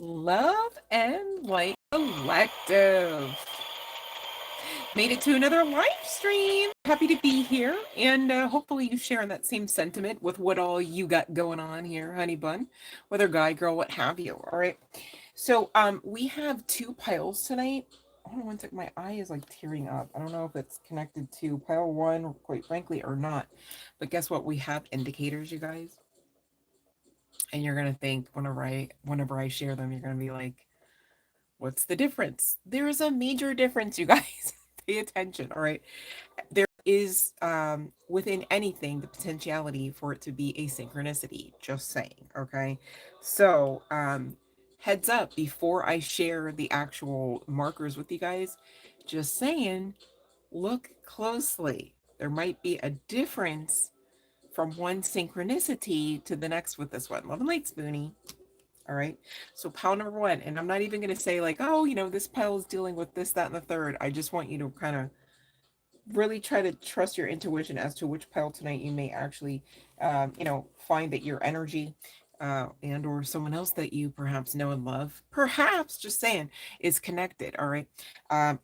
Love and Light Collective. Made it to another live stream. Happy to be here, and hopefully you share that same sentiment with what all you got going on here, honey bun, whether guy, girl, what have you. All right. So we have two piles tonight. Hold on one second. My eye is like tearing up. I don't know if it's connected to pile one, quite frankly, or not. But guess what? We have indicators, you guys. And you're gonna think whenever I share them, you're gonna be like, what's the difference? There is a major difference, you guys. Pay attention, all right? There is within anything the potentiality for it to be a synchronicity, just saying, okay? So heads up before I share the actual markers with you guys, just saying, look closely. There might be a difference from one synchronicity to the next with this one. Love and light, Spoonie. All right. So pile number one, and I'm not even going to say like, oh, this pile is dealing with this, that, and the third. I just want you to kind of really try to trust your intuition as to which pile tonight you may actually, find that your energy and or someone else that you perhaps know and love, perhaps just saying, is connected. All right.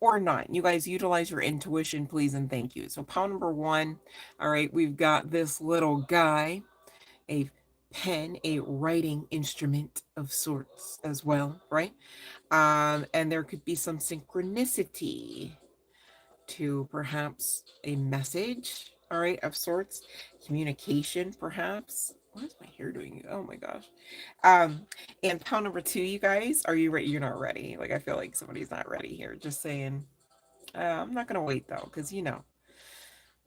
Or not. You guys utilize your intuition, please, and thank you. So pile number one. All right. We've got this little guy, a pen, a writing instrument of sorts as well, right? And there could be some synchronicity to perhaps a message, all right, of sorts, communication, perhaps. What is my hair doing? Oh my gosh. And pile number two, you guys, are you ready? You're not ready. Like, I feel like somebody's not ready here. Just saying. I'm not gonna wait though, because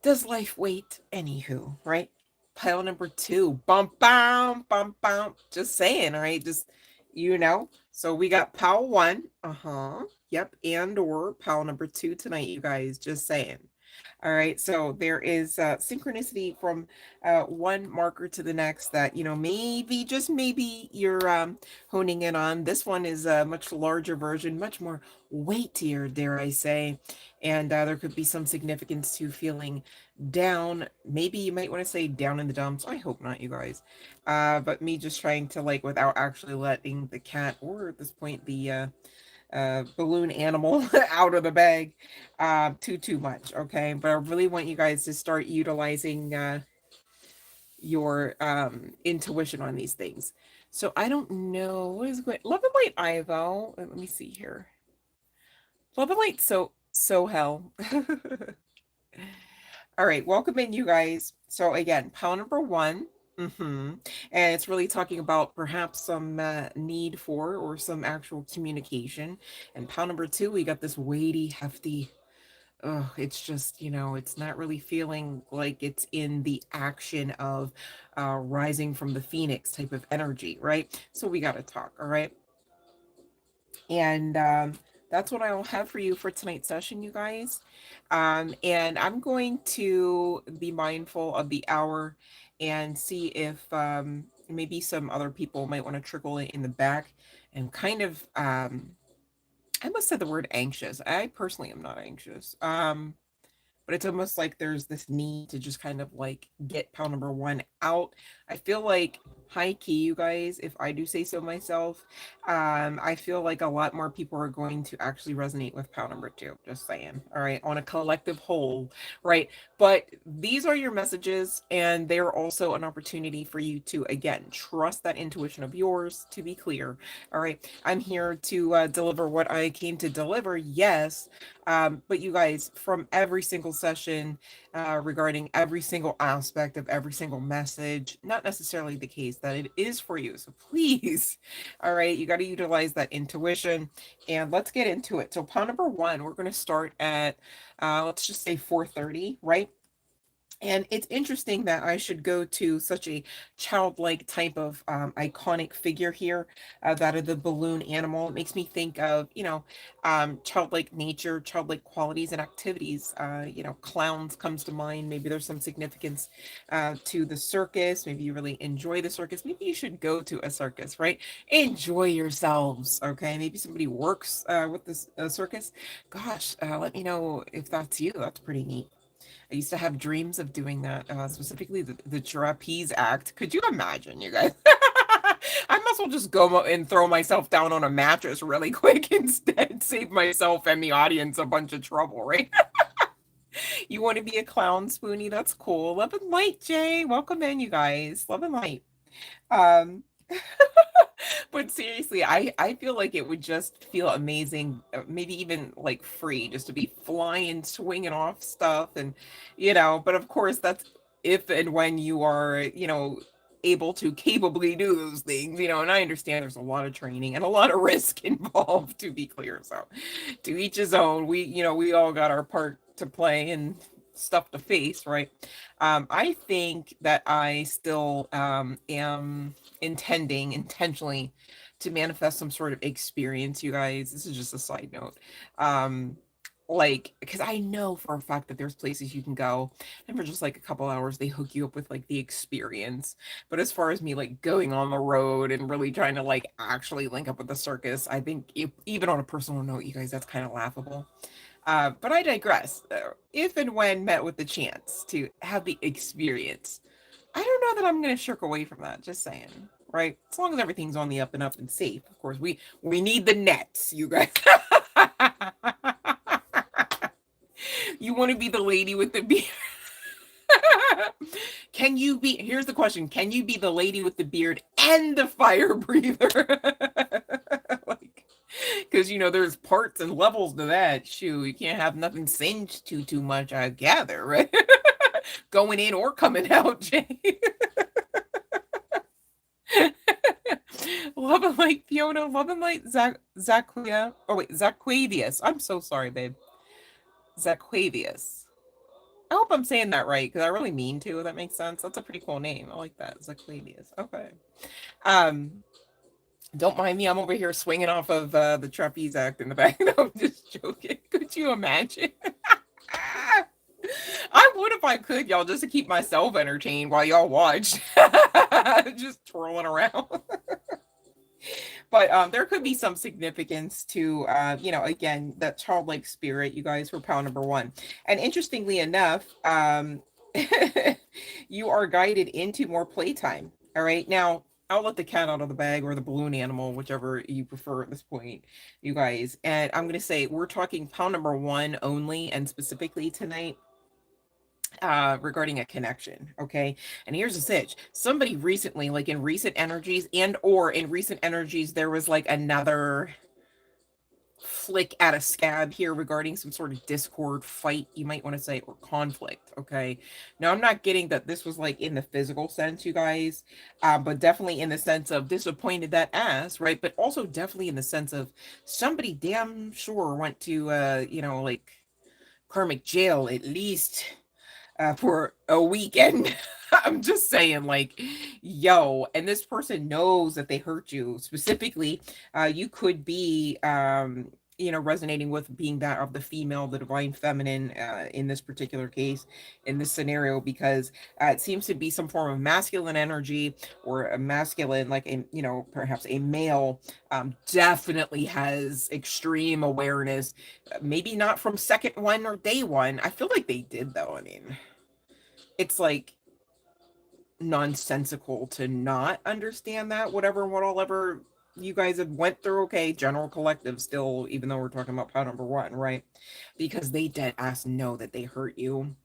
does life wait? Anywho, right? Pile number two, bump, bum, bump, bump. Just saying, all right? Just, So we got pile one, yep, and or pile number two tonight, you guys. Just saying. All right, so there is synchronicity from one marker to the next that, maybe, just maybe you're honing in on. This one is a much larger version, much more weightier, dare I say. And there could be some significance to feeling down. Maybe you might want to say down in the dumps. I hope not, you guys. But me just trying to, like, without actually letting the cat, or at this point, the balloon animal out of the bag too much, okay? But I really want you guys to start utilizing your intuition on these things. So I don't know what is going. Love and Light Ivo. Let me see here. Love and Light so hell. All right, welcome in, you guys. So again, pile number one. And it's really talking about perhaps some need for or some actual communication. And pile number two, we got this weighty, hefty. It's just, it's not really feeling like it's in the action of rising from the phoenix type of energy, right? So we got to talk, all right? And that's what I'll have for you for tonight's session, you guys. And I'm going to be mindful of the hour and see if maybe some other people might want to trickle in the back and kind of, I must say the word anxious. I personally am not anxious. But it's almost like there's this need to just kind of like get pile number one out. I feel like high key, you guys, if I do say so myself, I feel like a lot more people are going to actually resonate with pile number two, just saying, all right, on a collective whole, right? But these are your messages, and they're also an opportunity for you to, again, trust that intuition of yours, to be clear, all right? I'm here to deliver what I came to deliver, yes, but you guys, from every single session, regarding every single aspect of every single message, not necessarily the case that it is for you. So please, all right, you got to utilize that intuition, and let's get into it. So pile number one, we're going to start at, let's just say 4:30, right? And it's interesting that I should go to such a childlike type of iconic figure here, that of the balloon animal. It makes me think of, childlike nature, childlike qualities and activities. Clowns comes to mind. Maybe there's some significance to the circus. Maybe you really enjoy the circus. Maybe you should go to a circus, right? Enjoy yourselves, okay? Maybe somebody works with this circus. Gosh, let me know if that's you. That's pretty neat. I used to have dreams of doing that, specifically the trapeze act. Could you imagine, you guys? I as well just go and throw myself down on a mattress really quick instead, save myself and the audience a bunch of trouble, right? You want to be a clown, Spoonie? That's cool. Love and light, Jay. Welcome in, you guys. Love and light. Um, but seriously, I feel like it would just feel amazing, maybe even like free, just to be flying, swinging off stuff, and But of course, that's if and when you are, able to capably do those things, And I understand there's a lot of training and a lot of risk involved, to be clear. So, to each his own. We all got our part to play and stuff to face, right? I think that I still am intentionally to manifest some sort of experience, you guys. This is just a side note. Like, because I know for a fact that there's places you can go and for just like a couple hours they hook you up with like the experience. But as far as me like going on the road and really trying to like actually link up with the circus, I think even on a personal note, you guys, that's kind of laughable. But I digress. If and when met with the chance to have the experience, I don't know that I'm going to shirk away from that. Just saying, right? As long as everything's on the up and up and safe. Of course, we need the nets, you guys. You want to be the lady with the beard? Can you be? Here's the question: can you be the lady with the beard and the fire breather? Like, because there's parts and levels to that. Shoot, you can't have nothing singed too much. I gather, right? Going in or coming out, Jay. Love and light, Fiona. Love and light, Zaquia. Oh wait, Zaquavius. I'm so sorry, babe. Zaquavius. I hope I'm saying that right because I really mean to. If that makes sense. That's a pretty cool name. I like that. Zaquavius. Okay. Don't mind me. I'm over here swinging off of the trapeze act in the back. No, I'm just joking. Could you imagine? I would if I could, y'all, just to keep myself entertained while y'all watch. Just twirling around. But there could be some significance to, again, that childlike spirit, you guys, for pile number one. And interestingly enough, you are guided into more playtime. All right. Now, I'll let the cat out of the bag or the balloon animal, whichever you prefer at this point, you guys. And I'm going to say we're talking pile number one only and specifically tonight. Regarding a connection, okay? And here's the sitch. Somebody recently, like in recent energies there was like another flick at a scab here regarding some sort of discord, fight, you might want to say, or conflict, okay? Now, I'm not getting that this was like in the physical sense, you guys, but definitely in the sense of disappointed that ass, right? But also definitely in the sense of somebody damn sure went to, like karmic jail at least for a weekend. I'm just saying, like, yo, and this person knows that they hurt you. Specifically, you could be, resonating with being that of the female, the divine feminine, in this particular case, in this scenario, because it seems to be some form of masculine energy or a masculine, like, perhaps a male, definitely has extreme awareness. Maybe not from second one or day one. I feel like they did, though. I mean, it's like nonsensical to not understand that, whatever you guys have went through. Okay, general collective still, even though we're talking about pile number one, right? Because they dead ass know that they hurt you.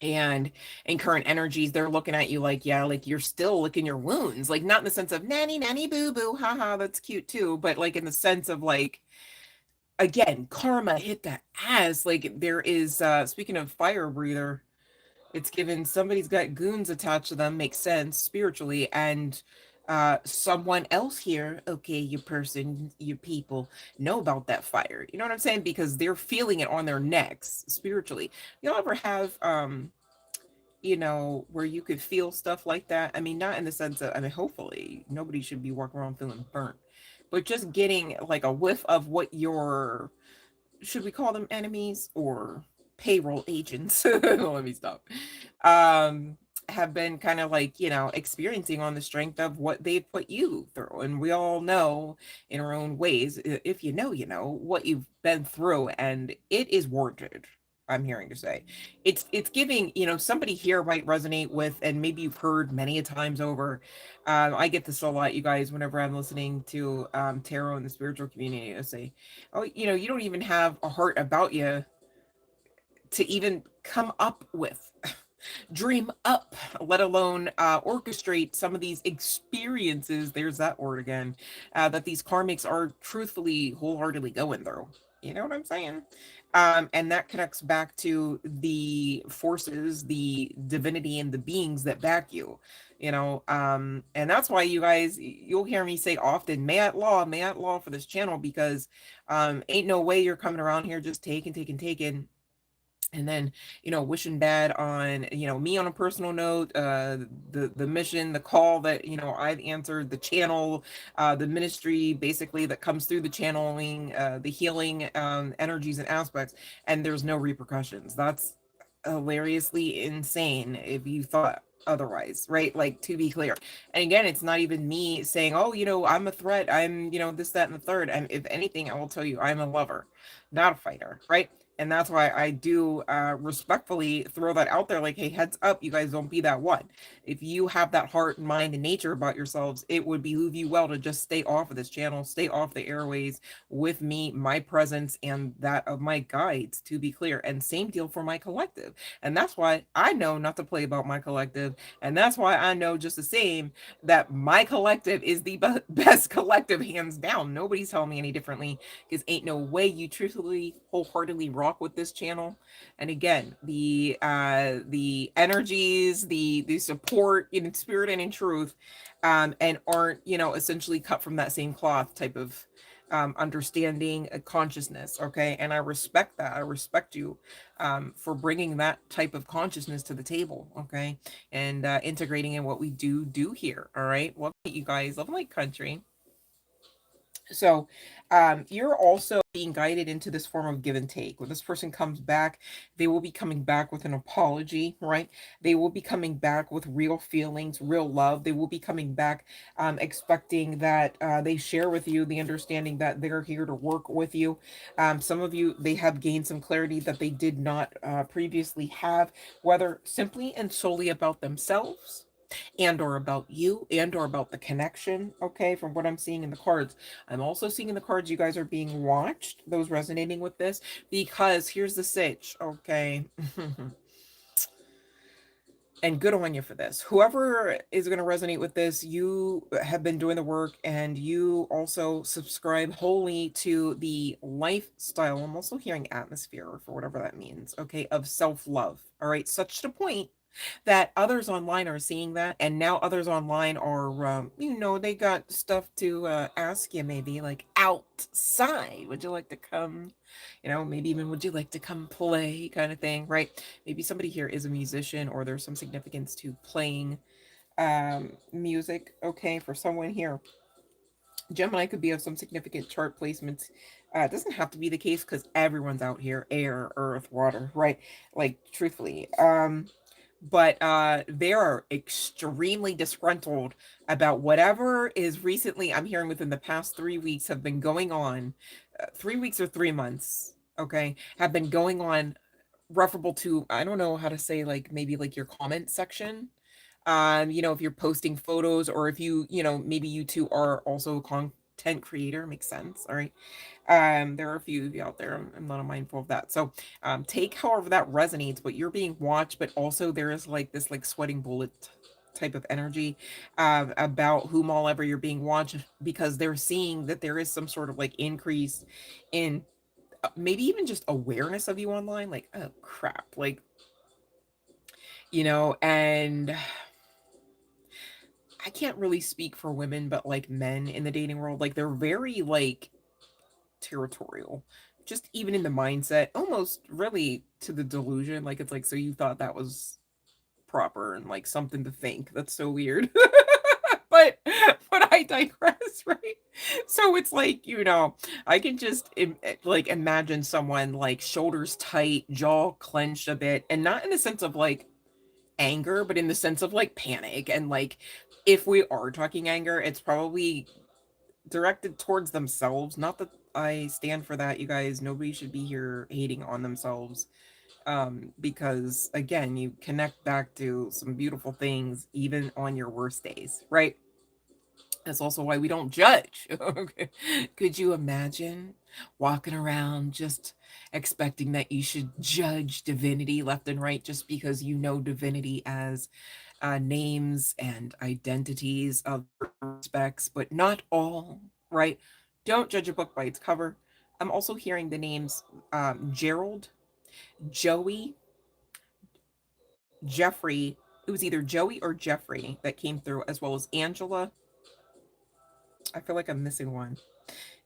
And in current energies, they're looking at you like, yeah, like you're still licking your wounds, like not in the sense of nanny boo boo, haha, that's cute too, but like in the sense of like, again, karma hit that ass. Like there is, speaking of fire breather, it's given somebody's got goons attached to them, makes sense spiritually, and someone else here, okay, your person, your people know about that fire. You know what I'm saying? Because they're feeling it on their necks spiritually. Y'all ever have where you could feel stuff like that? I mean, not in the sense of, I mean, hopefully nobody should be walking around feeling burnt, but just getting like a whiff of what your, should we call them enemies or payroll agents? Let me stop. Have been kind of like, experiencing on the strength of what they've put you through. And we all know in our own ways, if you know, what you've been through, and it is warranted. I'm hearing to say. It's giving, somebody here might resonate with, and maybe you've heard many a times over. I get this a lot, you guys, whenever I'm listening to tarot in the spiritual community. I say, oh, you don't even have a heart about you to even come up with, dream up, let alone orchestrate some of these experiences. There's that word again, that these karmics are truthfully, wholeheartedly going through. You know what I'm saying? And that connects back to the forces, the divinity, and the beings that back you. And that's why you guys, you'll hear me say often, may at law for this channel, because ain't no way you're coming around here just taking, and then wishing bad on me on a personal note, the mission, the call that I've answered, the channel, the ministry basically that comes through the channeling, the healing energies and aspects, and there's no repercussions. That's hilariously insane if you thought otherwise, right? Like, to be clear. And again, it's not even me saying, oh, I'm a threat, I'm this, that, and the third. And if anything, I will tell you, I'm a lover, not a fighter, right? And that's why I do respectfully throw that out there, like, hey, heads up, you guys, don't be that one. If you have that heart and mind and nature about yourselves, it would behoove you well to just stay off of this channel, stay off the airways with me, my presence, and that of my guides, to be clear. And same deal for my collective. And that's why I know not to play about my collective. And that's why I know just the same that my collective is the best collective, hands down. Nobody's telling me any differently, because ain't no way you truthfully, wholeheartedly rock with this channel. And again, the energies, the support in spirit and in truth, and aren't essentially cut from that same cloth type of understanding, consciousness. Okay, and I respect that. I respect you for bringing that type of consciousness to the table. Okay, and integrating in what we do here. All right, well, you guys, love and light country. So you're also being guided into this form of give and take. When this person comes back, they will be coming back with an apology, right? They will be coming back with real feelings, real love. They will be coming back expecting that they share with you the understanding that they're here to work with you. Some of you, they have gained some clarity that they did not previously have, whether simply and solely about themselves, and or about you, and or about the connection. Okay, from what I'm seeing in the cards, I'm also seeing in the cards you guys are being watched, those resonating with this, because here's the sitch. Okay. And good on you for this. Whoever is going to resonate with this, you have been doing the work, and you also subscribe wholly to the lifestyle. I'm also hearing atmosphere, for whatever that means, okay, of self-love. All right, such to the point that others online are seeing that, and now others online are they got stuff to ask you, maybe like, outside, would you like to come, maybe even, would you like to come play, kind of thing, right? Maybe somebody here is a musician, or there's some significance to playing music. Okay, for someone here, Gemini could be of some significant chart placements. It doesn't have to be the case, because everyone's out here, air, earth, water, right? Like, truthfully, but they are extremely disgruntled about whatever is recently, I'm hearing, within the past 3 weeks have been going on, 3 weeks or 3 months, okay, have been going on, referable to, I don't know how to say, like, maybe like your comment section. If you're posting photos, or if maybe you two are also a content creator, makes sense. All right. There are a few of you out there. I'm not mindful of that. So take however that resonates, but you're being watched, but also there is like this like sweating bullet type of energy about whom all ever you're being watched, because they're seeing that there is some sort of like increase in maybe even just awareness of you online, like, oh crap, like, and I can't really speak for women, but like men in the dating world, like, they're very like territorial, just even in the mindset, almost really to the delusion. Like, it's like, so you thought that was proper and like something to think. That's so weird. but I digress, right? So it's like, I can just like imagine someone like shoulders tight, jaw clenched a bit, and not in the sense of like anger, but in the sense of like panic. And like, if we are talking anger, it's probably directed towards themselves. Not that I stand for that, you guys. Nobody should be here hating on themselves. Because again, you connect back to some beautiful things even on your worst days, right? That's also why we don't judge. Okay. Could you imagine walking around just expecting that you should judge divinity left and right just because you know divinity as names and identities of aspects, but not all, right? Don't judge a book by its cover. I'm also hearing the names Gerald, Joey, Jeffrey. It was either Joey or Jeffrey that came through, as well as Angela. I feel like I'm missing one.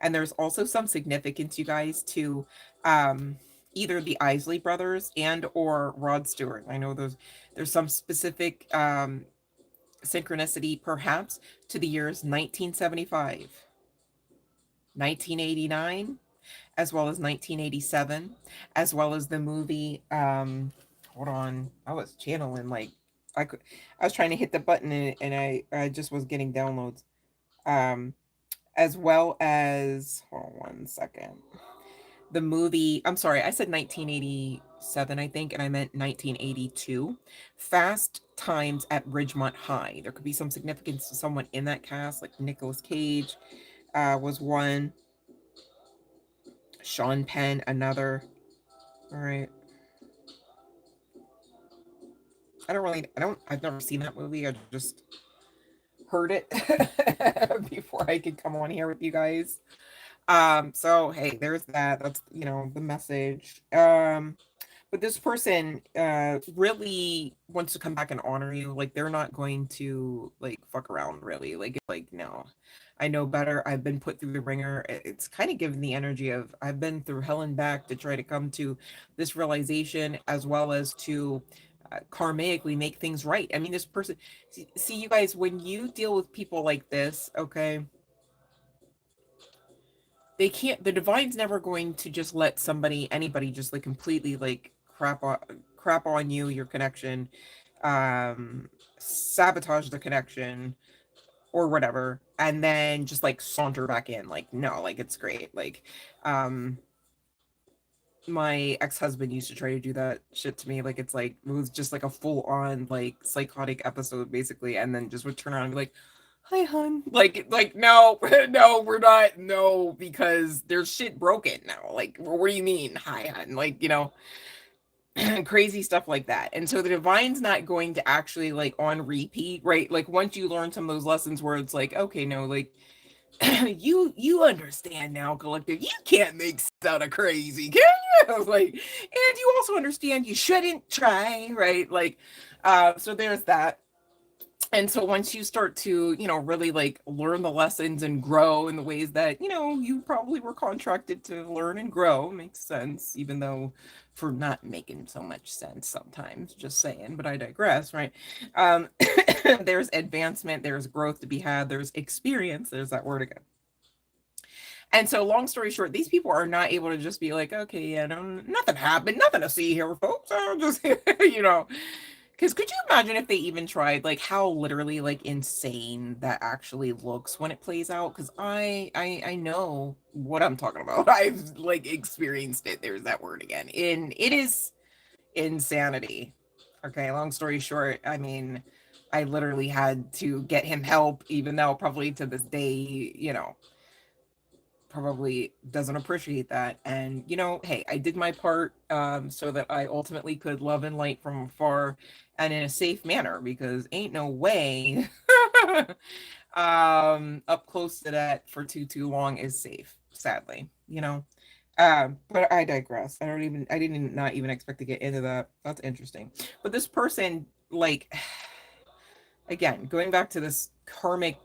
And there's also some significance, you guys, to um, either the Isley brothers and or Rod Stewart. I know there's some specific synchronicity, perhaps, to the years 1975, 1989, as well as 1987, as well as the movie. Hold on, I was channeling like I could. I was trying to hit the button and I just was getting downloads. Um, as well as hold on one second. The movie, I'm sorry, I said 1987, I think, and I meant 1982. Fast Times at Ridgemont High. There could be some significance to someone in that cast, like Nicolas Cage was one, Sean Penn another. All right. I've never seen that movie. I just heard it before I could come on here with you guys. So hey, there's that. That's, the message. But this person really wants to come back and honor you. Like they're not going to like fuck around really. Like no. I know better. I've been put through the ringer. It's kind of given the energy of I've been through hell and back to try to come to this realization as well as to karmically make things right. I mean, this person, see, you guys, when you deal with people like this, okay, the divine's never going to just let anybody just like completely like crap on you, your connection, sabotage the connection or whatever, and then just like saunter back in. Like, no, like it's great. Like, um, my ex-husband used to try to do that shit to me. Like, it was just like a full-on like psychotic episode basically, and then just would turn around and be like, hi hun, like no, no, we're not, no, because there's shit broken now. Like, what do you mean hi hun? Like, crazy stuff like that. And so the divine's not going to actually like on repeat, right? Like once you learn some of those lessons where it's like, okay, no, like you understand now, collective, you can't make out of crazy, can you? I was like, and you also understand you shouldn't try, right? Like so there's that. And so once you start to, really like learn the lessons and grow in the ways that, you probably were contracted to learn and grow, makes sense, even though for not making so much sense sometimes, just saying, but I digress, right? Um, there's advancement, there's growth to be had, there's experience, there's that word again. And so, long story short, these people are not able to just be like, okay, yeah, no, nothing happened, nothing to see here, folks. I'm just, because could you imagine if they even tried, like how literally like insane that actually looks when it plays out? Because I know what I'm talking about. I've like experienced it. There's that word again. It is insanity. Okay, long story short, I mean, I literally had to get him help, even though probably to this day, probably doesn't appreciate that. And hey, I did my part so that I ultimately could love and light from afar and in a safe manner, because ain't no way up close to that for too long is safe, sadly. But I digress. I didn't not even expect to get into that. That's interesting. But this person, like, again, going back to this karmic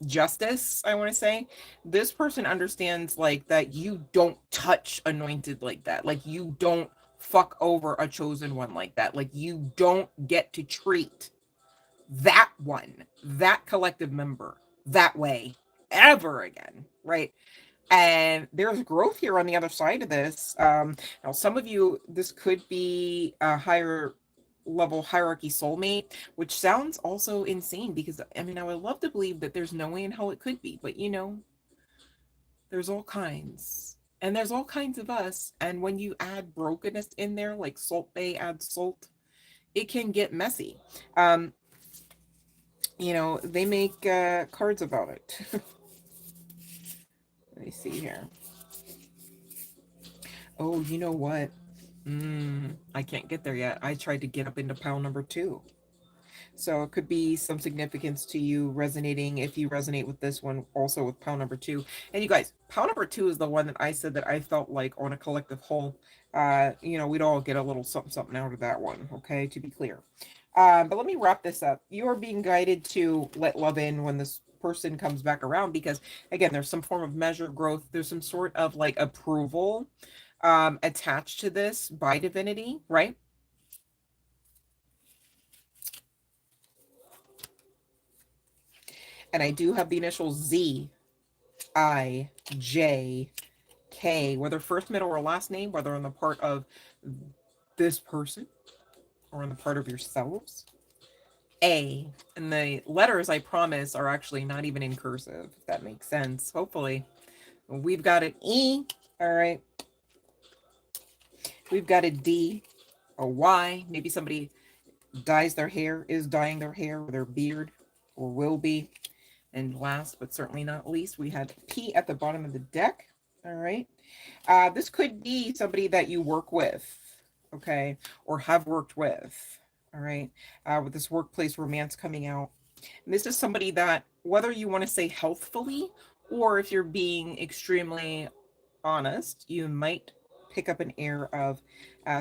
justice, I want to say, this person understands like that you don't touch anointed like that. Like you don't fuck over a chosen one like that. Like you don't get to treat that one, that collective member that way ever again, right? And there's growth here on the other side of this. Now some of you, this could be a higher level hierarchy soulmate, which sounds also insane, because I mean, I would love to believe that there's no way in hell it could be, but there's all kinds And there's all kinds of us. And when you add brokenness in there, like Salt Bay adds salt, it can get messy. Um, they make cards about it. Let me see here. Oh, you know what? I can't get there yet. I tried to get up into pile number 2. So it could be some significance to you resonating if you resonate with this one, also with pile number 2. And you guys, pile number 2 is the one that I said that I felt like on a collective whole, we'd all get a little something something out of that one, okay, to be clear. But let me wrap this up. You are being guided to let love in when this person comes back around, because again, there's some form of measure growth. There's some sort of like approval attached to this by divinity, right? And I do have the initials Z, I, J, K, whether first, middle, or last name, whether on the part of this person or on the part of yourselves. A, and the letters, I promise, are actually not even in cursive, if that makes sense. Hopefully. We've got an E, all right. We've got a D, a Y. Maybe somebody dyes their hair, is dyeing their hair or their beard, or will be. And last but certainly not least, we had P at the bottom of the deck. All right. This could be somebody that you work with, okay, or have worked with. All right. With this workplace romance coming out. And this is somebody that, whether you want to say healthfully, or if you're being extremely honest, you might pick up an air of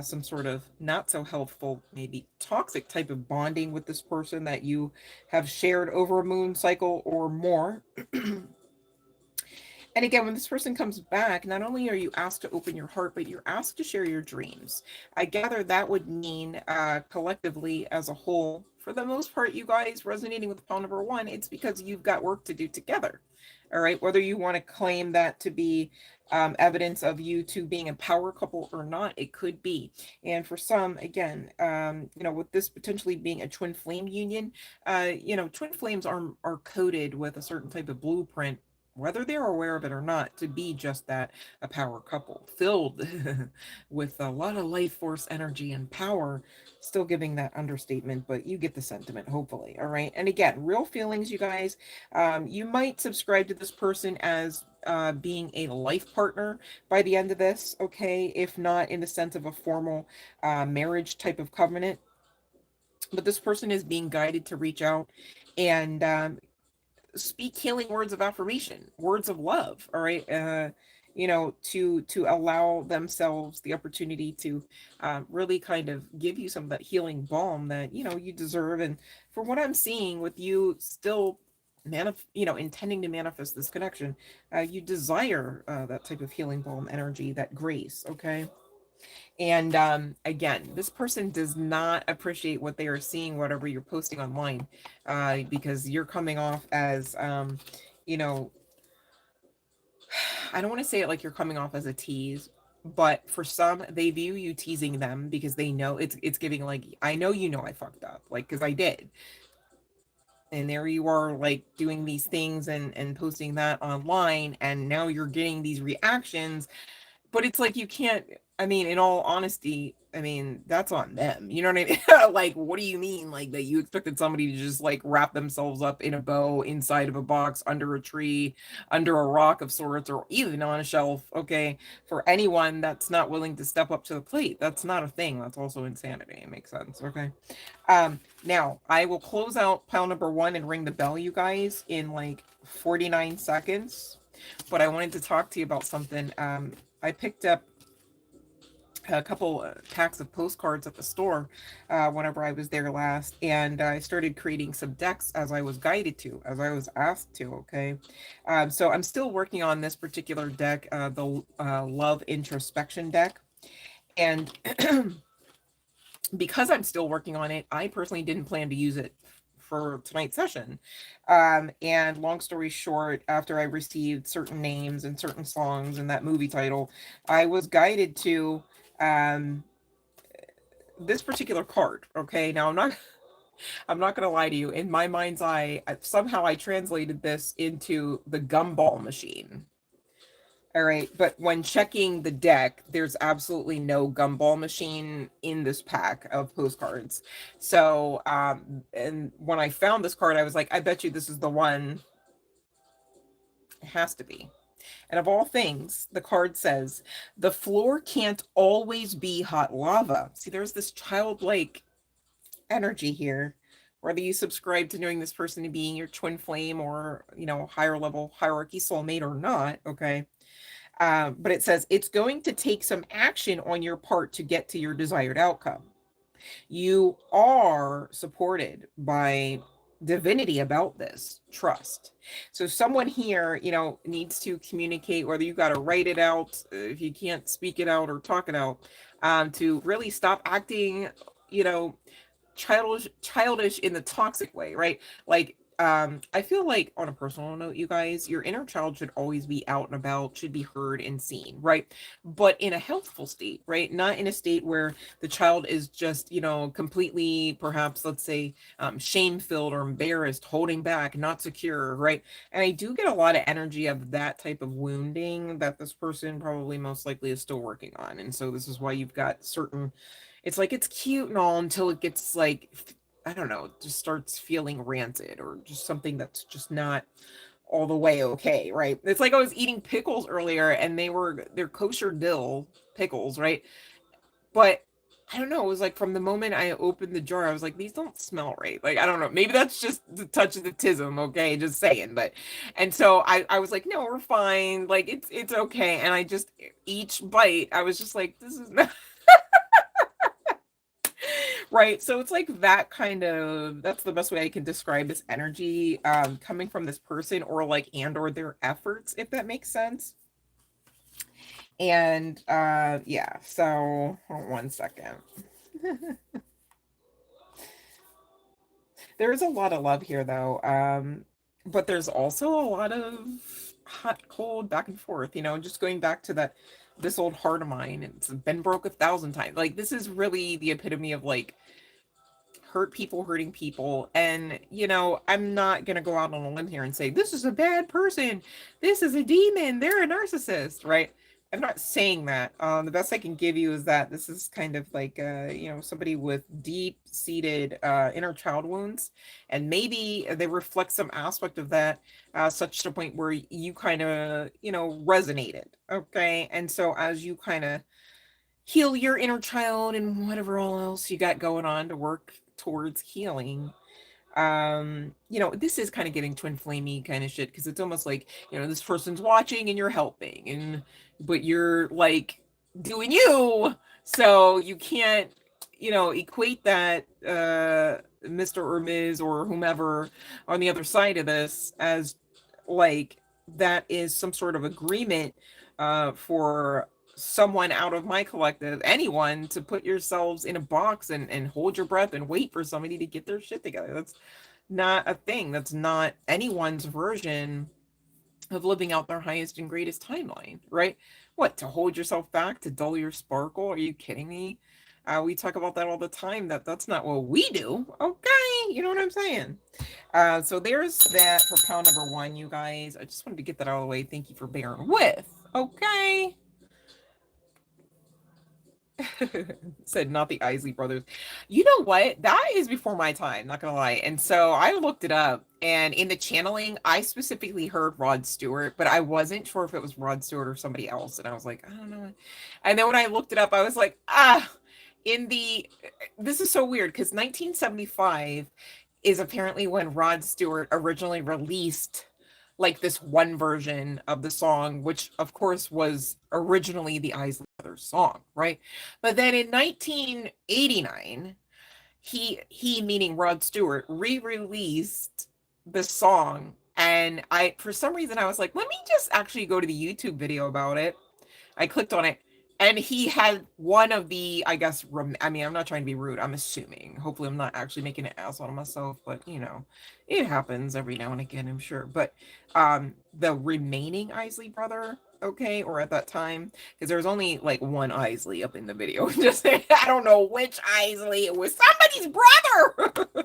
some sort of not so healthful, maybe toxic type of bonding with this person that you have shared over a moon cycle or more. And again, when this person comes back, not only are you asked to open your heart, but you're asked to share your dreams. I gather that would mean collectively as a whole, for the most part, you guys resonating with pile number 1, it's because you've got work to do together. All right. Whether you want to claim that to be evidence of you two being a power couple or not, it could be. And for some, again, with this potentially being a twin flame union, twin flames are coded with a certain type of blueprint, whether they're aware of it or not, to be just that, a power couple filled with a lot of life force energy and power. Still giving that understatement, but you get the sentiment, hopefully. All right. And again, real feelings, you guys. You might subscribe to this person as being a life partner by the end of this, okay, if not in the sense of a formal marriage type of covenant. But this person is being guided to reach out and speak healing words of affirmation, words of love, all right, to allow themselves the opportunity to really kind of give you some of that healing balm that you deserve. And for what I'm seeing with you still intending to manifest this connection, you desire that type of healing balm energy, that grace, okay. And again, this person does not appreciate what they are seeing, whatever you're posting online, because you're coming off as, you know, I don't want to say it like you're coming off as a tease, but for some, they view you teasing them because they know it's giving like, I know I fucked up, like, because I did. And there you are, like, doing these things and posting that online, and now you're getting these reactions. But it's like, you can't, I mean, in all honesty, I mean, that's on them. You know what I mean? Like, what do you mean? Like, that you expected somebody to just like wrap themselves up in a bow inside of a box, under a tree, under a rock of sorts, or even on a shelf, okay? For anyone that's not willing to step up to the plate, that's not a thing. That's also insanity. It makes sense, okay? Now I will close out pile number 1 and ring the bell, you guys, in like 49 seconds. But I wanted to talk to you about something. I picked up a couple packs of postcards at the store whenever I was there last, and I started creating some decks as I was guided to, as I was asked to, okay? So I'm still working on this particular deck, the Love Introspection deck. And because I'm still working on it, I personally didn't plan to use it for tonight's session. And long story short, after I received certain names and certain songs and that movie title, I was guided to this particular card. Okay, now I'm not gonna lie to you. In my mind's eye, somehow I translated this into the gumball machine. All right, but when checking the deck, there's absolutely no gumball machine in this pack of postcards. So, and when I found this card, I was like, I bet you this is the one. It has to be. And of all things, the card says, the floor can't always be hot lava. See, there's this childlike energy here, whether you subscribe to knowing this person to being your twin flame or, you know, higher level hierarchy soulmate or not, okay? But it says it's going to take some action on your part to get to your desired outcome. You are supported by divinity about this. Trust. So someone here, you know, needs to communicate, whether you got to write it out, if you can't speak it out or talk it out, to really stop acting, you know, childish in the toxic way, right? Like, I feel like on a personal note, you guys, your inner child should always be out and about, should be heard and seen, right? But in a healthful state, right? Not in a state where the child is just, you know, completely, perhaps, let's say, shame-filled or embarrassed, holding back, not secure, right? And I do get a lot of energy of that type of wounding that this person probably most likely is still working on. And so this is why you've got certain, it's like it's cute and all until it gets like, I don't know, just starts feeling rancid or just something that's just not all the way okay, right? It's like I was eating pickles earlier and they're kosher dill pickles, right? But I don't know, it was like from the moment I opened the jar, I was like, these don't smell right. Like, I don't know, maybe that's just the touch of the tism, okay? Just saying. But and so I was like, no, we're fine. Like it's okay. And I just each bite, I was just like, this is not right. So it's like that kind of, that's the best way I can describe this energy coming from this person, or like and or their efforts, if that makes sense. And yeah, so hold on one second. There is a lot of love here though. But there's also a lot of hot, cold, back and forth, you know, just going back to that, this old heart of mine, it's been broke 1,000 times. Like, this is really the epitome of like hurt people hurting people. And, you know, I'm not going to go out on a limb here and say, this is a bad person. This is a demon. They're a narcissist, right? I'm not saying that. The best I can give you is that this is kind of like, you know, somebody with deep-seated inner child wounds, and maybe they reflect some aspect of that, such to the point where you kind of, you know, resonated, okay? And so as you kind of heal your inner child and whatever all else you got going on to work towards healing, you know, this is kind of getting twin flamey kind of shit, because it's almost like, you know, this person's watching and you're helping, and but you're like doing you, so you can't, you know, equate that Mr. or Ms. or whomever on the other side of this as like that is some sort of agreement for someone out of my collective, anyone, to put yourselves in a box and hold your breath and wait for somebody to get their shit together. That's not a thing. That's not anyone's version of living out their highest and greatest timeline, right? What, to hold yourself back, to dull your sparkle? Are you kidding me? We talk about that all the time, that's not what we do, okay? You know what I'm saying? So there's that for pile number one, you guys. I just wanted to get that out of the way. Thank you for bearing with, okay? Said not the Isley brothers. You know what? That is before my time, not gonna lie. And so I looked it up, and in the channeling, I specifically heard Rod Stewart, but I wasn't sure if it was Rod Stewart or somebody else. And I was like, I don't know. And then when I looked it up, I was like, this is so weird, because 1975 is apparently when Rod Stewart originally released like this one version of the song, which of course was originally the Isley Brothers song, right? But then in 1989, he meaning Rod Stewart re-released the song, and for some reason I was like, let me just actually go to the YouTube video about it. I clicked on it, and he had one of the, I guess, I mean, I'm not trying to be rude, I'm assuming, hopefully I'm not actually making an ass out of myself, but you know, it happens every now and again, I'm sure. But the remaining Isley brother, okay, or at that time, because there was only like one Isley up in the video, just I don't know which Isley, it was somebody's brother.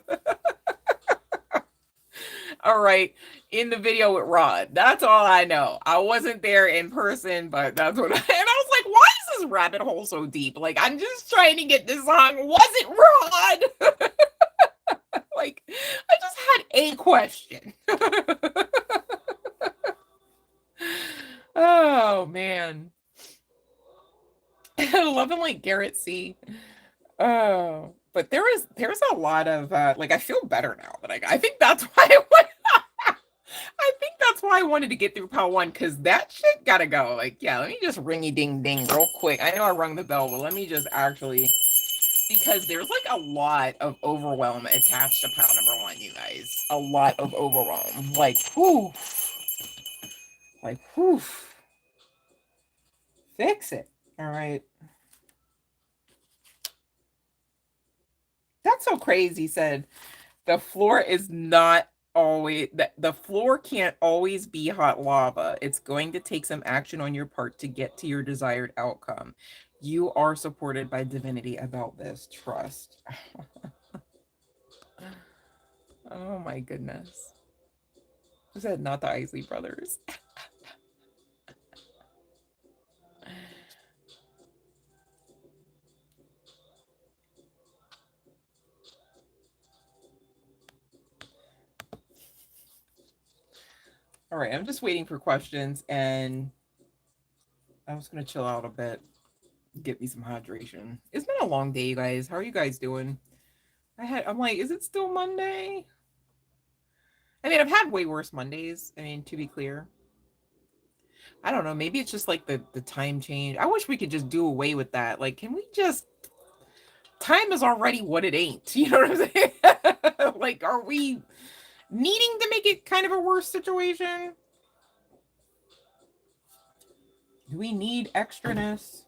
All right, in the video with Rod. That's all I know. I wasn't there in person, but that's what. And I was like, why is this rabbit hole so deep? Like, I'm just trying to get this song. Was it Rod? Like, I just had a question. Oh man. Loving like Garrett C. Oh, but there's a lot of like I feel better now that I think that's why I think that's why I wanted to get through part one because that shit gotta go. Like, yeah, let me just ringy ding ding real quick. I know I rung the bell, but let me just actually because there's like a lot of overwhelm attached to pile number one, you guys. A lot of overwhelm. Like, whew. Like, whew. Fix it. All right. That's so crazy, said. The floor is not always the floor can't always be hot lava. It's going to take some action on your part to get to your desired outcome. You are supported by divinity about this. Trust. Oh my goodness. Who said not the Isley brothers? All right, I'm just waiting for questions and I was gonna chill out a bit, get me some hydration. It's been a long day, you guys. How are you guys doing? I'm like, is it still Monday? I mean, I've had way worse Mondays. I mean, to be clear. I don't know. Maybe it's just like the time change. I wish we could just do away with that. Like, can we just time is already what it ain't. You know what I'm saying? Like, are we needing to make it kind of a worse situation? Do we need extraness?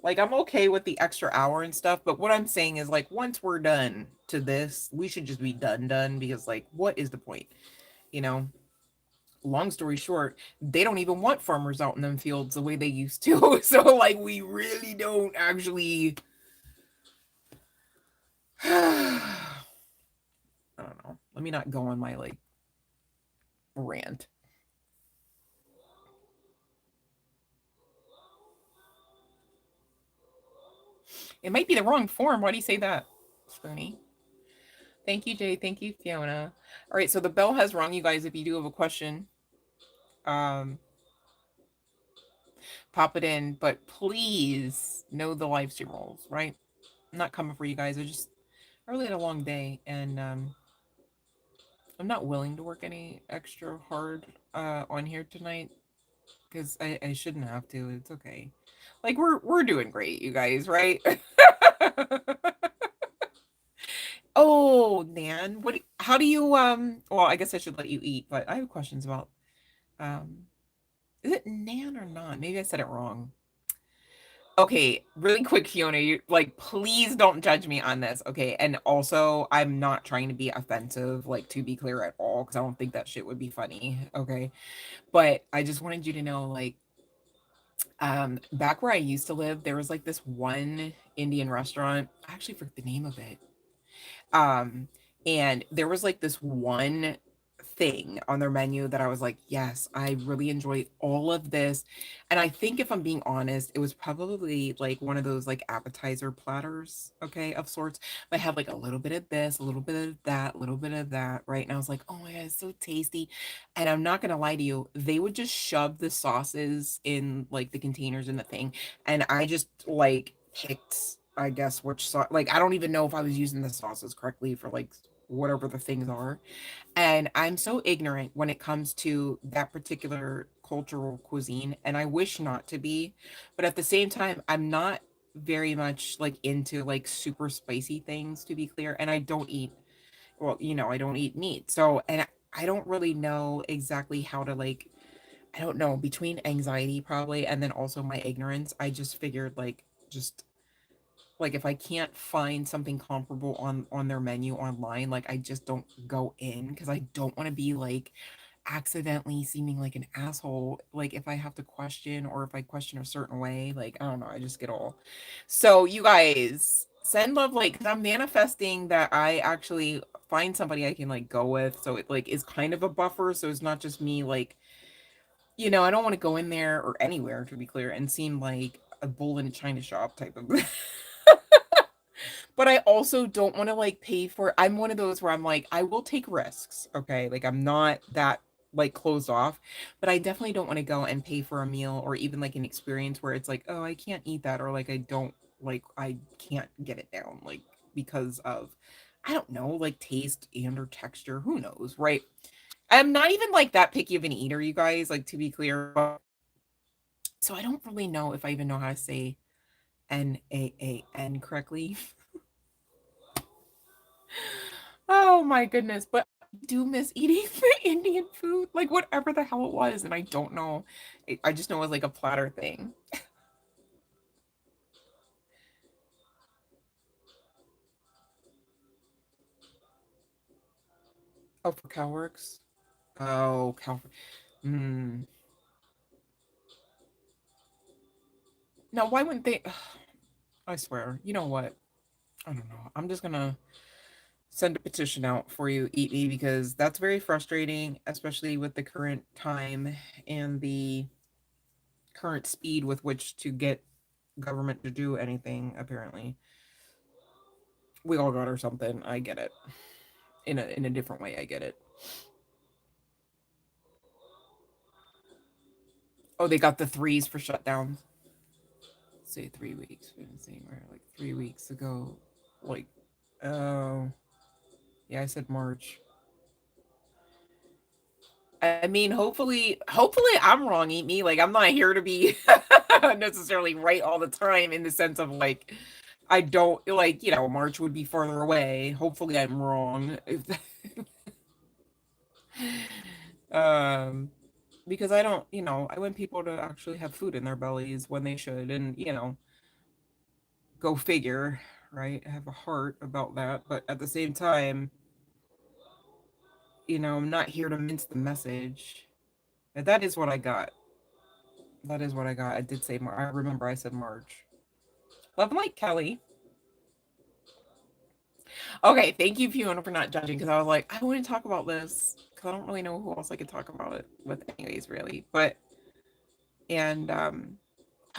Like, I'm okay with the extra hour and stuff, but what I'm saying is, like, once we're done to this, we should just be done because, like, what is the point? You know? Long story short, they don't even want farmers out in them fields the way they used to. So, like, we really don't actually. I don't know. Let me not go on my, like, rant. It might be the wrong form. Why do you say that, Spoony? Thank you, Jay. Thank you, Fiona. All right, so the bell has rung, you guys. If you do have a question, pop it in. But please know the live stream rules, right? I'm not coming for you guys. I really had a long day, and I'm not willing to work any extra hard on here tonight because I shouldn't have to. It's okay. Like we're doing great, you guys, right? Oh, Nan, how do you well, I guess I should let you eat, but I have questions about um is it Nan or not? Maybe I said it wrong. Okay, really quick, Fiona, you like please don't judge me on this, okay? And also, I'm not trying to be offensive, like to be clear at all, because I don't think that shit would be funny, okay? But I just wanted you to know, like, back where I used to live, there was like this one Indian restaurant. I actually forget the name of it. Um, and there was like this one thing on their menu that I was like, yes, I really enjoy all of this. And I think if I'm being honest, it was probably like one of those like appetizer platters, okay, of sorts. But I had like a little bit of this, a little bit of that, a little bit of that, right? And I was like, oh my God, it's so tasty. And I'm not gonna lie to you, they would just shove the sauces in like the containers in the thing. And I just like picked, I guess, which sauce, like, I don't even know if I was using the sauces correctly for like whatever the things are. And I'm so ignorant when it comes to that particular cultural cuisine, and I wish not to be. But at the same time, I'm not very much like into like super spicy things, to be clear. And I don't eat, well, I don't eat meat. So, and I don't really know exactly how to like, I don't know, between anxiety probably and then also my ignorance, I just figured like, just like if I can't find something comparable on their menu online, like I just don't go in because I don't want to be like accidentally seeming like an asshole. Like if I have to question or if I question a certain way, like I don't know, I just get all. So you guys, Send love, like, 'cause I'm manifesting that I actually find somebody I can like go with, so it like is kind of a buffer, so it's not just me like, I don't want to go in there or anywhere to be clear and seem like a bull in a china shop type of but I also don't want to like pay for. I'm one of those where I'm like, I will take risks, okay? Like I'm not that like closed off, but I definitely don't want to go and pay for a meal or even like an experience where it's like, oh, I can't eat that, or like I can't get it down like because of, I don't know, like taste and or texture, who knows, right? I'm not even like that picky of an eater, you guys, like to be clear. So I don't really know if I even know how to say NAAN correctly. Oh my goodness, but I do miss eating the Indian food, like whatever the hell it was, and I don't know. I just know it was like a platter thing. Oh, for Cowworks? Oh, Cow. Mm. Now, why wouldn't they? I swear. You know what? I don't know. I'm just gonna send a petition out for you, Eat Me, because that's very frustrating, especially with the current time and the current speed with which to get government to do anything, apparently. We all got or something. I get it. In a different way, I get it. Oh, they got the threes for shutdowns. Say 3 weeks. Like 3 weeks ago. Like, oh, yeah, I said March. I mean, hopefully I'm wrong, Eat Me. Like, I'm not here to be necessarily right all the time in the sense of like, I don't like, March would be further away. Hopefully I'm wrong. um, because I don't, I want people to actually have food in their bellies when they should, and go figure, right? I have a heart about that, but at the same time, I'm not here to mince the message. And that is what I got. That is what I got. I did say I remember I said March. Love and light, Kelly. Okay, thank you, Fiona, for not judging, because I was like, I want to talk about this because I don't really know who else I could talk about it with, anyways, really. But and I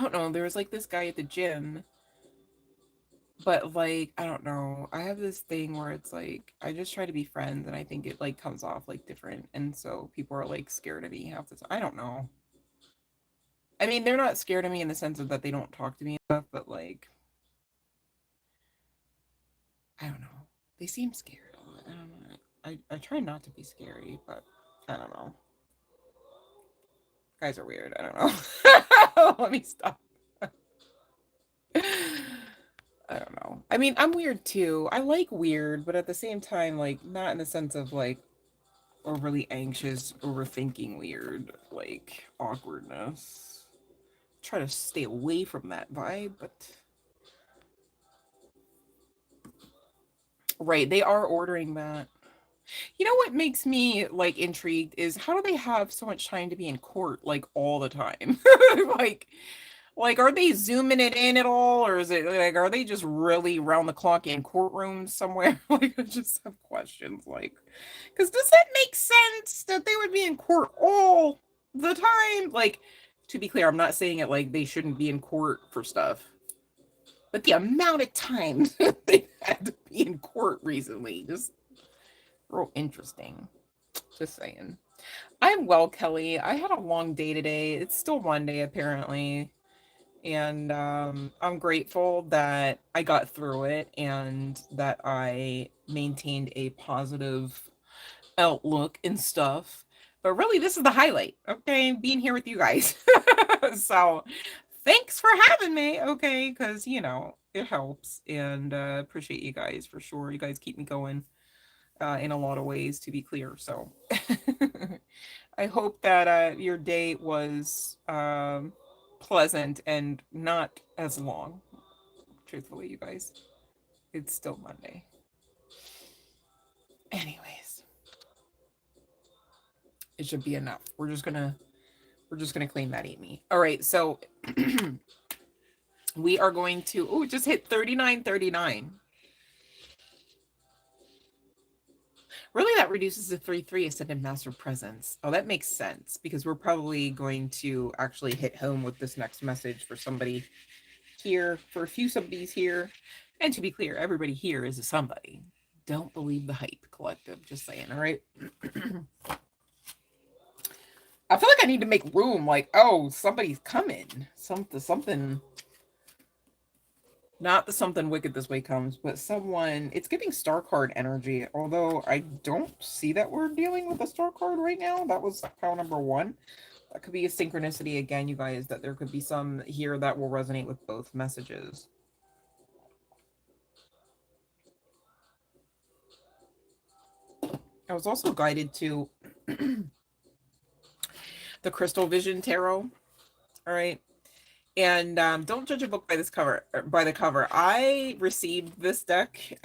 don't know. There was like this guy at the gym, but like I don't know. I have this thing where it's like I just try to be friends, and I think it like comes off like different, and so people are like scared of me half the time. I don't know. I mean, they're not scared of me in the sense of that they don't talk to me enough, but like I don't know. They seem scared. I don't know. I try not to be scary, but I don't know. Guys are weird. I don't know. Let me stop. I don't know. I mean, I'm weird too. I like weird, but at the same time, like not in the sense of like overly anxious, overthinking weird, like awkwardness. Try to stay away from that vibe, but right, they are ordering that. You know what makes me like intrigued is how do they have so much time to be in court like all the time? like like are they zooming it in at all, or is it like are they just really round the clock in courtrooms somewhere? Like I just have questions like because does that make sense that they would be in court all the time? Like to be clear, I'm not saying it like they shouldn't be in court for stuff, but the amount of time they've had to be in court recently just real interesting. Just saying. I'm well, Kelly. I had a long day today. It's still Monday, apparently. And I'm grateful that I got through it and that I maintained a positive outlook and stuff. But really, this is the highlight, okay? Being here with you guys. So thanks for having me, okay? Because, it helps. And appreciate you guys for sure. You guys keep me going in a lot of ways, to be clear. So I hope that your day was pleasant and not as long. Truthfully, you guys, it's still Monday. Anyways, it should be enough. We're just gonna clean that Eat Me. All right. So we are going to, oh, it just hit 3939. Really, that reduces the 3-3 Ascended Master Presence. Oh, that makes sense, because we're probably going to actually hit home with this next message for somebody here, for a few somebodies here. And to be clear, everybody here is a somebody. Don't believe the hype, collective. Just saying, all right? I feel like I need to make room, like, oh, somebody's coming. Something. Not the something wicked this way comes, but someone, it's giving star card energy, although I don't see that we're dealing with a star card right now. That was pile number 1. That could be a synchronicity again, you guys, that there could be some here that will resonate with both messages. I was also guided to the Crystal Vision Tarot. All right. And don't judge a book by this cover, by the cover. I received this deck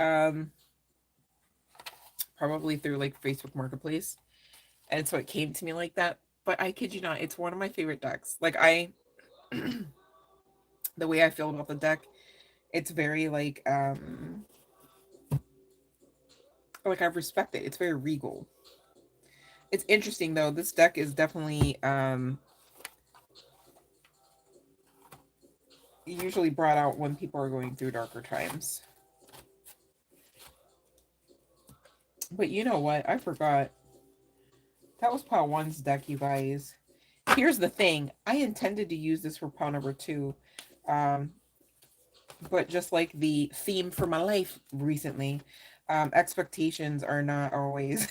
probably through like Facebook Marketplace. And so it came to me like that. But I kid you not, it's one of my favorite decks. Like the way I feel about the deck, it's very like I respect it. It's very regal. It's interesting though. This deck is definitely usually brought out when people are going through darker times. But you know what? I forgot. That was pile 1's deck, you guys. Here's the thing. I intended to use this for pile number 2. But just like the theme for my life recently, expectations are not always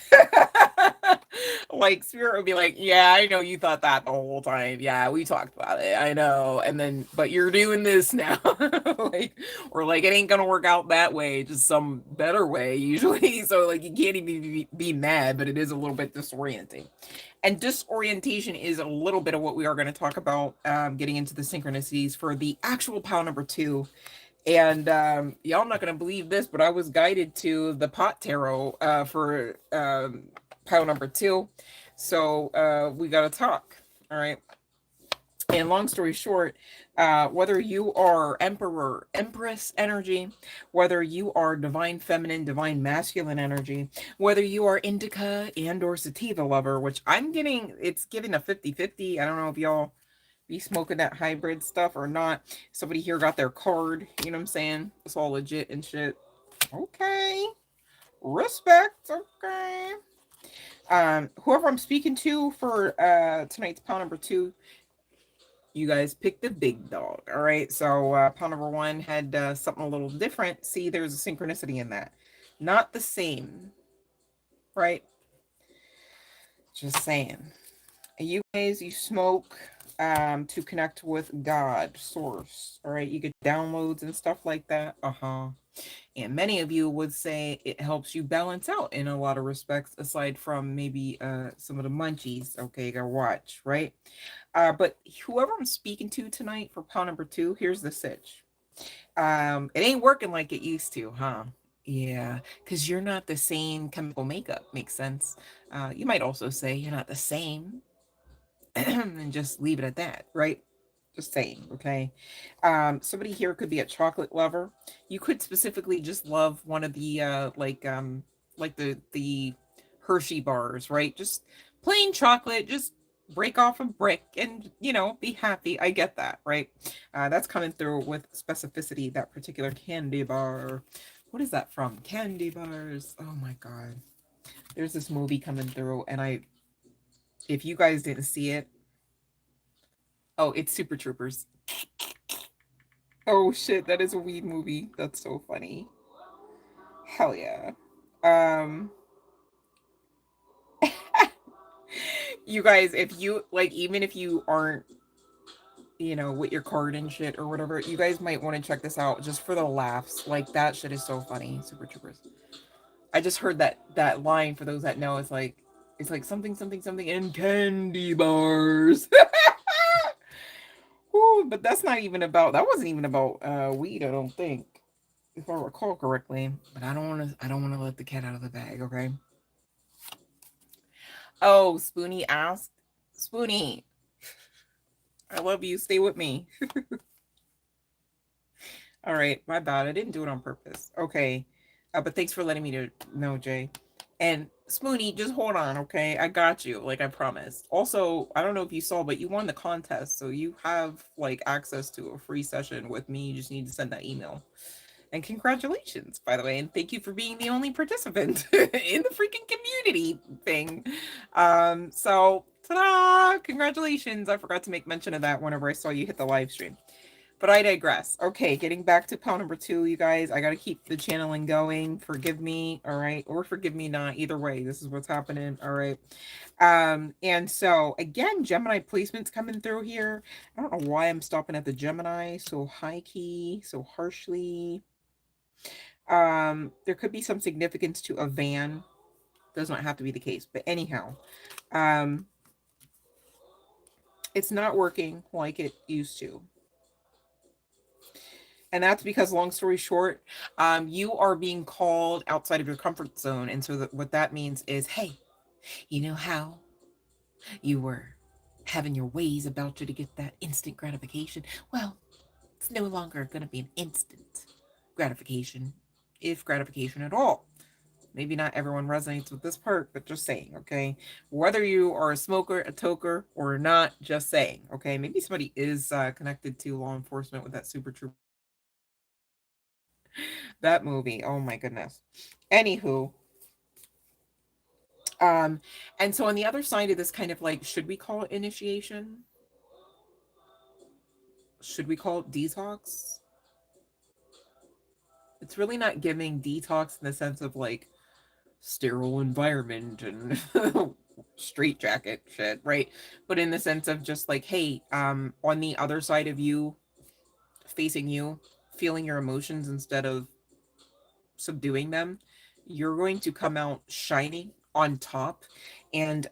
like Spirit would be like, yeah, I know you thought that the whole time. Yeah, we talked about it. I know. And then, but you're doing this now. Like, or like, it ain't going to work out that way, just some better way usually. So like, you can't even be mad, but it is a little bit disorienting. And disorientation is a little bit of what we are going to talk about, getting into the synchronicities for the actual pile number 2. And y'all not going to believe this, but I was guided to the pot tarot for pile number 2. So we got to talk. All right. And long story short, whether you are Emperor, Empress energy, whether you are Divine Feminine, Divine Masculine energy, whether you are Indica and or Sativa lover, which I'm getting, it's giving a 50-50. I don't know if y'all be smoking that hybrid stuff or not. Somebody here got their card, you know what I'm saying? It's all legit and shit. Okay. Respect. Okay. Whoever I'm speaking to for tonight's pile number 2, you guys picked the big dog. All right. So pile number 1 had something a little different. See, there's a synchronicity in that. Not the same. Right? Just saying. You guys, you smoke to connect with God, source. All right. You get downloads and stuff like that. And many of you would say it helps you balance out in a lot of respects, aside from maybe some of the munchies. Okay, you gotta watch, right? But whoever I'm speaking to tonight for pile number 2, here's the sitch. It ain't working like it used to, huh? Yeah, because you're not the same chemical makeup. Makes sense. You might also say you're not the same and just leave it at that, right? Just saying, okay? Somebody here could be a chocolate lover. You could specifically just love one of the like the Hershey bars, right? Just plain chocolate, just break off a brick and, you know, be happy. I get that, right? That's coming through with specificity, that particular candy bar. What is that from? Candy bars. Oh my god. There's this movie coming through, and if you guys didn't see it, oh, it's Super Troopers. Oh shit, that is a weed movie. That's so funny. Hell yeah. Um you guys, if you like, even if you aren't, you know, with your card and shit or whatever, you guys might want to check this out just for the laughs. Like, that shit is so funny. Super Troopers. I just heard that line, for those that know, it's like something something something in candy bars. Ooh, but that wasn't even about weed, I don't think, if I recall correctly. But I don't want to let the cat out of the bag, okay? Oh, Spoonie asked. Spoonie, I love you. Stay with me. All right, my bad. I didn't do it on purpose. Okay. But thanks for letting me know, Jay. And Spoony, just hold on, okay? I got you, like I promised. Also, I don't know if you saw, but you won the contest, so you have like access to a free session with me. You just need to send that email. And congratulations, by the way, and thank you for being the only participant in the freaking community thing. So ta-da! Congratulations. I forgot to make mention of that whenever I saw you hit the live stream. But I digress. Okay, getting back to pile number 2, you guys. I got to keep the channeling going. Forgive me, all right? Or forgive me not. Either way, this is what's happening, all right? And so, again, Gemini placements coming through here. I don't know why I'm stopping at the Gemini so high-key, so harshly. There could be some significance to a van. Does not have to be the case. But anyhow, it's not working like it used to. And that's because, long story short, you are being called outside of your comfort zone. And so what that means is, hey, you know how you were having your ways about you to get that instant gratification? Well, it's no longer going to be an instant gratification, if gratification at all. Maybe not everyone resonates with this part, but just saying, okay? Whether you are a smoker, a toker, or not, just saying, okay? Maybe somebody is connected to law enforcement with that Super Trooper. That movie, oh my goodness. Anywho, and so on the other side of this kind of like, should we call it initiation? Should we call it detox? It's really not giving detox in the sense of like sterile environment and straight jacket shit, right? But in the sense of just like, hey, on the other side of you, facing you, feeling your emotions instead of subduing them, you're going to come out shining on top. And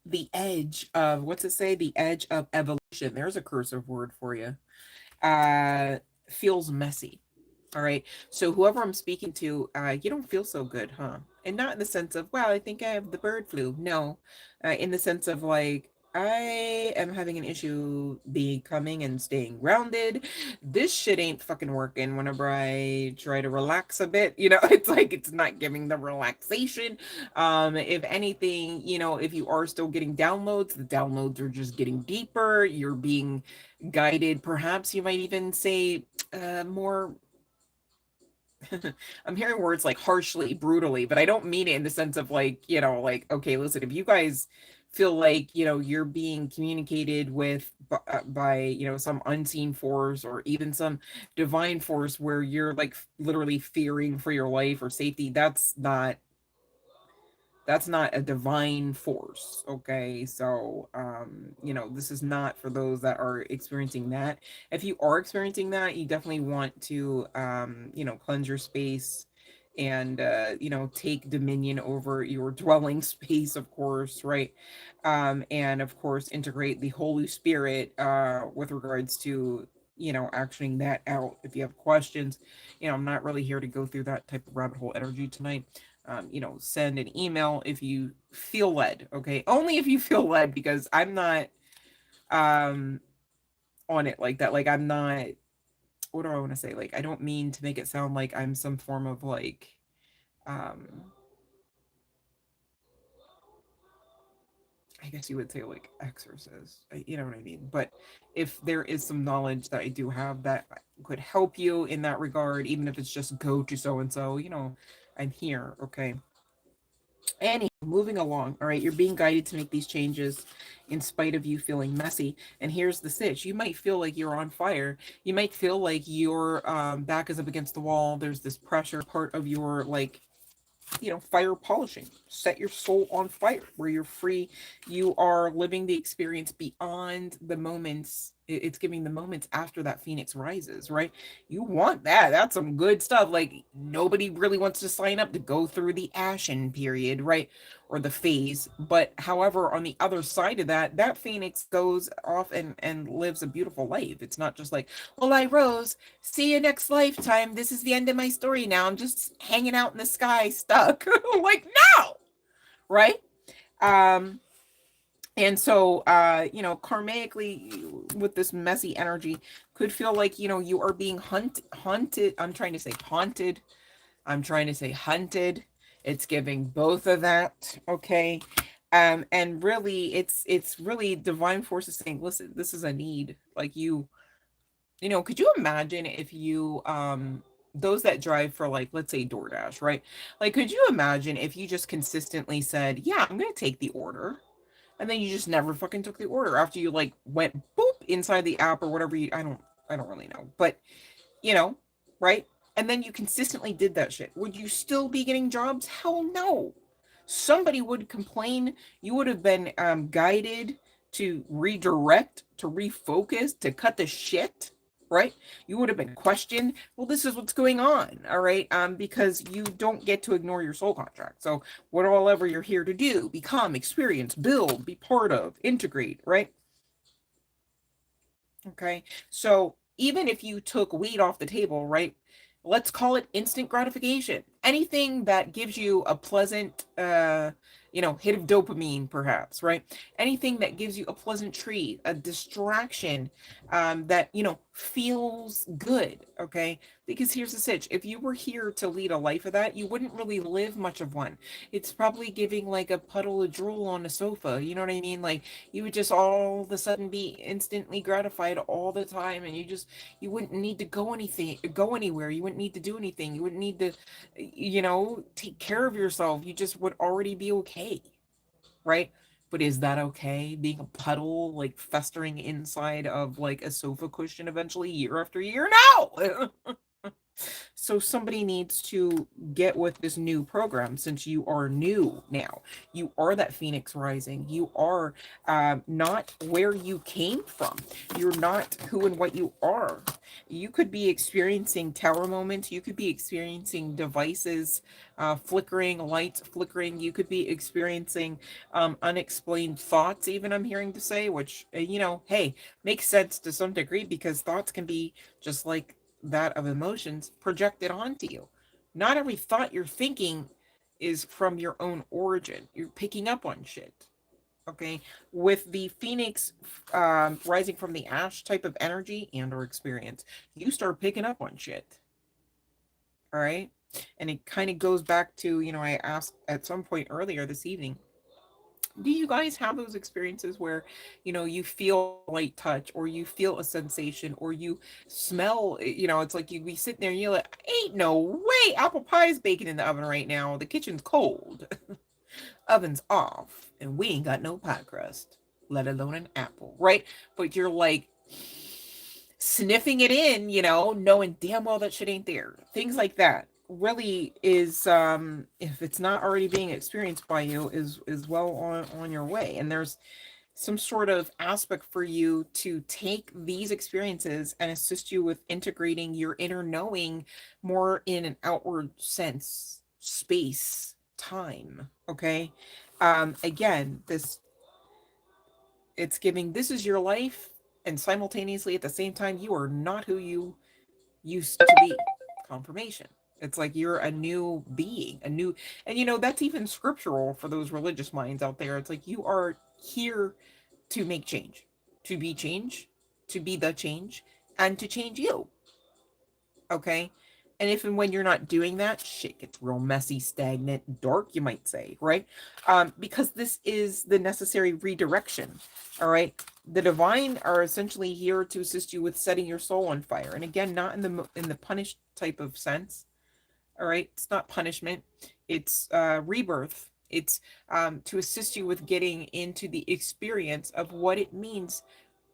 the edge of, what's it say? The edge of evolution. There's a cursive word for you. Feels messy. All right. So whoever I'm speaking to, you don't feel so good, huh? And not in the sense of, well, I think I have the bird flu. No, in the sense of like, I am having an issue becoming and staying grounded. This shit ain't fucking working whenever I try to relax a bit. You know, it's like it's not giving the relaxation. If anything, you know, if you are still getting downloads, the downloads are just getting deeper. You're being guided. Perhaps you might even say more I'm hearing words like harshly, brutally, but I don't mean it in the sense of like, you know, like, okay, listen, if you guys feel like, you know, you're being communicated with by, you know, some unseen force or even some divine force where you're like literally fearing for your life or safety, that's not a divine force. Okay, so you know, this is not for those that are experiencing that. If you are experiencing that, you definitely want to you know, cleanse your space and you know, take dominion over your dwelling space, of course, right? And of course integrate the Holy Spirit with regards to, you know, actioning that out. If you have questions, you know, I'm not really here to go through that type of rabbit hole energy tonight. You know, send an email if you feel led. Okay, only if you feel led, because I'm not um on it like that. Like, I'm not, what do I want to say, like, I don't mean to make it sound like I'm some form of like um I guess you would say like exorcist, you know what I mean? But if there is some knowledge that I do have that could help you in that regard, even if it's just go to so and so, you know, I'm here. Okay. Anyway, moving along. All right, you're being guided to make these changes in spite of you feeling messy. And here's the sitch. You might feel like you're on fire. You might feel like your back is up against the wall. There's this pressure part of your like, you know, fire polishing. Set your soul on fire where you're free. You are living the experience beyond the moments. It's giving the moments after that phoenix rises, right? You want that. That's some good stuff. Like, nobody really wants to sign up to go through the ashen period, right? Or the phase. But however, on the other side of that, that phoenix goes off and lives a beautiful life. It's not just like, well, I rose, see you next lifetime, this is the end of my story now, I'm just hanging out in the sky stuck. Like, no, right? um And so, karmically, with this messy energy, could feel like, you are being hunted. I'm trying to say haunted. I'm trying to say hunted. It's giving both of that, okay? And really, it's really divine forces saying, listen, this is a need. Like could you imagine if those that drive for, like, let's say DoorDash, right? Like, could you imagine if you just consistently said, yeah, I'm gonna take the order, and then you just never fucking took the order after you, like, went boop inside the app or whatever I don't really know, but you know, right? And then you consistently did that shit. Would you still be getting jobs? Hell no. Somebody would complain. You would have been guided to redirect, to refocus, to cut the shit, right? You would have been questioned. Well, this is what's going on, all right? Because you don't get to ignore your soul contract. So, whatever you're here to do, become, experience, build, be part of, integrate, right? Okay. So even if you took weed off the table, right? Let's call it instant gratification. Anything that gives you a pleasant, hit of dopamine, perhaps, right? Anything that gives you a pleasant treat, a distraction, that, feels good. Okay. Because here's the sitch. If you were here to lead a life of that, you wouldn't really live much of one. It's probably giving like a puddle of drool on a sofa. You know what I mean? Like, you would just all of a sudden be instantly gratified all the time, and you wouldn't need to go anywhere. You wouldn't need to do anything. You wouldn't need to take care of yourself. You just would already be okay, right? But is that okay, being a puddle, like, festering inside of like a sofa cushion eventually, year after year? No. So somebody needs to get with this new program, since you are new now. You are that phoenix rising. You are not where you came from. You're not who and what you are. You could be experiencing tower moments. You could be experiencing devices flickering, lights flickering. You could be experiencing unexplained thoughts, even, I'm hearing to say, which, hey, makes sense to some degree, because thoughts can be just like that of emotions projected onto you. Not every thought you're thinking is from your own origin. You're picking up on shit. Okay. With the phoenix rising from the ash type of energy and or experience, you start picking up on shit. All right. And it kind of goes back to, I asked at some point earlier this evening, do you guys have those experiences where, you feel a light touch, or you feel a sensation, or you smell, it's like you be sitting there and you're like, ain't no way apple pie's baking in the oven right now. The kitchen's cold. Oven's off, and we ain't got no pie crust, let alone an apple, right? But you're like sniffing it in, knowing damn well that shit ain't there. Things like that really is, if it's not already being experienced by you, is well on your way. And there's some sort of aspect for you to take these experiences and assist you with integrating your inner knowing more in an outward sense, space, time. Okay. Again, it's giving, this is your life, and simultaneously at the same time, you are not who you used to be. Confirmation. It's like you're a new being, and that's even scriptural for those religious minds out there. It's like you are here to make change, to be change, to be the change, and to change you. Okay. And if and when you're not doing that, shit gets real messy, stagnant, dark, you might say, right? Because this is the necessary redirection. All right. The divine are essentially here to assist you with setting your soul on fire. And again, not in the punished type of sense. All right. It's not punishment. It's rebirth. It's to assist you with getting into the experience of what it means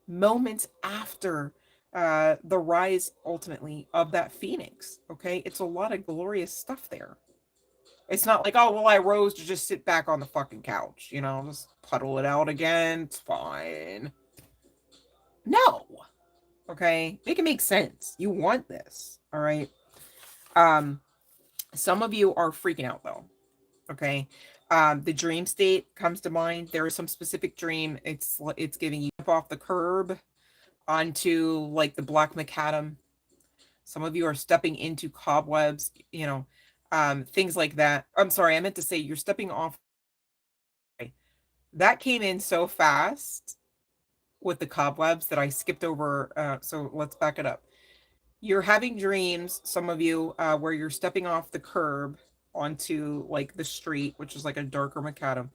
moments after the rise, ultimately, of that phoenix. Okay. It's a lot of glorious stuff there. It's not like, oh, well, I rose to just sit back on the fucking couch, just puddle it out again. It's fine. No. Okay. Make it make sense. You want this. All right. Um, some of you are freaking out though. Okay. The dream state comes to mind. There is some specific dream. It's giving you up off the curb onto like the black macadam. Some of you are stepping into cobwebs, things like that. I'm sorry, I meant to say you're stepping off That came in so fast with the cobwebs that I skipped over. So let's back it up. You're having dreams, some of you, where you're stepping off the curb onto like the street, which is like a darker macadam,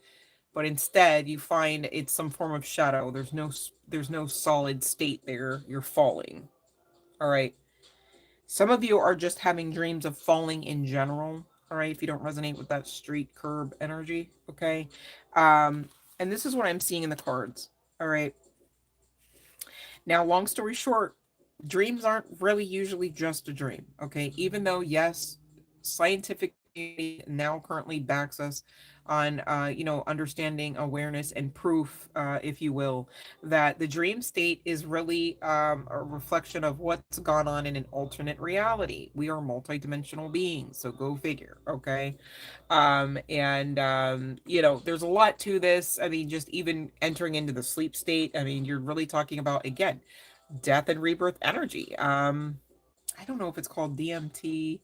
but instead you find it's some form of shadow. There's no solid state there. You're falling. All right. Some of you are just having dreams of falling in general. All right. If you don't resonate with that street curb energy. Okay. And this is what I'm seeing in the cards. All right. Now, long story short, dreams aren't really usually just a dream. Okay. Even though, yes, scientific community now currently backs us on, understanding, awareness, and proof, if you will, that the dream state is really a reflection of what's gone on in an alternate reality. We are multidimensional beings, so go figure. Okay. There's a lot to this. I mean, just even entering into the sleep state, I mean, you're really talking about, again, death and rebirth energy. I don't know if it's called DMT.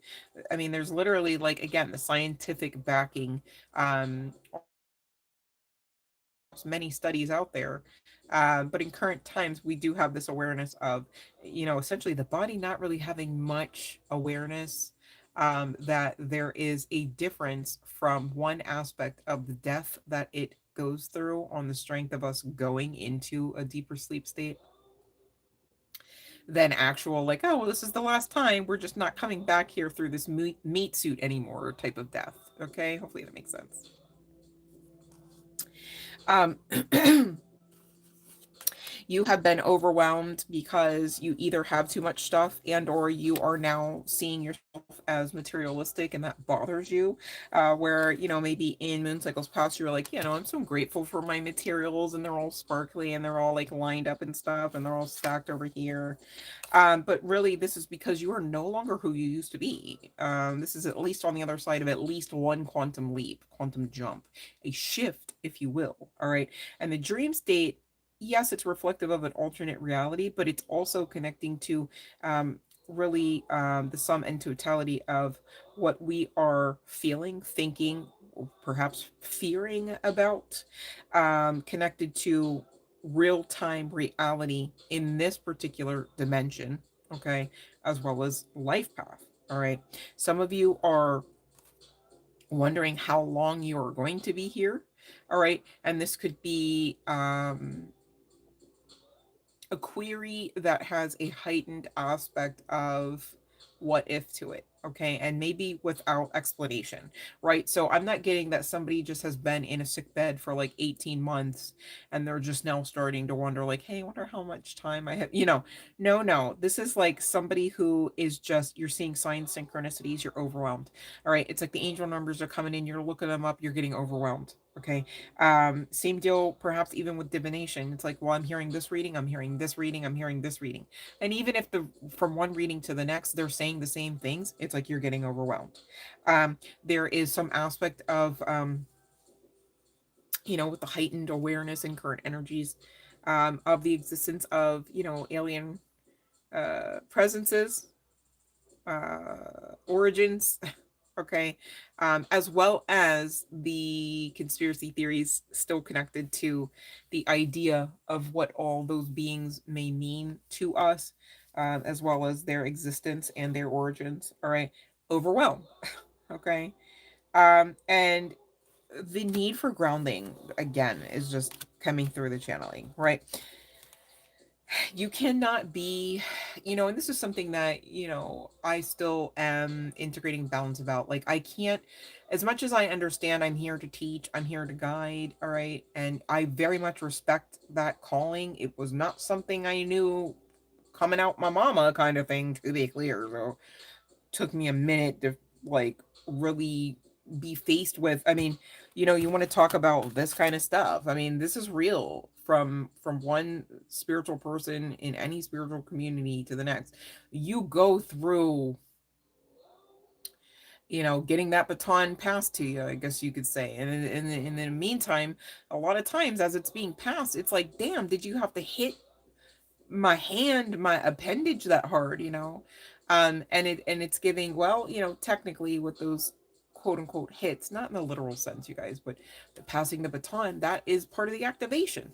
I mean, there's literally, like, again, the scientific backing, many studies out there. But in current times, we do have this awareness of, essentially the body not really having much awareness, that there is a difference from one aspect of the death that it goes through on the strength of us going into a deeper sleep state than actual, like, oh, well, this is the last time. We're just not coming back here through this meat suit anymore type of death. Okay. Hopefully that makes sense. Um, you have been overwhelmed because you either have too much stuff and or you are now seeing yourself as materialistic and that bothers you, where maybe in moon cycles past you're like, I'm so grateful for my materials and they're all sparkly and they're all like lined up and stuff and they're all stacked over here. But really, this is because you are no longer who you used to be. This is at least on the other side of at least one quantum leap, quantum jump, a shift, if you will. All right. And the dream state, yes, it's reflective of an alternate reality, but it's also connecting to, really, the sum and totality of what we are feeling, thinking, or perhaps fearing about, connected to real time reality in this particular dimension, okay, as well as life path. All right. Some of you are wondering how long you are going to be here. All right. And this could be, a query that has a heightened aspect of what if to it, okay, and maybe without explanation, right? So I'm not getting that somebody just has been in a sick bed for like 18 months and they're just now starting to wonder, like, hey, I wonder how much time I have, no, this is like somebody who is just, you're seeing signs, synchronicities, you're overwhelmed. All right, it's like the angel numbers are coming in, you're looking them up, you're getting overwhelmed. Okay. Same deal, perhaps even with divination. It's like, well, I'm hearing this reading, I'm hearing this reading, I'm hearing this reading. And even if the from one reading to the next, they're saying the same things, it's like you're getting overwhelmed. There is some aspect of, with the heightened awareness and current energies, of the existence of, alien presences, origins, okay, as well as the conspiracy theories still connected to the idea of what all those beings may mean to us, as well as their existence and their origins. All right, overwhelm. Okay, and the need for grounding again is just coming through the channeling, right? You cannot be, and this is something that, I still am integrating balance about. Like, I can't, as much as I understand, I'm here to teach, I'm here to guide, all right, and I very much respect that calling. It was not something I knew coming out my mama kind of thing, to be clear. So took me a minute to, like, really be faced with. I mean, you want to talk about this kind of stuff. I mean, this is real from one spiritual person in any spiritual community to the next. You go through, getting that baton passed to you, I guess you could say. And in the meantime, a lot of times as it's being passed, it's like, damn, did you have to hit my hand, my appendage that hard? And it's giving, well, technically with those quote unquote hits, not in the literal sense, you guys, but the passing the baton, that is part of the activation,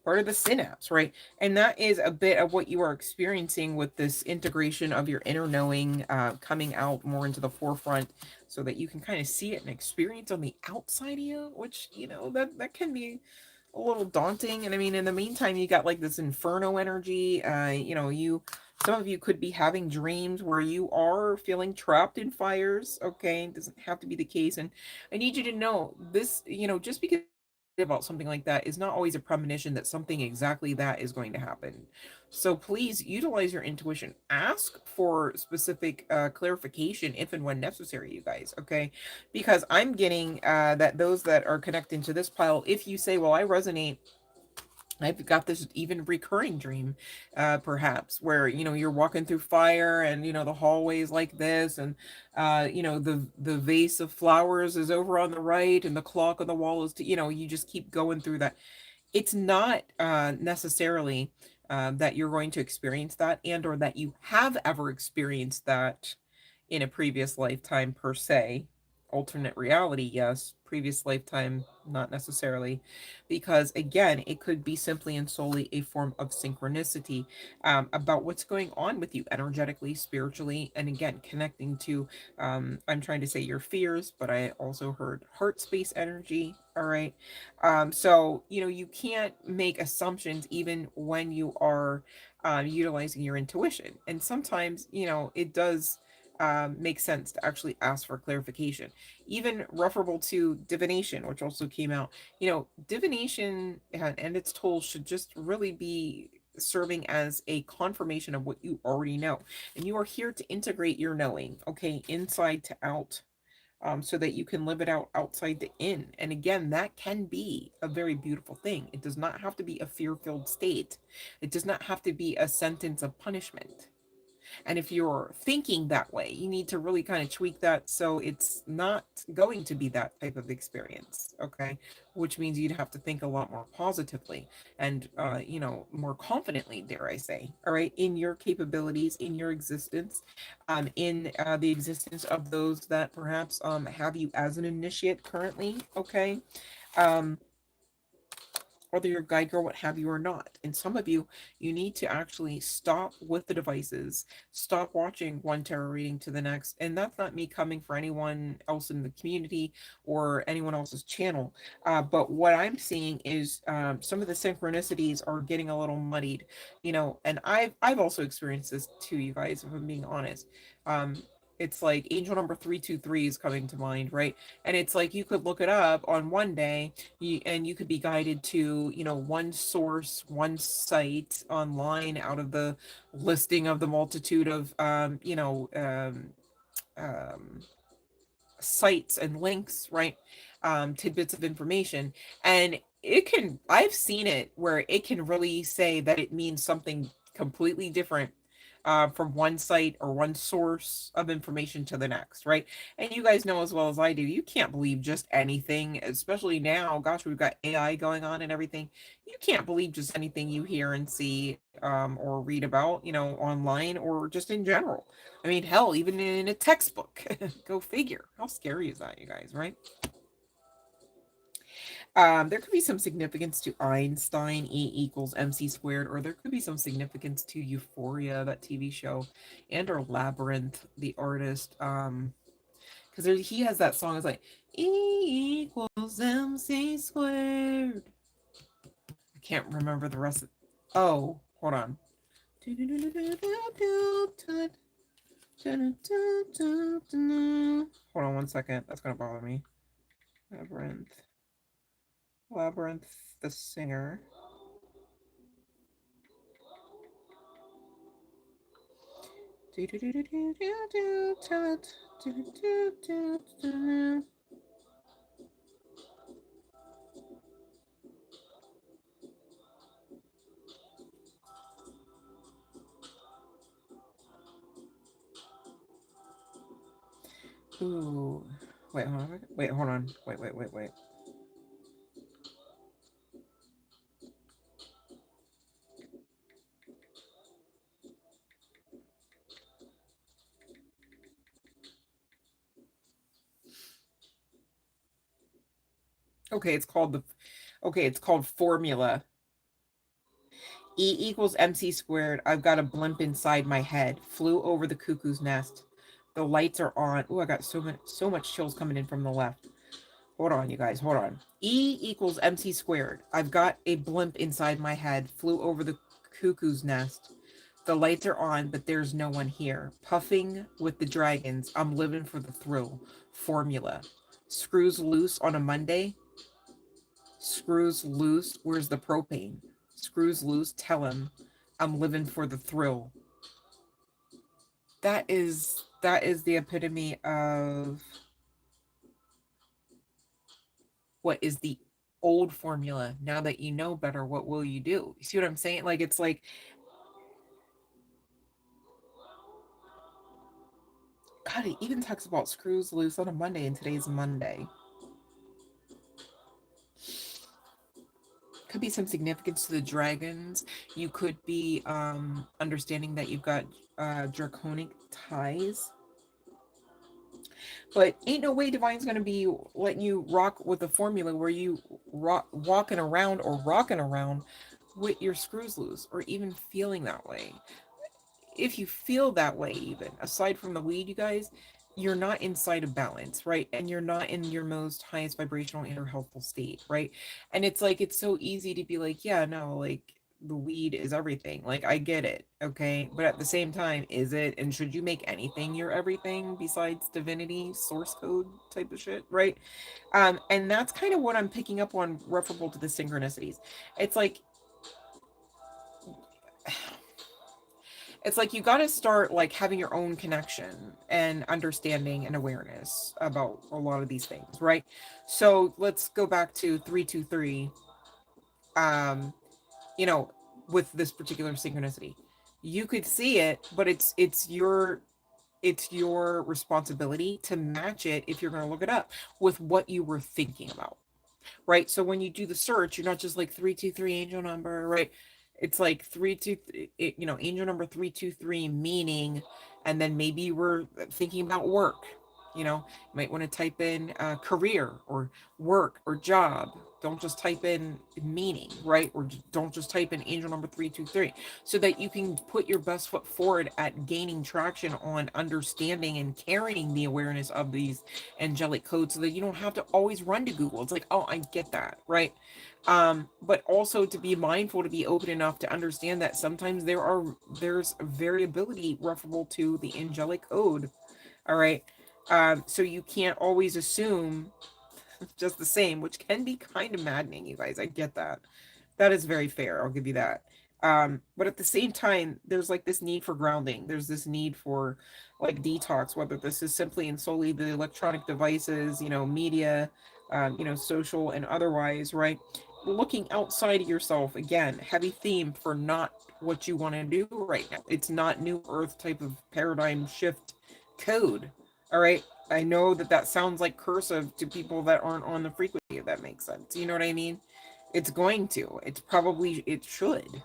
part of the synapse, right? And that is a bit of what you are experiencing with this integration of your inner knowing coming out more into the forefront so that you can kind of see it and experience on the outside of you, which, you know, that can be a little daunting. And I mean, in the meantime, you got like this inferno energy. You know, some of you could be having dreams where you are feeling trapped in fires. Okay, it doesn't have to be the case. And I need you to know this, you know, just because about something like that is not always a premonition that something exactly that is going to happen. So please utilize your intuition. Ask for specific clarification if and when necessary, you guys, okay? Because I'm getting that those that are connecting to this pile, if you say, well, I resonate, I've got this even recurring dream, perhaps, where, you know, you're walking through fire and, you know, the hallways like this, and, you know, the vase of flowers is over on the right and the clock on the wall is, you know, you just keep going through that. It's not necessarily that you're going to experience that, and or that you have ever experienced that in a previous lifetime per se. Alternate reality, yes. Previous lifetime, not necessarily. Because again, it could be simply and solely a form of synchronicity about what's going on with you energetically, spiritually, and again, connecting to, I'm trying to say your fears, but I also heard heart space energy. All right. So, you know, you can't make assumptions even when you are utilizing your intuition. And sometimes, you know, it does make sense to actually ask for clarification, even referable to divination, which also came out. You know, divination and its tools should just really be serving as a confirmation of what you already know. And you are here to integrate your knowing, okay, inside to out, so that you can live it out outside to in. And again, that can be a very beautiful thing. It does not have to be a fear-filled state. It does not have to be a sentence of punishment. And if you're thinking that way, you need to really kind of tweak that so it's not going to be that type of experience, okay? Which means you'd have to think a lot more positively and, you know, more confidently, dare I say, all right, in your capabilities, in your existence, in the existence of those that perhaps have you as an initiate currently, okay? Um, whether you're a guide girl, what have you, or not. And some of you, you need to actually stop with the devices, stop watching one tarot reading to the next. And that's not me coming for anyone else in the community or anyone else's channel. But what I'm seeing is some of the synchronicities are getting a little muddied, you know, and I've also experienced this too, you guys, if I'm being honest. It's like angel number 323 is coming to mind, right? And it's like you could look it up on one day, and you could be guided to, you know, one source, one site online out of the listing of the multitude of um, sites and links, right? Tidbits of information. And I've seen it where it can really say that it means something completely different from one site or one source of information to the next, right? And you guys know as well as I do, you can't believe just anything, especially now. Gosh, we've got AI going on and everything. You can't believe just anything you hear and see or read about, you know, online or just in general. I mean, hell, even in a textbook. Go figure. How scary is that, you guys, right? There could be some significance to Einstein, E equals MC squared, or there could be some significance to Euphoria, that TV show, and or Labyrinth, the artist. Because he has that song. It's like E equals MC squared. I can't remember the rest of. Oh, hold on. Hold on one second. That's gonna bother me. Labyrinth. Labyrinth, the singer. Ooh. Wait, hold on. Wait, hold on. Wait. Okay, it's called formula. E equals MC squared. I've got a blimp inside my head. Flew over the cuckoo's nest. The lights are on. Oh, I got so much chills coming in from the left. Hold on, you guys. Hold on. E equals MC squared. I've got a blimp inside my head. Flew over the cuckoo's nest. The lights are on, but there's no one here. Puffing with the dragons. I'm living for the thrill. Formula. Screws loose on a Monday. Screws loose. Where's the propane? Screws loose. Tell him I'm living for the thrill. That is the epitome of what is the old formula. Now that you know better, what will you do? You see what I'm saying? Like, it's like, God, it even talks about screws loose on a Monday, and today's Monday. Could be some significance to the dragons. You could be understanding that you've got draconic ties. But ain't no way Divine's gonna be letting you rock with a formula where you walking around or rocking around with your screws loose, or even feeling that way. If you feel that way, even aside from the weed, you guys, you're not inside of balance, right? And you're not in your most highest vibrational inner healthful state, right? And it's like, it's so easy to be like, yeah, no, like the weed is everything. Like, I get it, okay? But at the same time, is it? And should you make anything your everything besides divinity, source code type of shit, right? And that's kind of what I'm picking up on, referable to the synchronicities. It's like, it's like you got to start like having your own connection and understanding and awareness about a lot of these things, right? So let's go back to 323. um you know, with this particular synchronicity, you could see it, but it's your responsibility to match it, if you're going to look it up, with what you were thinking about, right? So when you do the search, you're not just like 323 angel number, right? It's like 323, angel number 323 meaning, and then maybe you were thinking about work. You might want to type in career or work or job. Don't just type in meaning, right? Or don't just type in angel number 323, so that you can put your best foot forward at gaining traction on understanding and carrying the awareness of these angelic codes, so that you don't have to always run to Google. It's like, oh, I get that, right? But also to be mindful, to be open enough to understand that sometimes there's variability referable to the angelic code. All right. So you can't always assume just the same, which can be kind of maddening, you guys. I get that. That is very fair. I'll give you that. But at the same time, there's like this need for grounding. There's this need for like detox, whether this is simply and solely the electronic devices, media, social and otherwise, right? Looking outside of yourself, again, heavy theme for not what you want to do right now. It's not new earth type of paradigm shift code. All right. I know that that sounds like cursive to people that aren't on the frequency, if that makes sense. You know what I mean? It's going to. It should,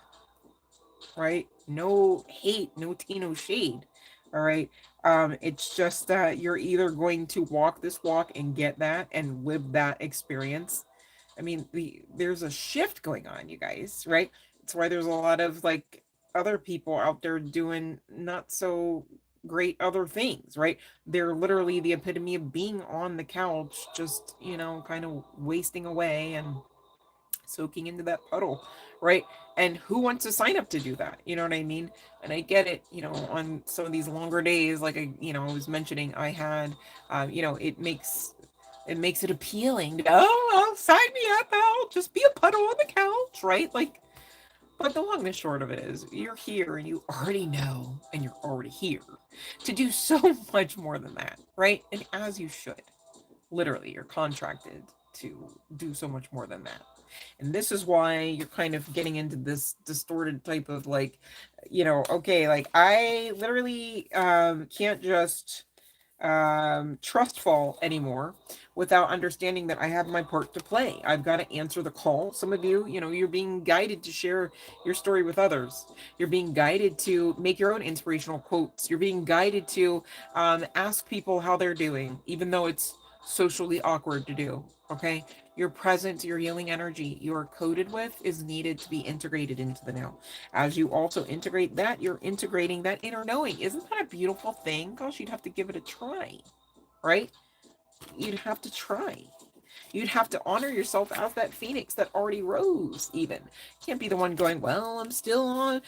right? No hate, no tea, no shade. All right. It's just that you're either going to walk this walk and get that and live that experience. I mean, there's a shift going on, you guys, right? That's why there's a lot of like other people out there doing not so great other things, right? They're literally the epitome of being on the couch, just, kind of wasting away and soaking into that puddle, right? And who wants to sign up to do that? You know what I mean? And I get it, on some of these longer days, like I was mentioning, I had, it makes it appealing to, oh, sign me up, I'll just be a puddle on the couch, right? Like, but the long and the short of it is, you're here and you already know, and you're already here to do so much more than that, right? And as you should. Literally, you're contracted to do so much more than that. And this is why you're kind of getting into this distorted type of like, okay, like I literally can't just trust fall anymore without understanding that I have my part to play. I've got to answer the call. Some of you, you're being guided to share your story with others. You're being guided to make your own inspirational quotes. You're being guided to ask people how they're doing, even though it's socially awkward to do. Okay. Your presence, your healing energy you're coded with is needed to be integrated into the now. As you also integrate that, you're integrating that inner knowing. Isn't that a beautiful thing? Gosh, you'd have to give it a try, right? You'd have to try. You'd have to honor yourself as that phoenix that already rose, even. Can't be the one going, well, I'm still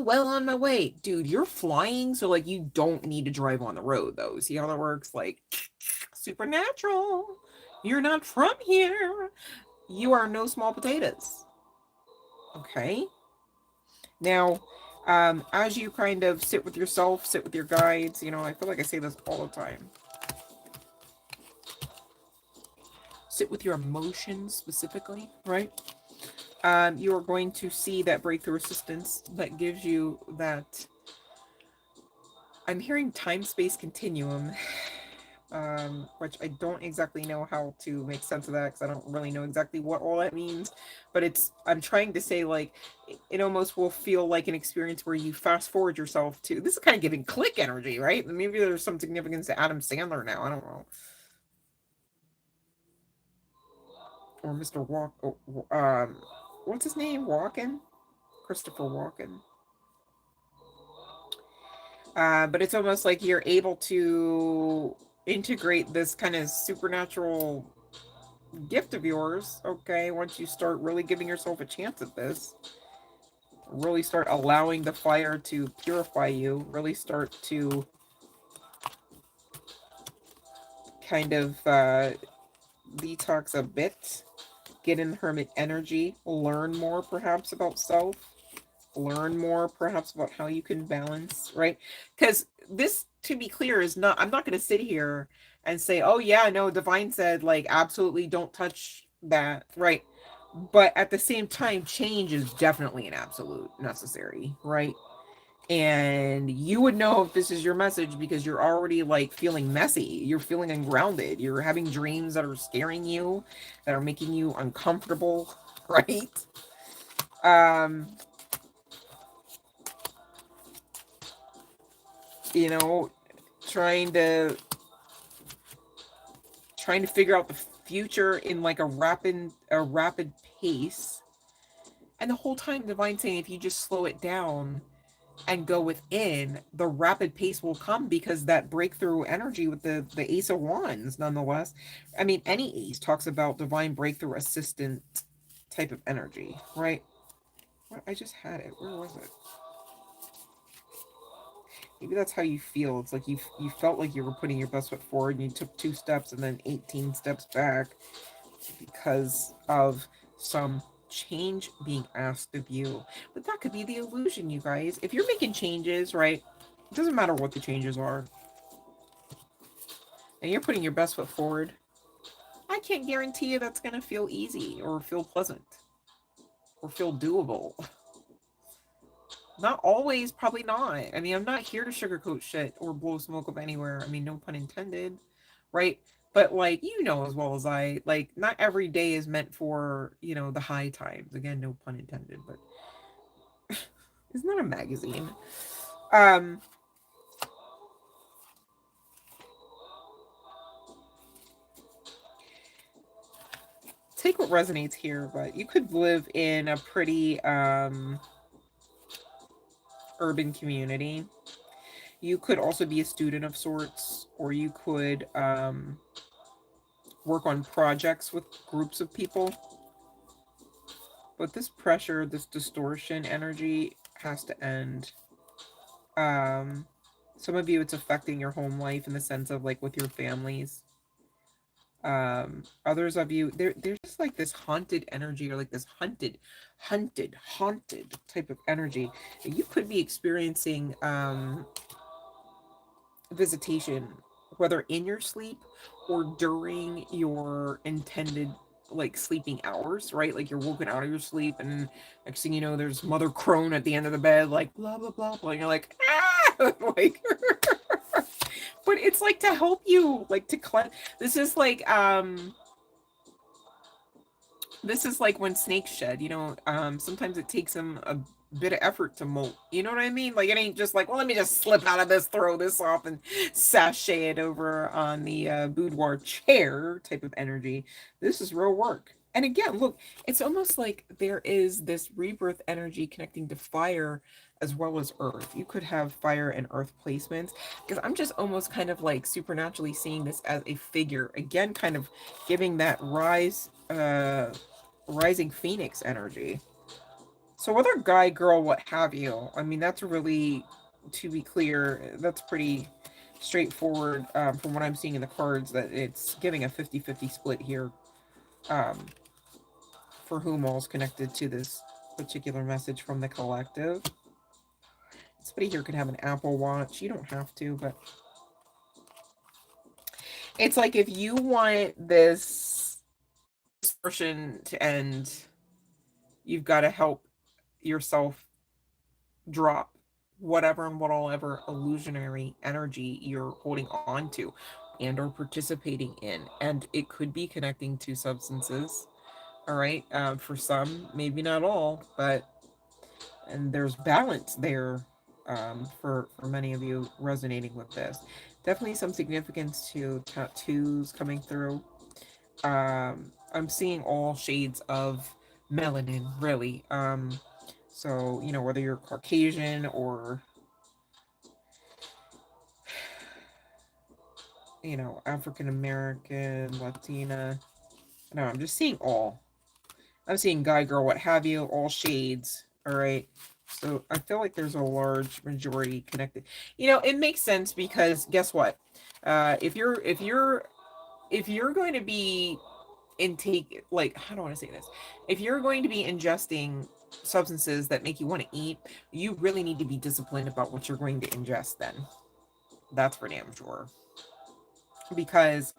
well on my way. Dude, you're flying, so like you don't need to drive on the road though. See how that works? Like supernatural. You're not from here. You are no small potatoes. Okay. Now, as you kind of sit with yourself, sit with your guides, you know, I feel like I say this all the time. Sit with your emotions specifically, right? You are going to see that breakthrough assistance that gives you that. I'm hearing time-space continuum, which I don't exactly know how to make sense of that because I don't really know exactly what all that means. But I'm trying to say, like, it almost will feel like an experience where you fast forward yourself to. This is kind of giving click energy, right? Maybe there's some significance to Adam Sandler now. I don't know. Or Mr. What's his name? Walken? Christopher Walken. But it's almost like you're able to integrate this kind of supernatural gift of yours, okay, once you start really giving yourself a chance at this. Really start allowing the fire to purify you. Really start to kind of detox a bit. Get in hermit energy. Learn more perhaps about self. Learn more perhaps about how you can balance, right? Because this, to be clear, is not, I'm not going to sit here and say, oh yeah, no, divine said like absolutely don't touch that, right? But at the same time, change is definitely an absolute necessary, right? And you would know if this is your message because you're already like feeling messy, you're feeling ungrounded, you're having dreams that are scaring you, that are making you uncomfortable, right? You know, trying to figure out the future in like a rapid pace, and the whole time divine saying if you just slow it down and go within, the rapid pace will come because that breakthrough energy with the Ace of Wands, nonetheless. I mean, any ace talks about divine breakthrough assistant type of energy, right? I just had it. Where was it? Maybe that's how you feel. It's like you felt like you were putting your best foot forward and you took 2 steps and then 18 steps back because of some change being asked of you. But that could be the illusion, you guys. If you're making changes, right? It doesn't matter what the changes are. And you're putting your best foot forward. I can't guarantee you that's going to feel easy or feel pleasant or feel doable. Not always, probably not. I mean, I'm not here to sugarcoat shit or blow smoke up anywhere. I mean, no pun intended, right? But like, you know as well as I, like, not every day is meant for, you know, the high times. Again, no pun intended, but isn't that a magazine? Take what resonates here, but you could live in a pretty urban community. You could also be a student of sorts, or you could work on projects with groups of people. But this pressure, this distortion energy has to end. Some of you, it's affecting your home life in the sense of like with your families. Others of you, there's just like this haunted energy, or like this haunted type of energy. You could be experiencing visitation, whether in your sleep or during your intended like sleeping hours, right? Like you're woken out of your sleep and next thing you know there's Mother Crone at the end of the bed like blah blah blah blah, and you're like ah! Like but it's like to help you, like to cleanse. This is like This is like when snakes shed, sometimes it takes them a bit of effort to molt. You know what I mean? Like it ain't just like, well, let me just slip out of this, throw this off, and sashay it over on the boudoir chair type of energy. This is real work. And again, look, it's almost like there is this rebirth energy connecting to fire as well as earth. You could have fire and earth placements because I'm just almost kind of like supernaturally seeing this as a figure. Again, kind of giving that rising phoenix energy. So whether guy, girl, what have you, I mean, that's really, to be clear, that's pretty straightforward from what I'm seeing in the cards, that it's giving a 50-50 split here um, for whom all's connected to this particular message from the collective. Somebody here could have an Apple Watch. You don't have to, but it's like if you want this distortion to end, you've got to help yourself drop whatever and whatever illusionary energy you're holding on to and or participating in. And it could be connecting to substances. All right. For some, maybe not all, but and there's balance there for many of you resonating with this. Definitely some significance to tattoos coming through. I'm seeing all shades of melanin, really. So, whether you're Caucasian or, African American, Latina. No, I'm just seeing all. I'm seeing guy, girl, what have you, all shades. All right. So I feel like there's a large majority connected. It makes sense because guess what? If you're going to be intake, like, how do I want to say this? If you're going to be ingesting substances that make you want to eat, you really need to be disciplined about what you're going to ingest then. That's for damn sure. Because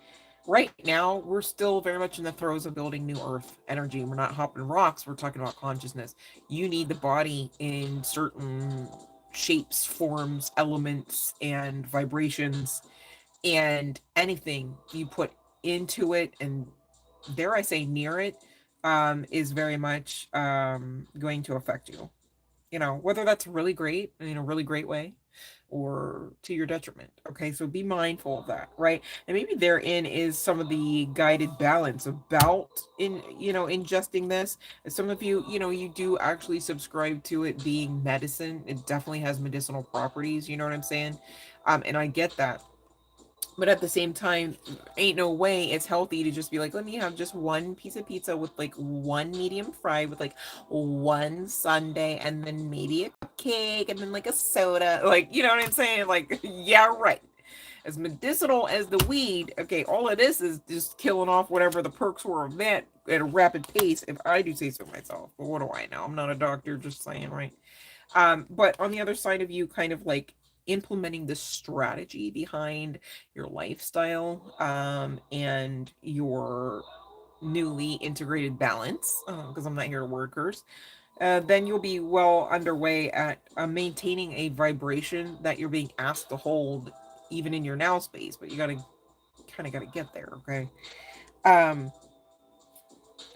right now we're still very much in the throes of building new earth energy. We're not hopping rocks, we're talking about consciousness. You need the body in certain shapes, forms, elements, and vibrations, and anything you put into it and, dare I say, near it, is very much going to affect you. Whether that's really great, in a really great way, or to your detriment. Okay, so be mindful of that, right? And maybe therein is some of the guided balance about ingesting this. And some of you, you do actually subscribe to it being medicine. It definitely has medicinal properties, you know what I'm saying? And I get that. But at the same time, ain't no way it's healthy to just be like, let me have just one piece of pizza with like one medium fry with like one sundae and then maybe a cupcake and then like a soda. Like, you know what I'm saying? Like, yeah, right. As medicinal as the weed, okay, all of this is just killing off whatever the perks were of that at a rapid pace, if I do say so myself. But what do I know? I'm not a doctor, just saying, right? But on the other side of you, kind of like implementing the strategy behind your lifestyle and your newly integrated balance, because I'm not here to word curse, then you'll be well underway at maintaining a vibration that you're being asked to hold even in your now space. But you gotta get there, okay? Um,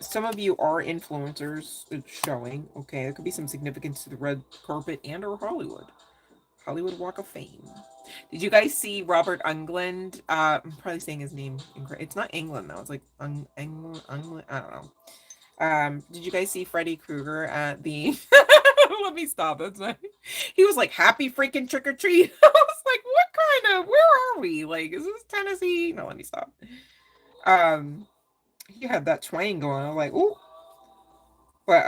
some of you are influencers, it's showing. Okay, there could be some significance to the red carpet and or Hollywood Walk of Fame. Did you guys see Robert Englund? I'm probably saying his name incorrect. It's not England though. It's like England. I don't know. Did you guys see Freddy Krueger at the? Let me stop. That's not. He was like, "Happy freaking trick or treat." I was like, "What kind of? Where are we? Like, is this Tennessee?" No, let me stop. Um, he had that twang going. I'm like, "Ooh," but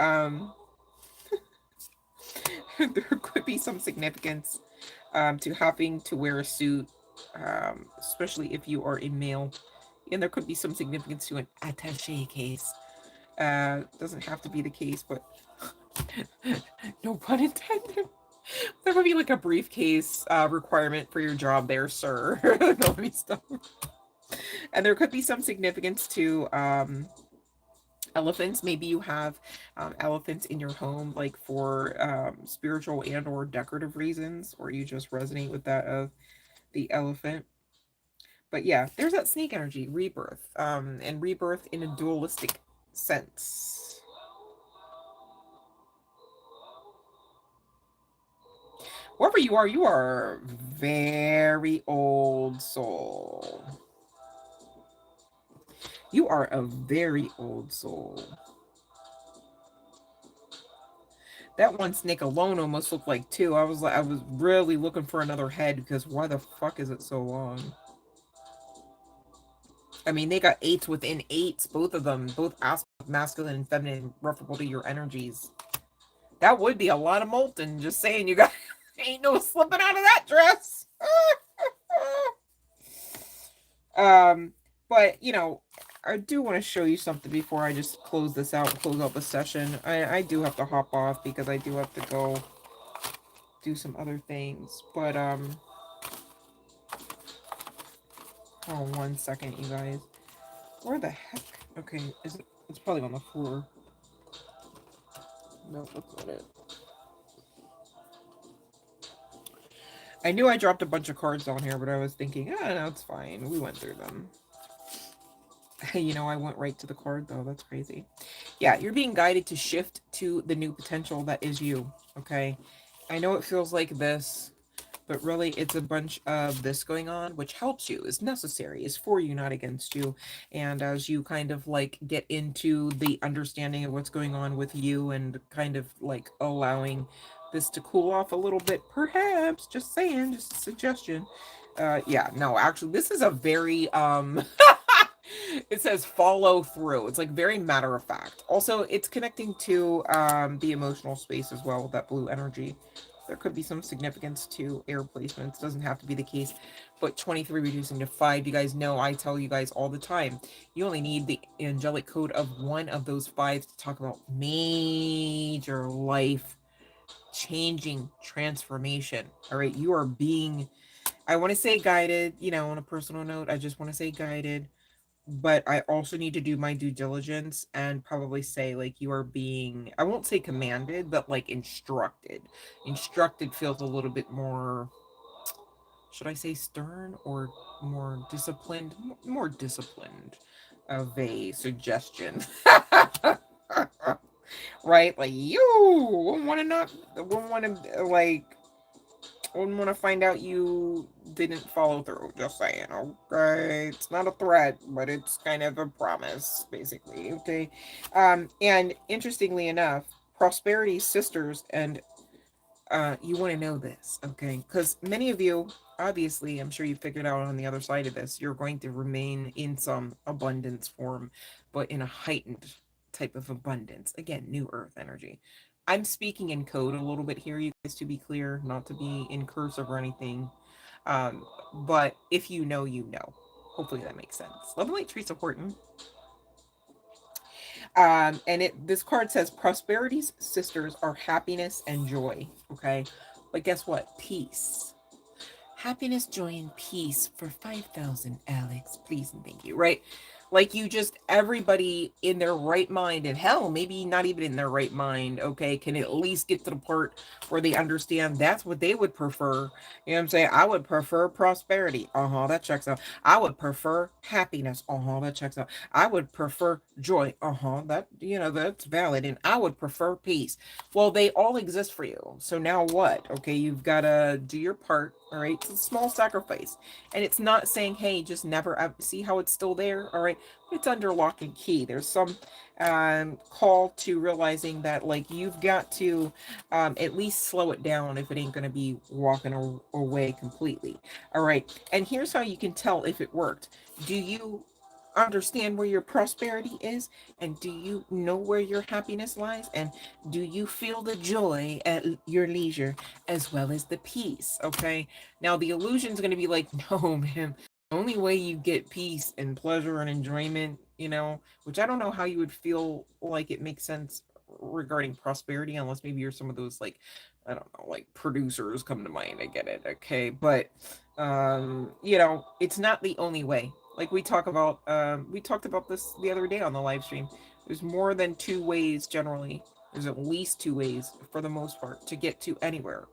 there could be some significance to having to wear a suit, especially if you are a male. And there could be some significance to an attaché case. Doesn't have to be the case, but no pun intended. There would be like a briefcase requirement for your job there, sir. No, let me stop. And there could be some significance to elephants. Maybe you have elephants in your home, like for spiritual and or decorative reasons, or you just resonate with that of the elephant. But yeah, there's that snake energy, rebirth, and rebirth in a dualistic sense. Whoever you are very old soul. You are a very old soul. That one snake alone almost looked like two. I was really looking for another head because why the fuck is it so long? I mean, they got eights within eights, both of them, both aspect masculine and feminine, referable to your energies. That would be a lot of molten. Just saying, you guys ain't no slipping out of that dress. But you know, I do want to show you something before I just close this out, close out the session. I do have to hop off because I do have to go do some other things. But hold on 1 second, you guys. Where the heck? Okay, is it? It's probably on the floor. No, that's not it. I knew I dropped a bunch of cards on here, but I was thinking, no, it's fine. We went through them. You know, I went right to the card, though. That's crazy. Yeah, you're being guided to shift to the new potential that is you, okay? I know it feels like this, but really it's a bunch of this going on, which helps you, is necessary, is for you, not against you. And as you kind of like get into the understanding of what's going on with you and kind of like allowing this to cool off a little bit, perhaps, just saying, just a suggestion. Yeah, no, actually, this is a very, it says follow through. It's like very matter of fact. Also, it's connecting to the emotional space as well with that blue energy. There could be some significance to air placements. Doesn't have to be the case. But 23 reducing to 5. You guys know I tell you guys all the time. You only need the angelic code of one of those 5s to talk about major life changing transformation. All right. You are being, I want to say guided, you know, on a personal note. I just want to say guided. But I also need to do my due diligence and probably say, like, you are being, I won't say commanded, but like instructed. Instructed feels a little bit more, should I say stern or more disciplined? More disciplined of a suggestion. Right? Like, you wouldn't want to not, wouldn't want to, like, wouldn't want to find out you didn't follow through. Just saying, okay? It's not a threat, but it's kind of a promise, basically, okay? And interestingly enough, prosperity sisters, and you want to know this, okay? Because many of you, obviously, I'm sure you figured out on the other side of this, you're going to remain in some abundance form, but in a heightened type of abundance. Again, new earth energy. I'm speaking in code a little bit here, you guys, to be clear, not to be in cursive or anything. But if you know, you know. Hopefully that makes sense. Love and light, Teresa Horton. And this card says prosperity's sisters are happiness and joy. Okay. But guess what? Peace. Happiness, joy, and peace for 5,000, Alex. Please and thank you. Right? Like you just, everybody in their right mind, and hell, maybe not even in their right mind, okay, can at least get to the part where they understand that's what they would prefer. You know what I'm saying? I would prefer prosperity. That checks out. I would prefer happiness. That checks out. I would prefer joy. That, you know, that's valid. And I would prefer peace. Well, they all exist for you. So now what? Okay, you've got to do your part. All right, it's a small sacrifice. And it's not saying, hey, just never see how it's still there. All right, it's under lock and key. There's some call to realizing that, like, you've got to at least slow it down if it ain't going to be walking away completely. All right, and here's how you can tell if it worked. Do you understand where your prosperity is, and do you know where your happiness lies, and do you feel the joy at your leisure as well as the peace? Okay, now the illusion is going to be like, no, man, the only way you get peace and pleasure and enjoyment, you know, which I don't know how you would feel like it makes sense regarding prosperity, unless maybe you're some of those, like, I don't know, like producers come to mind. I get it, okay, but you know, it's not the only way. Like we talked about this the other day on the live stream. There's more than two ways generally. There's at least two ways for the most part to get to anywhere,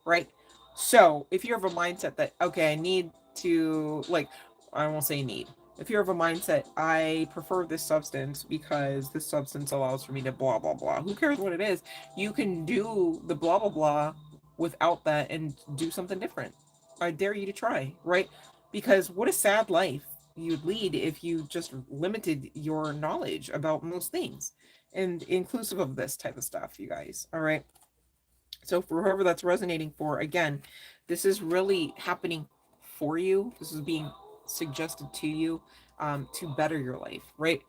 right? So if you have a mindset that, okay, I need to, like, I won't say need, If you're of a mindset, I prefer this substance because this substance allows for me to blah, blah, blah. Who cares what it is? You can do the blah, blah, blah without that and do something different. I dare you to try, right? Because what a sad life you'd lead if you just limited your knowledge about most things, and inclusive of this type of stuff, you guys. All right. So for whoever that's resonating for, again, this is really happening for you. This is being suggested to you, to better your life, right?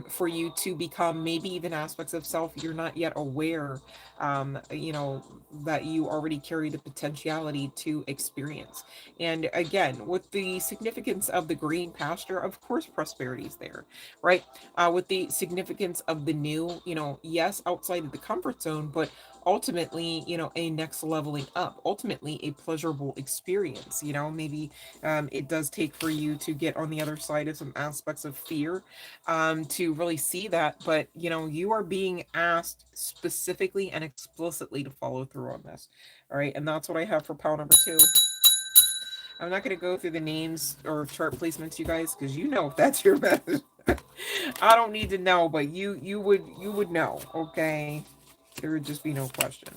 For you to become maybe even aspects of self you're not yet aware, that you already carry the potentiality to experience. And again, with the significance of the green pasture, of course, prosperity is there, right? With the significance of the new, yes, outside of the comfort zone, but ultimately, a next leveling up, ultimately a pleasurable experience. Maybe it does take for you to get on the other side of some aspects of fear, to really see that. But you are being asked specifically and explicitly to follow through on this. All right, and that's what I have for pile number 2. I'm not going to go through the names or chart placements, you guys, because if that's your message. I don't need to know, but you would know. Okay, there would just be no question.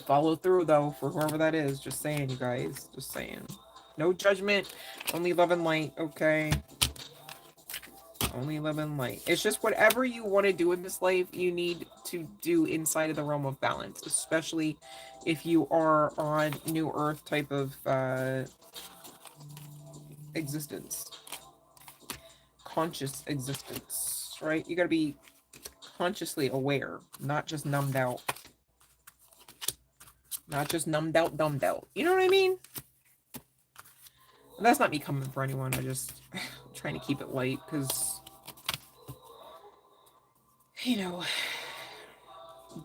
Follow through, though, for whoever that is. Just saying, you guys. Just saying. No judgment. Only love and light, okay? Only love and light. It's just whatever you want to do in this life, you need to do inside of the realm of balance, especially if you are on New Earth type of existence. Conscious existence, right? You got to be consciously aware, not just numbed out. Not just numbed out, dumbed out. You know what I mean? That's not me coming for anyone. I just trying to keep it light because,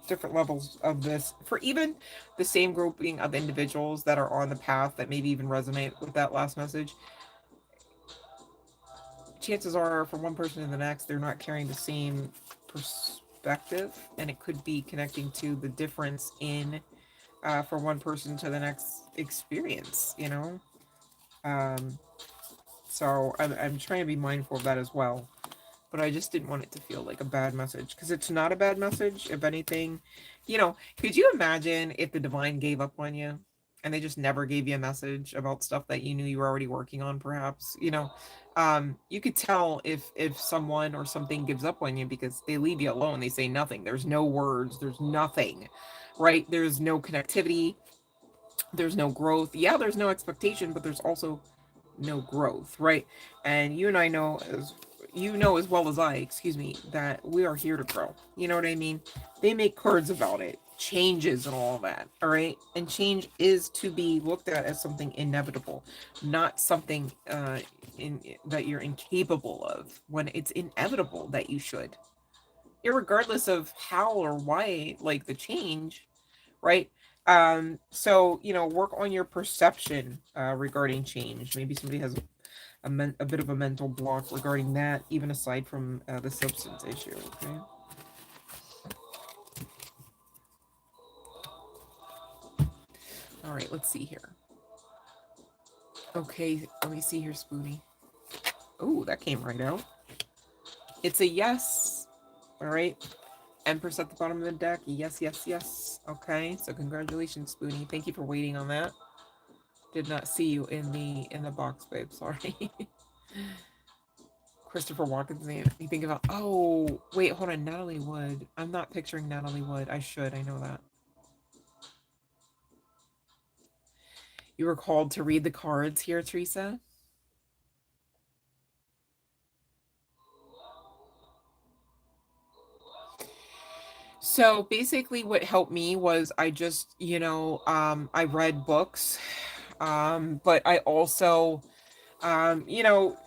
different levels of this for even the same grouping of individuals that are on the path that maybe even resonate with that last message. Chances are, from one person to the next, they're not carrying the same perspective, and it could be connecting to the difference in, from one person to the next experience. So I'm trying to be mindful of that as well. But I just didn't want it to feel like a bad message, because it's not a bad message. If anything, could you imagine if the divine gave up on you and they just never gave you a message about stuff that you knew you were already working on, perhaps? You could tell if someone or something gives up on you because they leave you alone. They say nothing. There's no words. There's nothing, right? There's no connectivity. There's no growth. Yeah, there's no expectation, but there's also no growth, right? And you and I know, as well as I, excuse me, that we are here to grow. You know what I mean? They make cards about it, changes and all that, all right? And change is to be looked at as something inevitable, not something that you're incapable of, when it's inevitable that you should, irregardless of how or why, like the change, right? So work on your perception regarding change. Maybe somebody has a bit of a mental block regarding that, even aside from the substance issue. Okay. All right, let's see here. Okay, let me see here, Spoonie. Oh, that came right out. It's a yes. All right. Empress at the bottom of the deck. Yes, yes, yes. Okay, so congratulations, Spoonie. Thank you for waiting on that. Did not see you in the box, babe. Sorry. Christopher Walken's name. You think about, oh, wait, hold on, Natalie Wood. I'm not picturing Natalie Wood. I should, I know that. You were called to read the cards here, Teresa? So basically what helped me was I just, I read books. But I also, you know,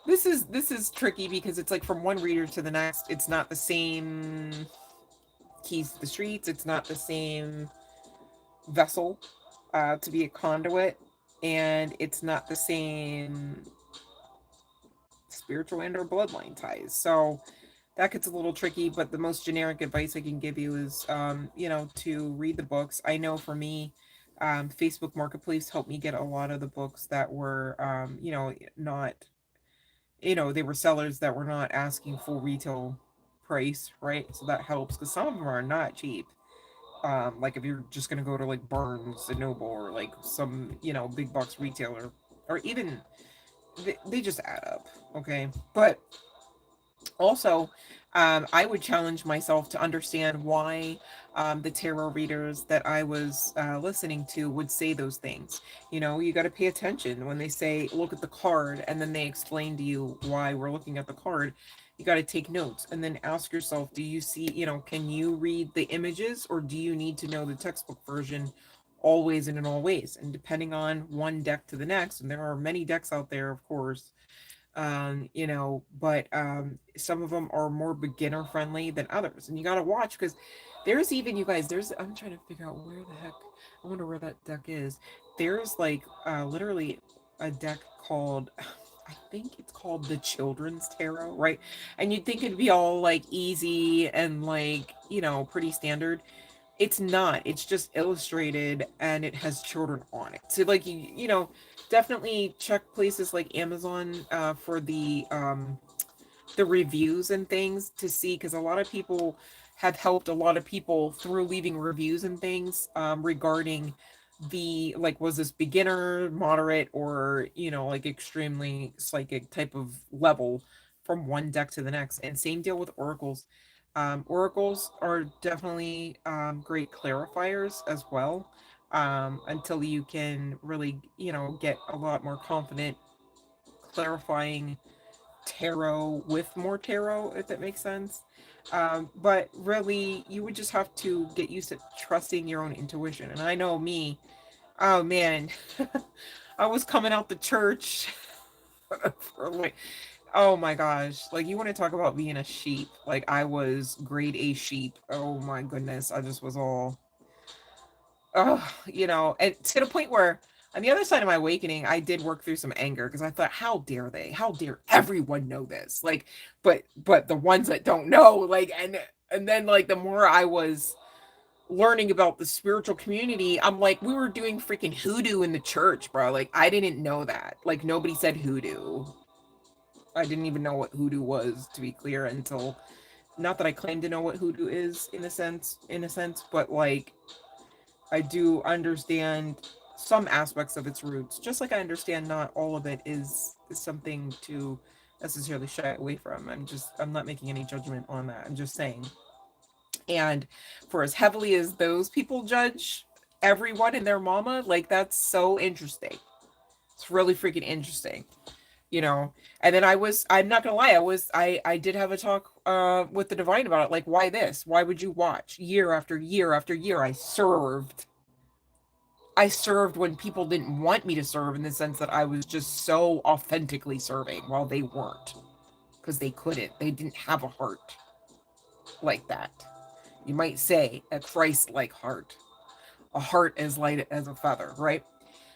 this is tricky because it's like from one reader to the next, it's not the same keys to the streets, it's not the same vessel to be a conduit, and it's not the same spiritual and or bloodline ties. So that gets a little tricky, but the most generic advice I can give you is, to read the books. I know for me, Facebook Marketplace helped me get a lot of the books that were, not, they were sellers that were not asking full retail price, right? So that helps because some of them are not cheap. Like if you're just gonna go to like Barnes and Noble or like some, big box retailer, or even they just add up, okay? But also, I would challenge myself to understand why the tarot readers that I was listening to would say those things. You got to pay attention when they say, look at the card, and then they explain to you why we're looking at the card. You got to take notes and then ask yourself, do you see, can you read the images, or do you need to know the textbook version always and in all ways? And depending on one deck to the next, and there are many decks out there, of course, but some of them are more beginner friendly than others, and you got to watch because there's even, you guys, I'm trying to figure out where the heck, I wonder where that deck is. There's like literally a deck called I think it's called the Children's Tarot, right? And you'd think it'd be all like easy and like, pretty standard. It's not. It's just illustrated and it has children on it. So like definitely check places like Amazon for the reviews and things to see, because a lot of people have helped a lot of people through leaving reviews and things regarding the, like, was this beginner, moderate, or like extremely psychic type of level from one deck to the next. And same deal with oracles. Oracles are definitely great clarifiers as well, until you can really get a lot more confident clarifying tarot with more tarot, if that makes sense. But really, you would just have to get used to trusting your own intuition. And I know me, oh man, I was coming out the church for like, oh my gosh, like, you want to talk about being a sheep? Like, I was grade A sheep. Oh my goodness, I just was all, oh, and to the point where on the other side of my awakening, I did work through some anger because I thought, how dare they? How dare everyone know this? Like, but the ones that don't know, like, and then like the more I was learning about the spiritual community, I'm like, we were doing freaking hoodoo in the church, bro. Like, I didn't know that. Like, nobody said hoodoo. I didn't even know what hoodoo was, to be clear, until, not that I claim to know what hoodoo is in a sense, but like, I do understand some aspects of its roots, just like I understand not all of it is something to necessarily shy away from. I'm not making any judgment on that. I'm just saying. And for as heavily as those people judge everyone and their mama, like, that's so interesting. It's really freaking interesting. you know and then I'm not gonna lie, I did have a talk with the divine about it, like, why would you watch year after year after year? I served when people didn't want me to serve, in the sense that I was just so authentically serving while they weren't, because they didn't have a heart like that. You might say a Christ like heart, a heart as light as a feather, right?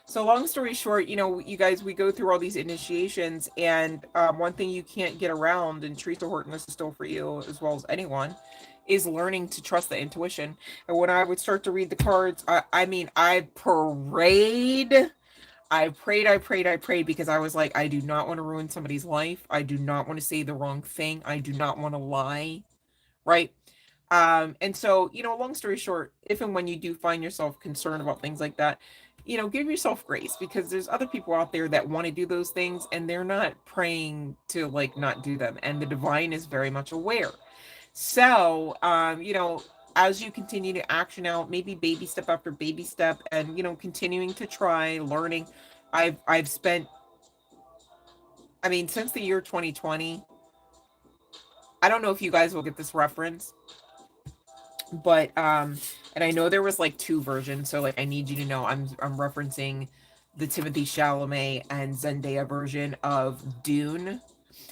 So long story short, you guys, we go through all these initiations, and one thing you can't get around, and Teresa Horton, this is still for you as well as anyone, is learning to trust the intuition. And when I would start to read the cards, I mean, I prayed because I was like, I do not want to ruin somebody's life. I do not want to say the wrong thing. I do not want to lie, right? And so, long story short, if and when you do find yourself concerned about things like that, give yourself grace, because there's other people out there that want to do those things, and they're not praying to like not do them. And the divine is very much aware. So, as you continue to action out, maybe baby step after baby step, and continuing to try learning. I've spent, I mean, since the year 2020, I don't know if you guys will get this reference, but and I know there was like two versions, so like, I need you to know I'm referencing the Timothy Chalamet and Zendaya version of Dune.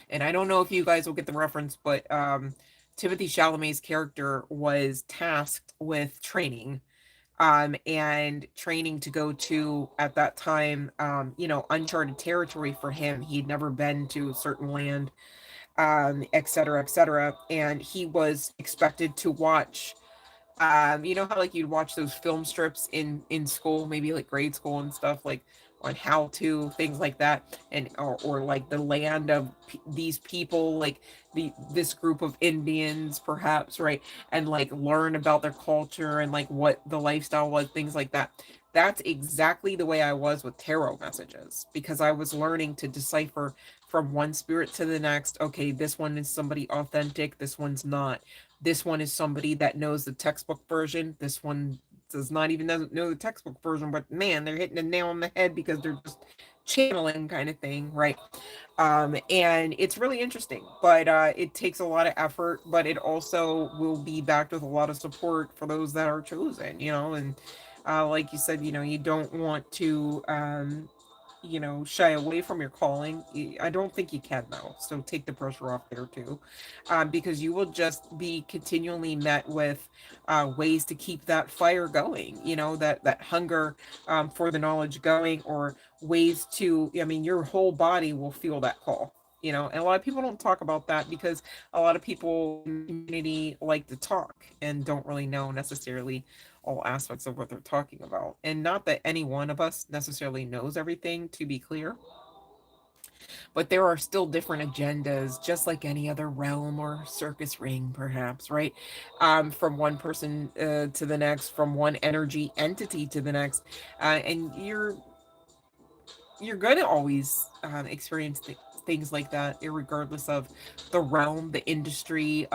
And I don't know if you guys will get the reference, but Timothy Chalamet's character was tasked with training, and training to go to, at that time, uncharted territory for him. He'd never been to a certain land, et cetera, et cetera. And he was expected to watch You know how like you'd watch those film strips in school, maybe like grade school and stuff, like on how to things like that, and or like the land of these people, like this group of Indians, perhaps, right? And like learn about their culture and like what the lifestyle was, things like that. That's exactly the way I was with tarot messages, because I was learning to decipher from one spirit to the next. Okay, this one is somebody authentic, this one's not. This one is somebody that knows the textbook version. This one does not even know the textbook version, but man, they're hitting the nail on the head because they're just channeling, kind of thing, right? And it's really interesting, but it takes a lot of effort, but it also will be backed with a lot of support for those that are chosen, and like you said, you don't want to shy away from your calling. I don't think you can, though. So take the pressure off there too, because you will just be continually met with ways to keep that fire going. That hunger for the knowledge going, or ways to. I mean, your whole body will feel that call. And a lot of people don't talk about that because a lot of people in the community like to talk and don't really know necessarily all aspects of what they're talking about. And not that any one of us necessarily knows everything, to be clear, but there are still different agendas, just like any other realm or circus ring, perhaps, right? From one person to the next, from one energy entity to the next. And you're going to always experience things like that, regardless of the realm, the industry,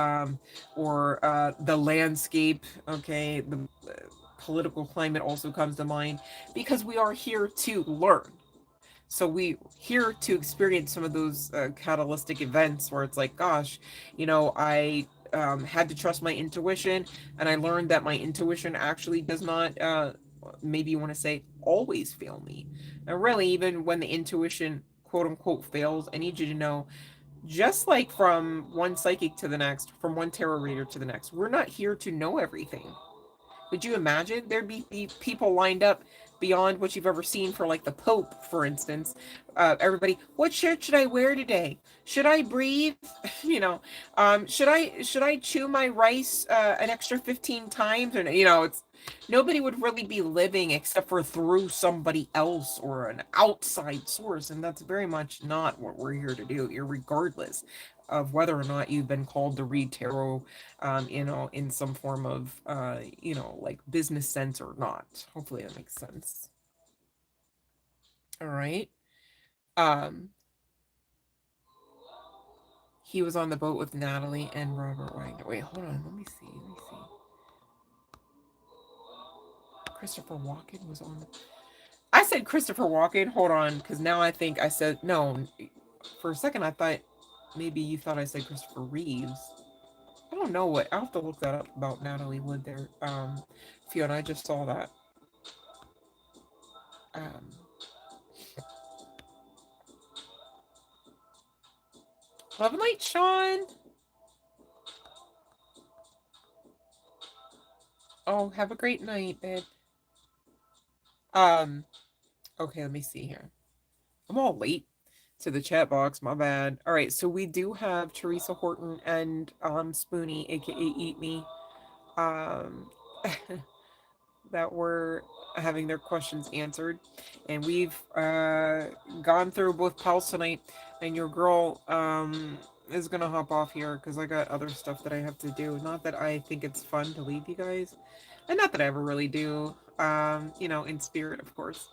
or the landscape. Okay, the political climate also comes to mind, because we are here to learn. So we here to experience some of those catalytic events where it's like, gosh, I had to trust my intuition, and I learned that my intuition actually does not, maybe you want to say, always fail me. And really, even when the intuition, quote unquote, fails, I need you to know, just like from one psychic to the next, from one tarot reader to the next, we're not here to know everything. Could you imagine? There'd be people lined up beyond what you've ever seen for, like, the Pope, for instance. Everybody, what shirt should I wear today? Should I breathe? Should I chew my rice an extra 15 times? And it's nobody would really be living except for through somebody else or an outside source, and that's very much not what we're here to do, regardless of whether or not you've been called to read tarot, in some form of, like business sense or not. Hopefully that makes sense. All right. Um, he was on the boat with Natalie and Robert Wagner. Wait, hold on. Let me see. Christopher Walken was on. I said Christopher Walken. Hold on, because now I think I said no. For a second, I thought maybe you thought I said Christopher Reeves. I don't know what. I'll have to look that up about Natalie Wood there. Fiona, I just saw that. Um, Love and light, Sean. Oh, have a great night, babe. Um, okay, let me see here. I'm all late to the chat box, my bad. All right, so we do have Teresa Horton and Spoonie, aka Eat Me, um that were having their questions answered. And we've gone through both pals tonight, and your girl is gonna hop off here because I got other stuff that I have to do. Not that I think it's fun to leave you guys, and not that I ever really do, in spirit, of course.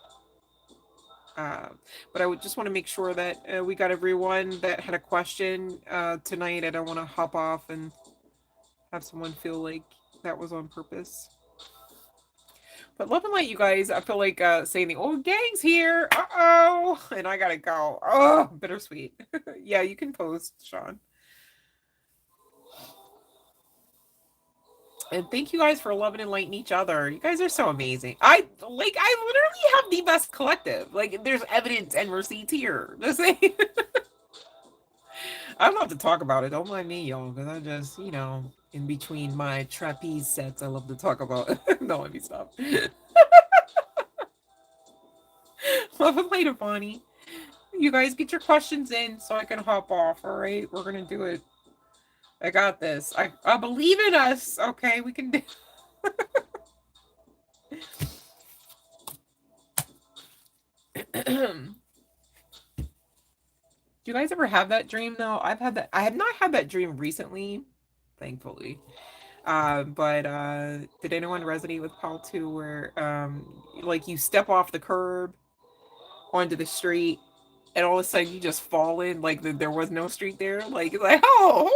But I would just want to make sure that we got everyone that had a question tonight. I don't want to hop off and have someone feel like that was on purpose. But love and light, you guys. I feel like saying the old gang's here. Uh-oh. And I gotta go. Oh, bittersweet. Yeah, you can post, Sean. And thank you guys for loving and lighting each other. You guys are so amazing. I literally have the best collective. Like, there's evidence and receipts here. Just saying. I'd love to talk about it. Don't mind me, y'all, because I just, in between my trapeze sets, I love to talk about it. No, let me stop. Love and light, Bonnie. You guys get your questions in so I can hop off, all right? We're going to do it. I got this. I believe in us, okay? We can do Do you guys ever have that dream though? I've had that. I have not had that dream recently, thankfully. But did anyone resonate with Paul too, where like you step off the curb onto the street, and all of a sudden you just fall in like there was no street there. Like it's like, oh, hold on.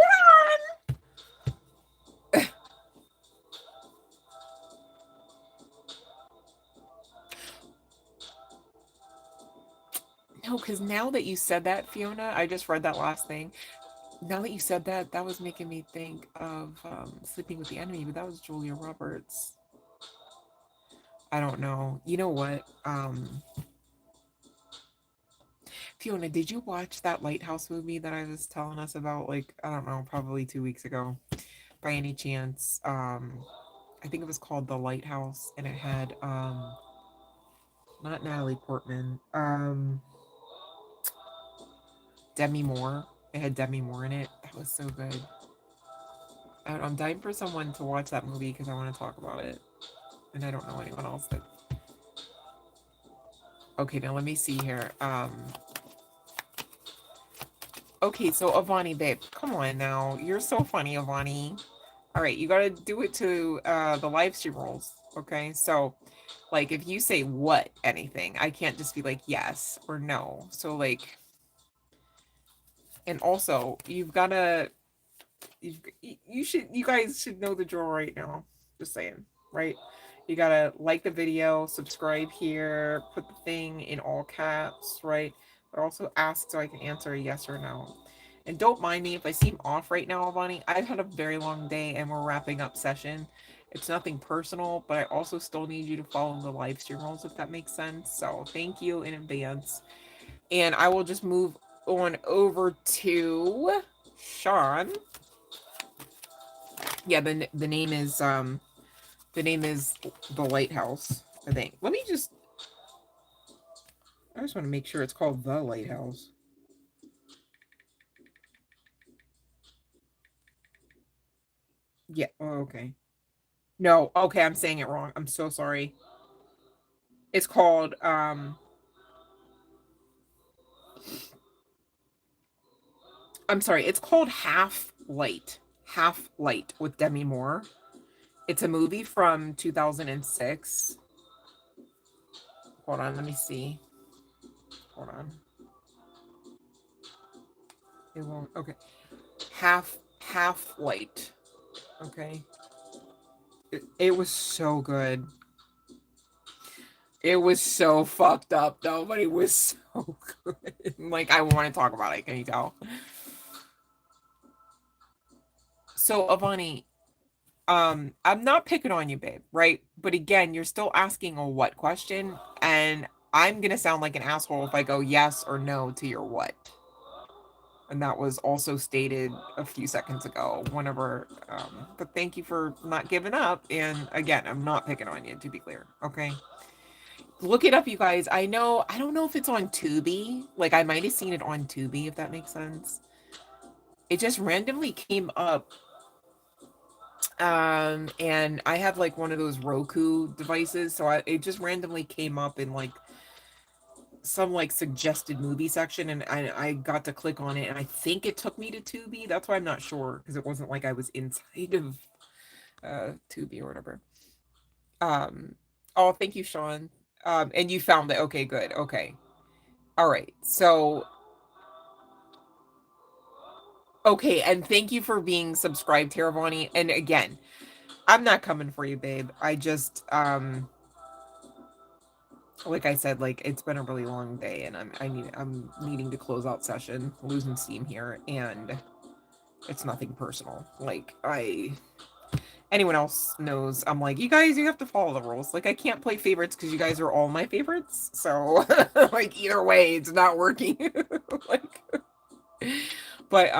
No, because now that you said that, Fiona, I just read that last thing. Now that you said that, that was making me think of Sleeping with the Enemy, but that was Julia Roberts. I don't know. You know what? Fiona, did you watch that Lighthouse movie that I was telling us about, like, I don't know, probably 2 weeks ago, by any chance? I think it was called The Lighthouse, and it had not Natalie Portman, Demi Moore. It had Demi Moore in it. That was so good. I'm dying for someone to watch that movie because I want to talk about it. And I don't know anyone else that... Okay, now let me see here. Okay, so Avani, babe, come on now. You're so funny, Avani. All right, you got to do it to the live stream rules. Okay, so like if you say what anything, I can't just be like yes or no. So like, and also you've got to... you guys should know the drill right now. Just saying, right? You gotta like the video, subscribe here, put the thing in all caps, right? But also ask so I can answer a yes or no. And don't mind me if I seem off right now, Avani. I've had a very long day and we're wrapping up session. It's nothing personal, but I also still need you to follow the live stream rules if that makes sense. So thank you in advance. And I will just move on over to Sean. Yeah, the name is The Lighthouse, I think. I just want to make sure it's called The Lighthouse. Yeah, oh, okay. No, okay, I'm saying it wrong. I'm so sorry. It's called I'm sorry, it's called Half Light. Half Light with Demi Moore. It's a movie from 2006. Hold on, let me see. Hold on. It won't. Okay. Half Light. Okay. It was so good. It was so fucked up though, but it was so good. Like, I want to talk about it. Can you tell? So, Avani, I'm not picking on you, babe, right? But again, you're still asking a what question, and I'm gonna sound like an asshole if I go yes or no to your what. And that was also stated a few seconds ago, whenever, but thank you for not giving up. And again, I'm not picking on you, to be clear, okay? Look it up, you guys. I don't know if it's on Tubi. Like, I might have seen it on Tubi, if that makes sense. It just randomly came up. And I have like one of those Roku devices, so it just randomly came up in like some like suggested movie section, and I got to click on it, and I think it took me to Tubi. That's why I'm not sure, because it wasn't like I was inside of Tubi or whatever. Oh, thank you, Sean. And you found it. Okay, good. Okay. All right. So, okay, and thank you for being subscribed, Teravani. And again, I'm not coming for you, babe. I just like I said, like it's been a really long day, and I'm needing to close out session, losing steam here, and it's nothing personal. Like, anyone else knows, I'm like, you guys, you have to follow the rules. Like, I can't play favorites because you guys are all my favorites. So like either way, it's not working. Like, but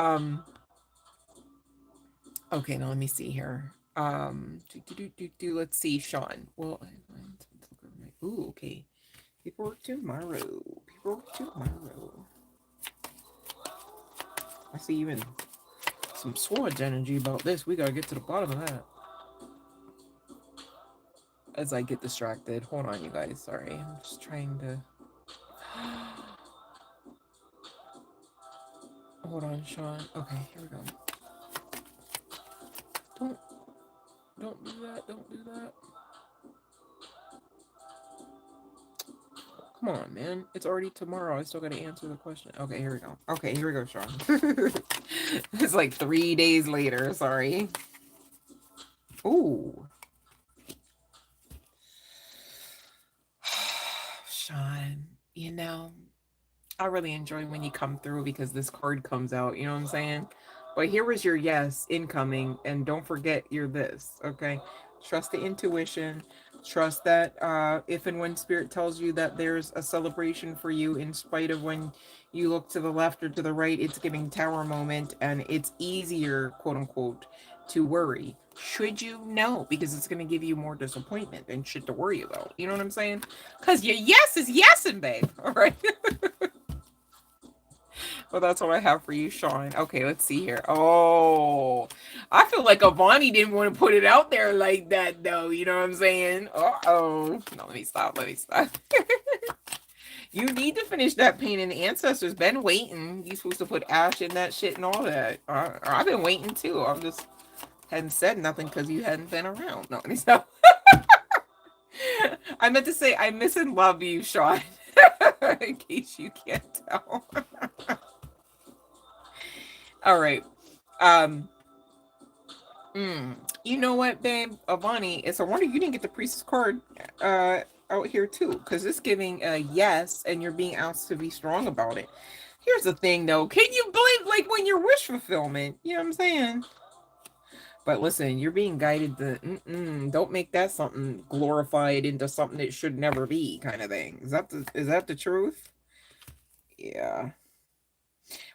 okay, now let me see here. Let's see, Sean. Well, ooh, okay. Paperwork tomorrow. I see even some Swords energy about this. We gotta get to the bottom of that. As I get distracted. Hold on, you guys. Sorry. I'm just trying to... hold on, Sean. Okay, here we go. Don't do that. Don't do that. Come on, man. It's already tomorrow. I still gotta answer the question. Okay, here we go. Okay, here we go, Sean. It's like 3 days later. Sorry. Ooh. Sean, you know, I really enjoy when you come through because this card comes out, you know what I'm saying? But here was your yes incoming, and don't forget your this, okay? Trust the intuition. Trust that if and when spirit tells you that there's a celebration for you, in spite of when you look to the left or to the right, it's giving tower moment, and it's easier, quote unquote, to worry. Should you? No, because it's going to give you more disappointment and shit to worry about. You know what I'm saying? Because your yes is yesing, babe. All right. Well, that's what I have for you, Sean. Okay, let's see here. Oh, I feel like Avani didn't want to put it out there like that, though. You know what I'm saying? Uh-oh. No, let me stop. Let me stop. You need to finish that painting. The ancestors been waiting. You supposed to put ash in that shit and all that. I've been waiting, too. I'm just hadn't said nothing because you hadn't been around. No, let me stop. I meant to say I miss and love you, Sean. In case you can't tell. All right. You know what, babe? Avani, it's a wonder you didn't get the priestess card out here too, because it's giving a yes, and you're being asked to be strong about it. Here's the thing, though. Can you believe, like, when your wish fulfillment? You know what I'm saying? But listen, you're being guided to don't make that something glorified into something it should never be, kind of thing. Is that the truth? Yeah.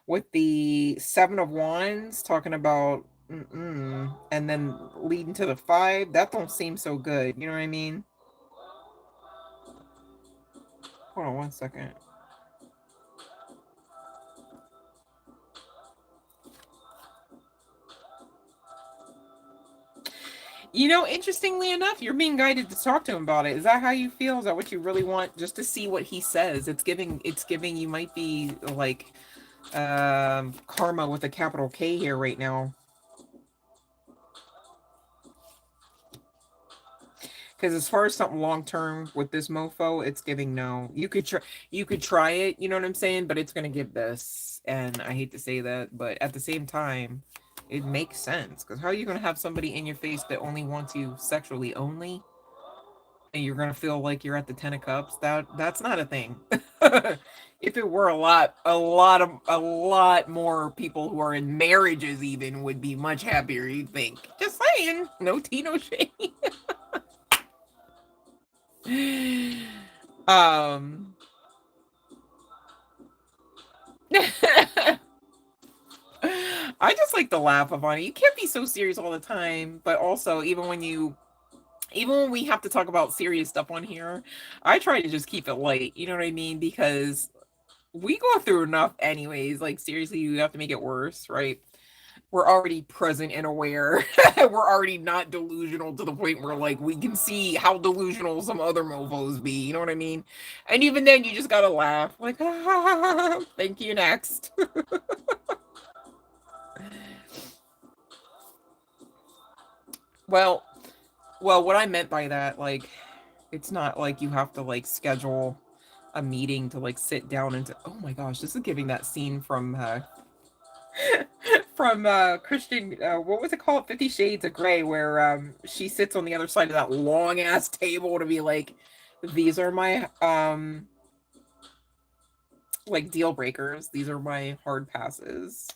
With the 7 of Wands talking about and then leading to the 5, that don't seem so good. You know what I mean? Hold on 1 second. You know, interestingly enough, you're being guided to talk to him about it. Is that how you feel? Is that what you really want? Just to see what he says. It's giving you might be like karma with a capital K here right now. Because as far as something long term with this mofo, it's giving no. You could try it, you know what I'm saying? But it's gonna give this. And I hate to say that, but at the same time, it makes sense. Because how are you gonna have somebody in your face that only wants you sexually only? And you're gonna feel like you're at the 10 of Cups? That's not a thing. If it were a lot more people who are in marriages even would be much happier, you'd think. Just saying. No tea, no shade. I just like to laugh about it. You can't be so serious all the time, but also even when we have to talk about serious stuff on here, I try to just keep it light. You know what I mean? Because we go through enough anyways. Like, seriously, you have to make it worse, right? We're already present and aware. We're already not delusional to the point where, like, we can see how delusional some other mofos be. You know what I mean? And even then, you just gotta laugh. Like, thank you, next. Well, what I meant by that, like, it's not like you have to, like, schedule a meeting to, like, sit down and oh my gosh, this is giving that scene from Christian, what was it called? 50 Shades of Grey, where she sits on the other side of that long ass table to be like, these are my like deal breakers. These are my hard passes.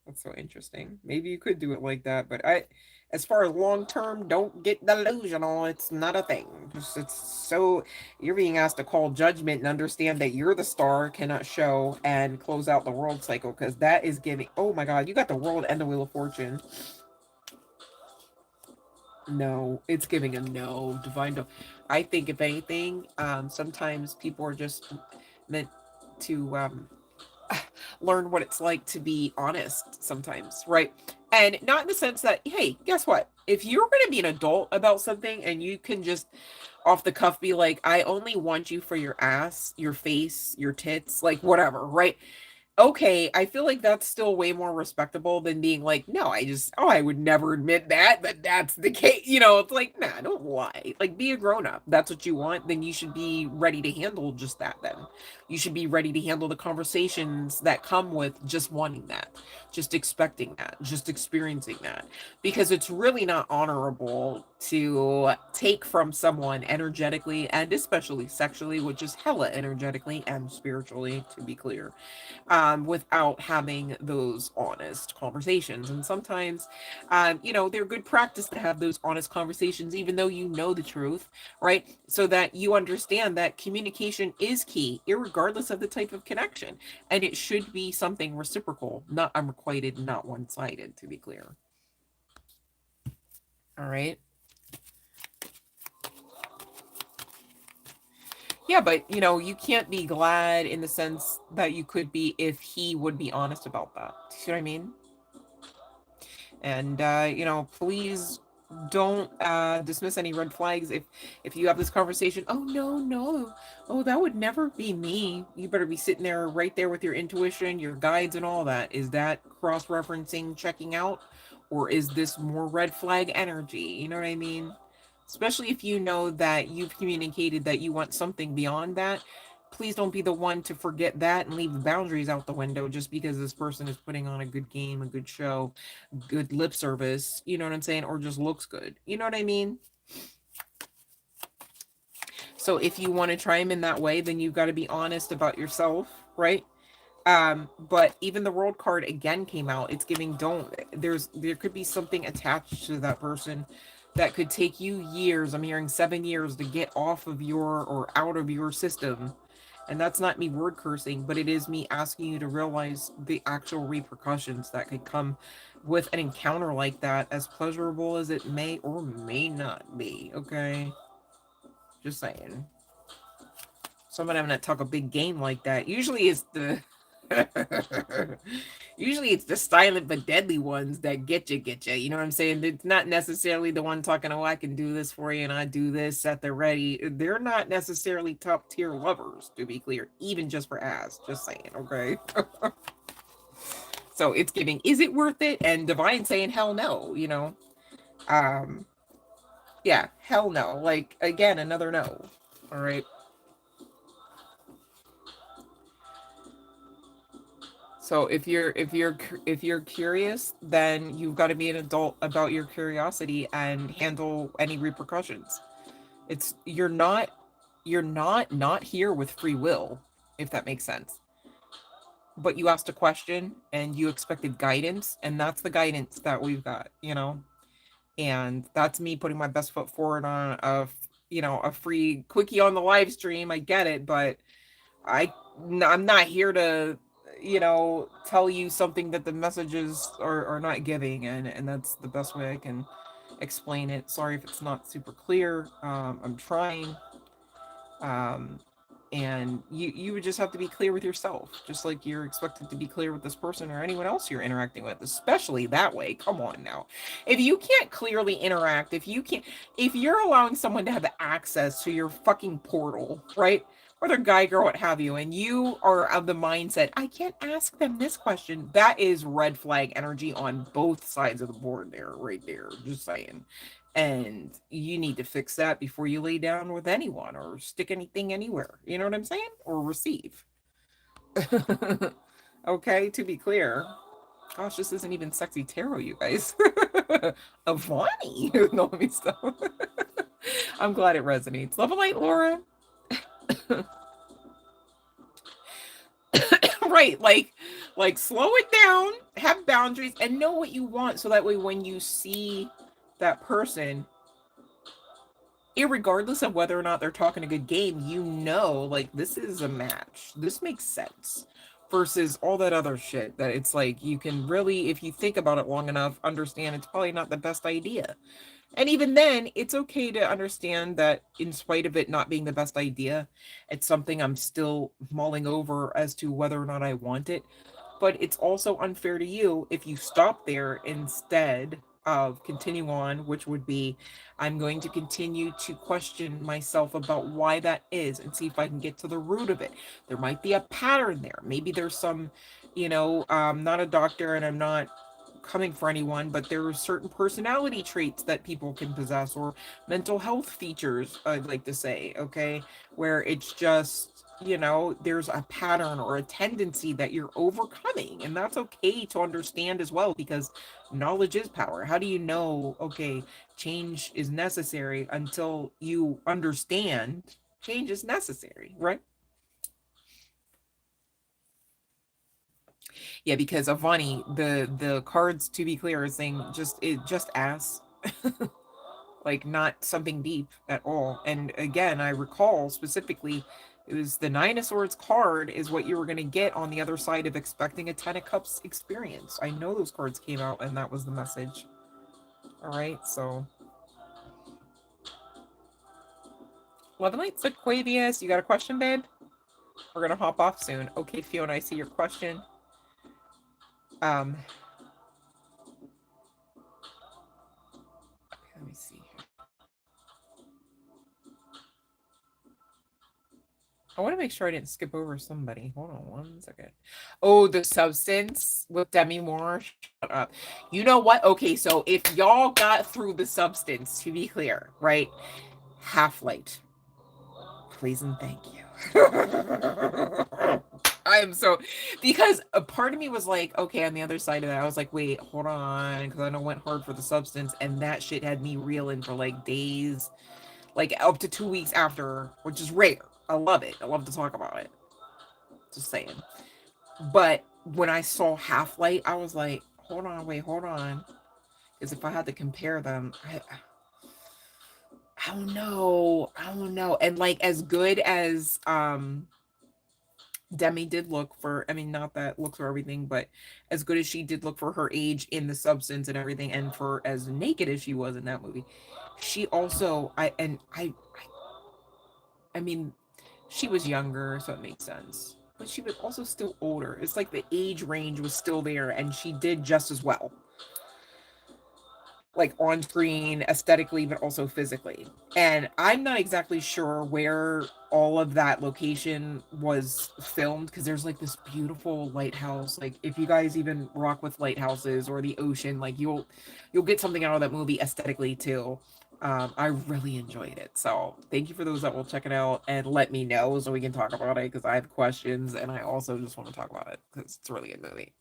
That's so interesting. Maybe you could do it like that, but as far as long term, don't get delusional. It's not a thing. It's so you're being asked to call judgment and understand that you're the star, cannot show, and close out the world cycle, because that is giving. Oh my God, you got the world and the Wheel of Fortune. No, it's giving a no. Divine. I think if anything, sometimes people are just meant to learn what it's like to be honest sometimes, right? And not in the sense that, hey, guess what? If you're going to be an adult about something and you can just off the cuff be like, I only want you for your ass, your face, your tits, like whatever, right? Okay, I feel like that's still way more respectable than being like, no, I would never admit that that's the case. You know, it's like, nah, don't lie. Like, be a grown up. That's what you want. Then you should be ready to handle just that. Then you should be ready to handle the conversations that come with just wanting that, just expecting that, just experiencing that. Because it's really not honorable to take from someone energetically and especially sexually, which is hella energetically and spiritually, to be clear, without having those honest conversations. And sometimes, they're good practice to have those honest conversations, even though you know the truth, right? So that you understand that communication is key, regardless of the type of connection. And it should be something reciprocal, not unrequited, not one sided, to be clear. All right. Yeah, but you can't be glad in the sense that you could be if he would be honest about that. See what I mean? And please don't dismiss any red flags if you have this conversation. Oh no, no, oh, that would never be me. You better be sitting there right there with your intuition, your guides, and all that. Is that cross-referencing, checking out, or is this more red flag energy? You know what I mean? Especially if you know that you've communicated that you want something beyond that. Please don't be the one to forget that and leave the boundaries out the window just because this person is putting on a good game, a good show, good lip service, you know what I'm saying, or just looks good. You know what I mean? So if you want to try him in that way, then you've got to be honest about yourself, right? But even the world card again came out. It's giving don't there could be something attached to that person that could take you years. I'm hearing 7 years to get off of your or out of your system. And that's not me word cursing, but it is me asking you to realize the actual repercussions that could come with an encounter like that, as pleasurable as it may or may not be. Okay, just saying. Someone having to talk a big game like that. Usually it's the usually it's the silent but deadly ones that get you. You know what I'm saying? It's not necessarily the one talking, oh, I can do this for you and I do this at the ready. They're not necessarily top tier lovers, to be clear, even just for ass. Just saying, okay? So it's giving, is it worth it? And Divine saying hell no, Um yeah, hell no. Like, again, another no. All right. So if you're curious, then you've got to be an adult about your curiosity and handle any repercussions. It's you're not here with free will, if that makes sense. But you asked a question and you expected guidance, and that's the guidance that we've got. And that's me putting my best foot forward on a free quickie on the live stream. I get it, but I I'm not here to tell you something that the messages are not giving, and that's the best way I can explain it. Sorry if it's not super clear. I'm trying. um and you would just have to be clear with yourself, just like you're expected to be clear with this person or anyone else you're interacting with, especially that way. Come on now. If you can't clearly interact, if you're allowing someone to have access to your fucking portal, right, whether guy, girl, what have you, and you are of the mindset, I can't ask them this question, that is red flag energy on both sides of the board there, right there, just saying. And you need to fix that before you lay down with anyone or stick anything anywhere. You know what I'm saying? Or receive. Okay, to be clear. Gosh, this isn't even sexy tarot, you guys. Avani. No, let me stop. I'm glad it resonates. Love a light, Laura. Right, like slow it down, have boundaries, and know what you want, so that way when you see that person, irregardless of whether or not they're talking a good game, like, this is a match. This makes sense. Versus all that other shit that it's like you can really, if you think about it long enough, understand it's probably not the best idea. And even then, it's okay to understand that in spite of it not being the best idea, it's something I'm still mulling over as to whether or not I want it. But it's also unfair to you if you stop there instead of continue on, which would be, I'm going to continue to question myself about why that is and see if I can get to the root of it. There might be a pattern there. Maybe there's some You know, I'm not a doctor and I'm not coming for anyone, but there are certain personality traits that people can possess, or mental health features, I'd like to say, okay, where it's just, you know, there's a pattern or a tendency that you're overcoming, and that's okay to understand as well, because knowledge is power. How do you know, okay, change is necessary until you understand change is necessary, right? Yeah, because Avani, the cards, to be clear, is saying just ass, like not something deep at all. And again, I recall specifically, it was the Nine of Swords card is what you were gonna get on the other side of expecting a Ten of Cups experience. I know those cards came out, and that was the message. All right, so Love and Light said Quavius, you got a question, babe? We're gonna hop off soon. Okay, Fiona, I see your question. Um, let me see. I want to make sure I didn't skip over somebody. Hold on one second. Oh, the substance with Demi Moore. Shut up. You know what? Okay, so if y'all got through the substance, to be clear, right? Half-Light. Please and thank you. I am so, because a part of me was like, okay, on the other side of that, I was like, wait, hold on, because I know I went hard for the substance, and that shit had me reeling for like days, like up to 2 weeks after, which is rare. I love it. I love to talk about it. Just saying. But when I saw Half-Light, I was like, hold on, wait, hold on. Because if I had to compare them, I don't know. I don't know. And like as good as Demi did look for, I mean, not that looks for everything, but as good as she did look for her age in the substance and everything, and for as naked as she was in that movie, she also, I mean, she was younger, so it makes sense. But she was also still older. It's like the age range was still there, and she did just as well, like on screen, aesthetically, but also physically. And I'm not exactly sure where all of that location was filmed, because there's like this beautiful lighthouse. Like if you guys even rock with lighthouses or the ocean, like you'll get something out of that movie aesthetically too. I really enjoyed it. So thank you for those that will check it out and let me know so we can talk about it, because I have questions and I also just want to talk about it because it's a really good movie.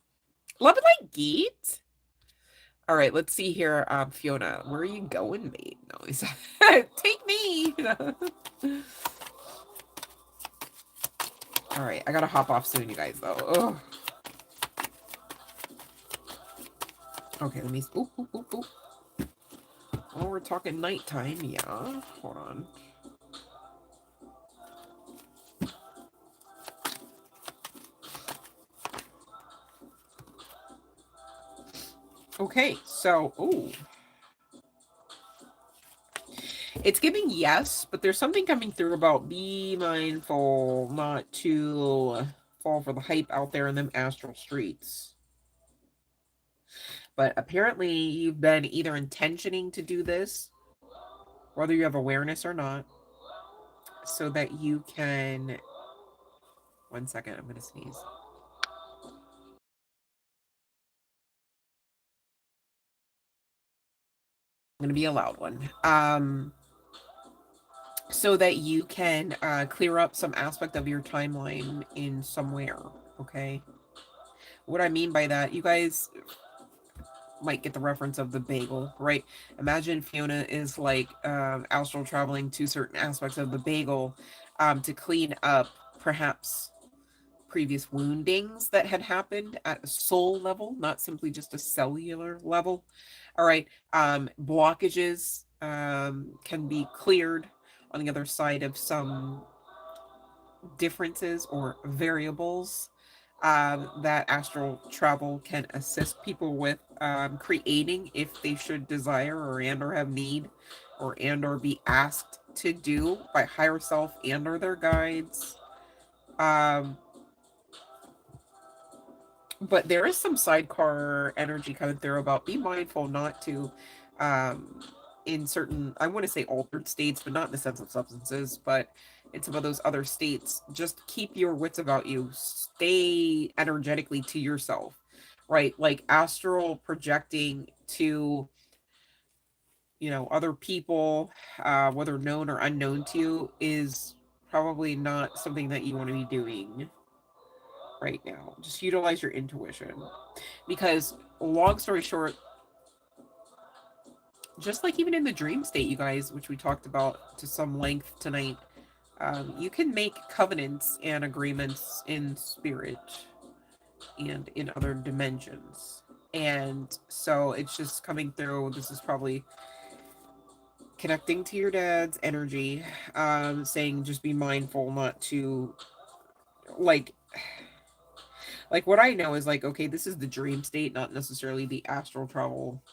Love it like Geet. All right, let's see here. Fiona, where are you going, mate? No, he's take me. All right, I gotta hop off soon, you guys, though. Ugh. Okay, let me. Oop, oop, oop, oop. Oh, we're talking nighttime. Yeah, hold on. Okay, so, oh. It's giving yes, but there's something coming through about be mindful not to fall for the hype out there in them astral streets. But apparently you've been either intentioning to do this, whether you have awareness or not, so that you can... One second, I'm going to sneeze. I'm going to be a loud one. So that you can clear up some aspect of your timeline in somewhere, okay? What I mean by that, you guys might get the reference of the bagel, right? Imagine Fiona is like astral traveling to certain aspects of the bagel to clean up perhaps previous woundings that had happened at a soul level, not simply just a cellular level. All right. Blockages can be cleared on the other side of some differences or variables that astral travel can assist people with creating, if they should desire or have need or be asked to do by higher self and or their guides. But there is some sidecar energy coming through about be mindful not to in certain, I want to say altered states, but not in the sense of substances, but in some of those other states, just keep your wits about you. Stay energetically to yourself, right? Like astral projecting to, other people, whether known or unknown to you, is probably not something that you want to be doing right now. Just utilize your intuition. Because, long story short, just like even in the dream state, you guys, which we talked about to some length tonight, you can make covenants and agreements in spirit and in other dimensions. And so it's just coming through. This is probably connecting to your dad's energy, saying just be mindful not to, like what I know is like, okay, this is the dream state, not necessarily the astral travel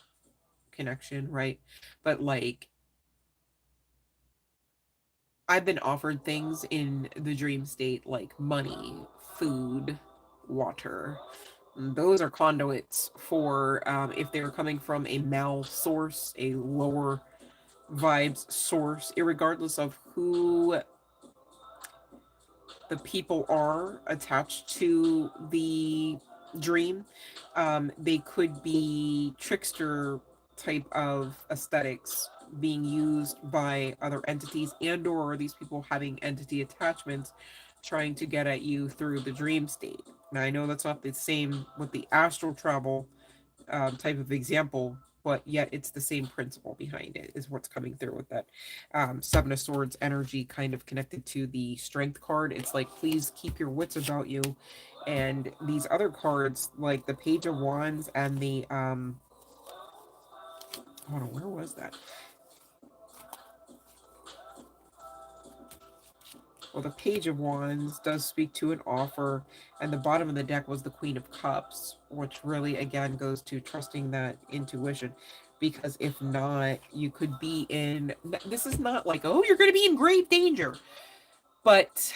connection, right? But like, I've been offered things in the dream state like money, food, water. Those are conduits for, if they're coming from a mal source, a lower vibes source, irregardless of who the people are attached to the dream. They could be trickster type of aesthetics being used by other entities, and or these people having entity attachments trying to get at you through the dream state. Now I know that's not the same with the astral travel type of example, but yet it's the same principle behind it, is what's coming through with that Seven of Swords energy, kind of connected to the Strength card. It's like, please keep your wits about you. And these other cards, like the Page of Wands and the hold on, where was that? Well, the Page of Wands does speak to an offer, and the bottom of the deck was the Queen of Cups, which really, again, goes to trusting that intuition. Because if not, you could be in... This is not like, oh, you're going to be in grave danger. But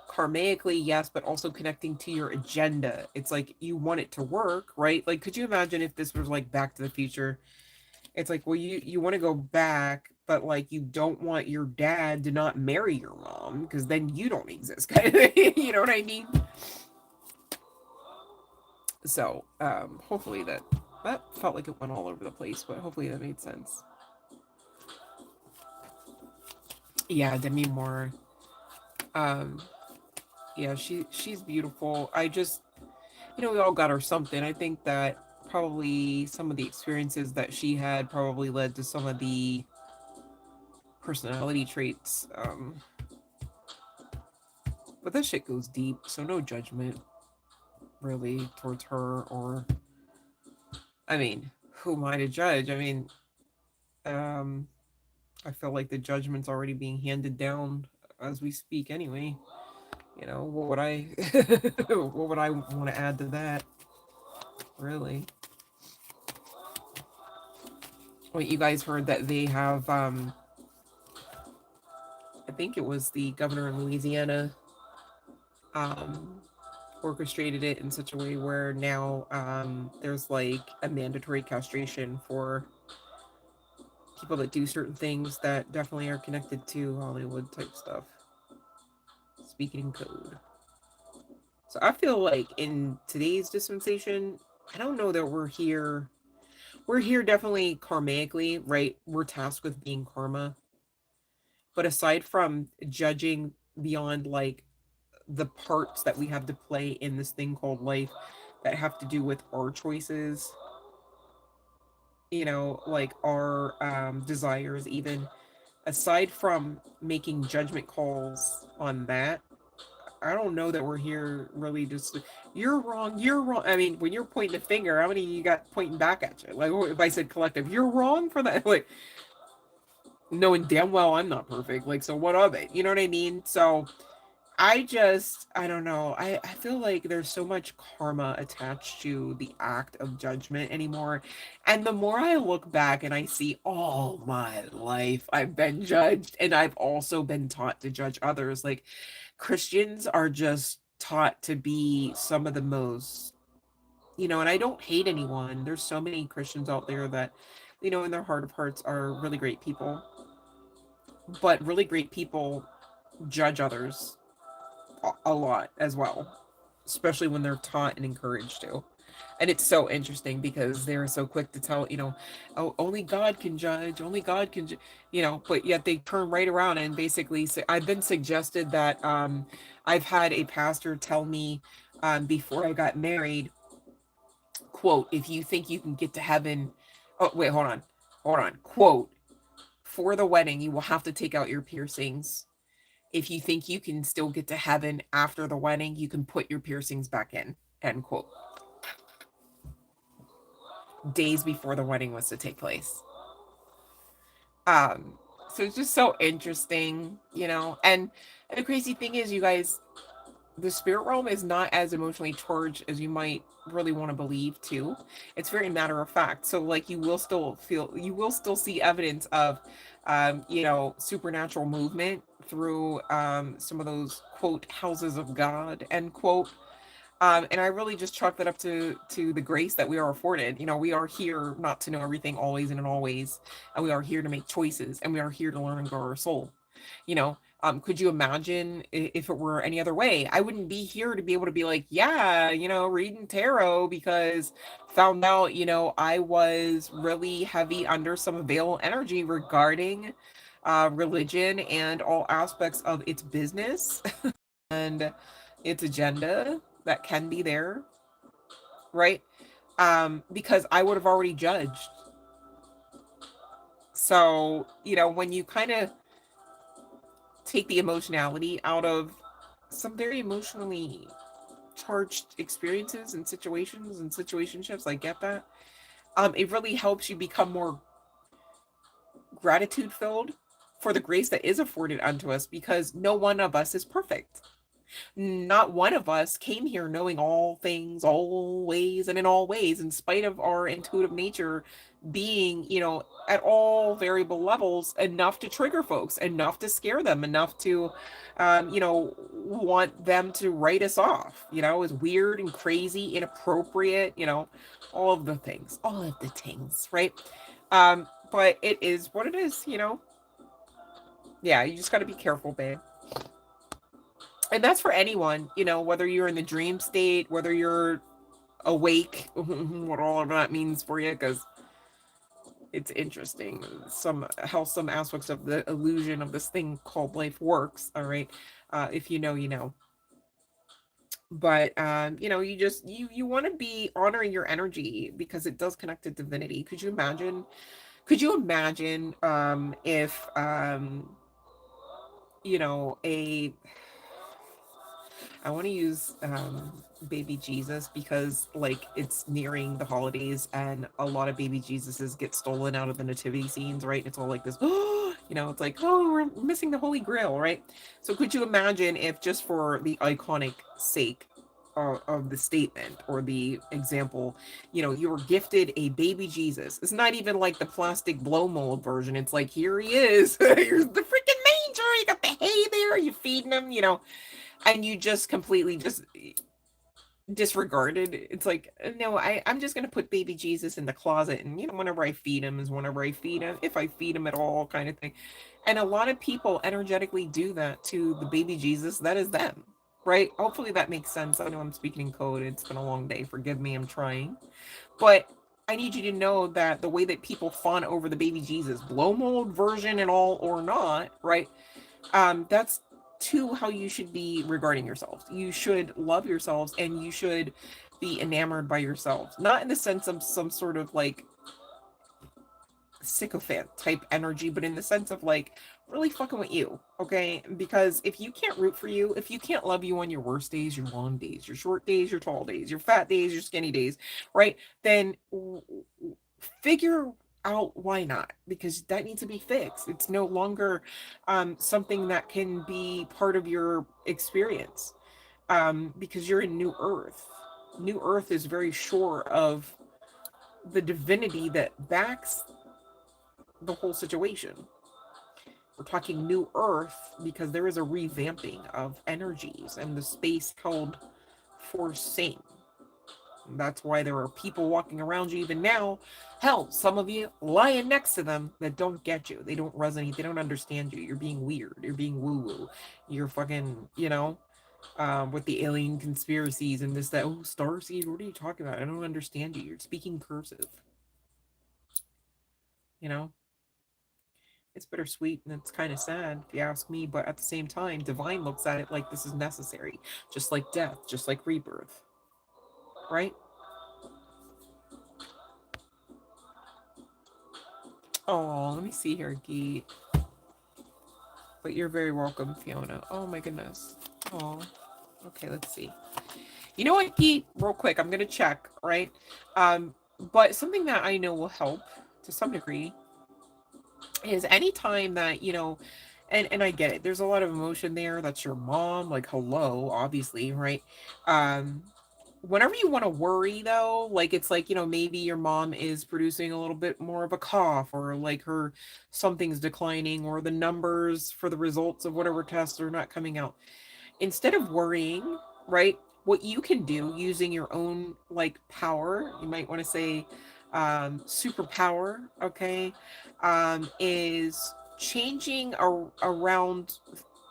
karmically, yes, but also connecting to your agenda. It's like you want it to work, right? Like, could you imagine if this was like Back to the Future? It's like, well, you want to go back, but like you don't want your dad to not marry your mom because then you don't exist, kind of thing. You know what I mean? So, hopefully that felt like it went all over the place, but hopefully that made sense. Yeah, Demi Moore. Yeah, she's beautiful. I just, we all got her something. I think that probably some of the experiences that she had probably led to some of the personality traits. But that shit goes deep, so no judgment really towards her. Or, I mean, who am I to judge? I mean, I feel like the judgment's already being handed down as we speak anyway. What would I what would I want to add to that, really? Well, you guys heard that they have I think it was the governor in Louisiana um orchestrated it in such a way where now there's like a mandatory castration for people that do certain things that definitely are connected to Hollywood type stuff. Speaking in code. So I feel like in today's dispensation, I don't know that we're here. We're here definitely karmically, right? We're tasked with being karma. But aside from judging beyond like the parts that we have to play in this thing called life that have to do with our choices, like our desires, even aside from making judgment calls on that, I don't know that we're here really just, you're wrong, you're wrong. I mean, when you're pointing a finger, how many you got pointing back at you? Like, if I said collective, you're wrong for that. Like, knowing damn well I'm not perfect. Like, so what of it? You know what I mean? So I don't know. I feel like there's so much karma attached to the act of judgment anymore. And the more I look back and I see all my life I've been judged, and I've also been taught to judge others. Like, Christians are just taught to be some of the most, and I don't hate anyone. There's so many Christians out there that, in their heart of hearts are really great people. but really great people judge others a lot as well, especially when they're taught and encouraged to. And it's so interesting because they're so quick to tell, oh, only God can judge, only God can, but yet they turn right around and basically say, I've been suggested that I've had a pastor tell me before I got married, quote, if you think you can get to heaven, oh, wait, hold on, quote, for the wedding, you will have to take out your piercings. If you think you can still get to heaven after the wedding, you can put your piercings back in, end quote. Days before the wedding was to take place. So it's just so interesting, and the crazy thing is, you guys, the spirit realm is not as emotionally charged as you might really want to believe too. It's very matter of fact. So like you will still see evidence of supernatural movement through some of those quote houses of God, end quote. And I really just chalk that up to the grace that we are afforded. We are here not to know everything always and in all ways, and we are here to make choices, and we are here to learn and grow our soul. Could you imagine if it were any other way? I wouldn't be here to be able to be like, yeah, reading tarot because found out, I was really heavy under some veil energy regarding religion and all aspects of its business and its agenda that can be there, right? Because I would have already judged. So, when you kind of take the emotionality out of some very emotionally charged experiences and situations and situationships, I get that. It really helps you become more gratitude filled for the grace that is afforded unto us, because no one of us is perfect. Not one of us came here knowing all things, always, and in all ways, in spite of our intuitive nature being, at all variable levels, enough to trigger folks, enough to scare them, enough to, want them to write us off, as weird and crazy, inappropriate, all of the things, right? But it is what it is, Yeah, you just got to be careful, babe. And that's for anyone, whether you're in the dream state, whether you're awake, what all of that means for you, because it's interesting how some aspects of the illusion of this thing called life works. All right, if you know, you know. But you want to be honoring your energy because it does connect to divinity. Could you imagine? If a I want to use baby Jesus because like it's nearing the holidays and a lot of baby Jesuses get stolen out of the nativity scenes, right? It's all like this, it's like, oh, we're missing the Holy Grail, right? So could you imagine if, just for the iconic sake of the statement or the example, you were gifted a baby Jesus. It's not even like the plastic blow mold version. It's like, here he is. Here's the freaking manger. You got the hay there. You feeding him, and you just completely just disregarded. It's like, no, I'm just gonna put baby Jesus in the closet, and whenever I feed him is whenever I feed him, if I feed him at all, kind of thing. And a lot of people energetically do that to the baby Jesus that is them, right? Hopefully that makes sense. I know I'm speaking in code. It's been a long day, forgive me, I'm trying. But I need you to know that the way that people fawn over the baby Jesus, blow mold version and all or not, right? That's how you should be regarding yourselves. You should love yourselves and you should be enamored by yourselves. Not in the sense of some sort of like sycophant type energy, but in the sense of like really fucking with you, okay? Because if you can't root for you, if you can't love you on your worst days, your long days, your short days, your tall days, your fat days, your skinny days, right? Then figure out why not, because that needs to be fixed. It's no longer something that can be part of your experience, because you're in new earth. New earth is very sure of the divinity that backs the whole situation. We're talking new earth because there is a revamping of energies and the space held for same. That's why there are people walking around you even now. Hell, some of you lying next to them that don't get you. They don't resonate. They don't understand you. You're being weird. You're being woo woo. You're fucking, with the alien conspiracies and this, that. Oh, starseed, what are you talking about? I don't understand you. You're speaking cursive. You know? It's bittersweet and it's kind of sad, if you ask me, but at the same time, divine looks at it like this is necessary, just like death, just like rebirth, right? Oh, let me see here, Geet. But you're very welcome, Fiona. Oh my goodness. Oh, okay, let's see. You know what, Geet? Real quick, I'm gonna check, right? But something that I know will help to some degree is anytime that, and I get it, there's a lot of emotion there. That's your mom, like hello, obviously, right? Um, Whenever you want to worry though, like it's like, maybe your mom is producing a little bit more of a cough, or like her something's declining, or the numbers for the results of whatever tests are not coming out. Instead of worrying, right? What you can do using your own like power, you might want to say superpower, okay, is changing around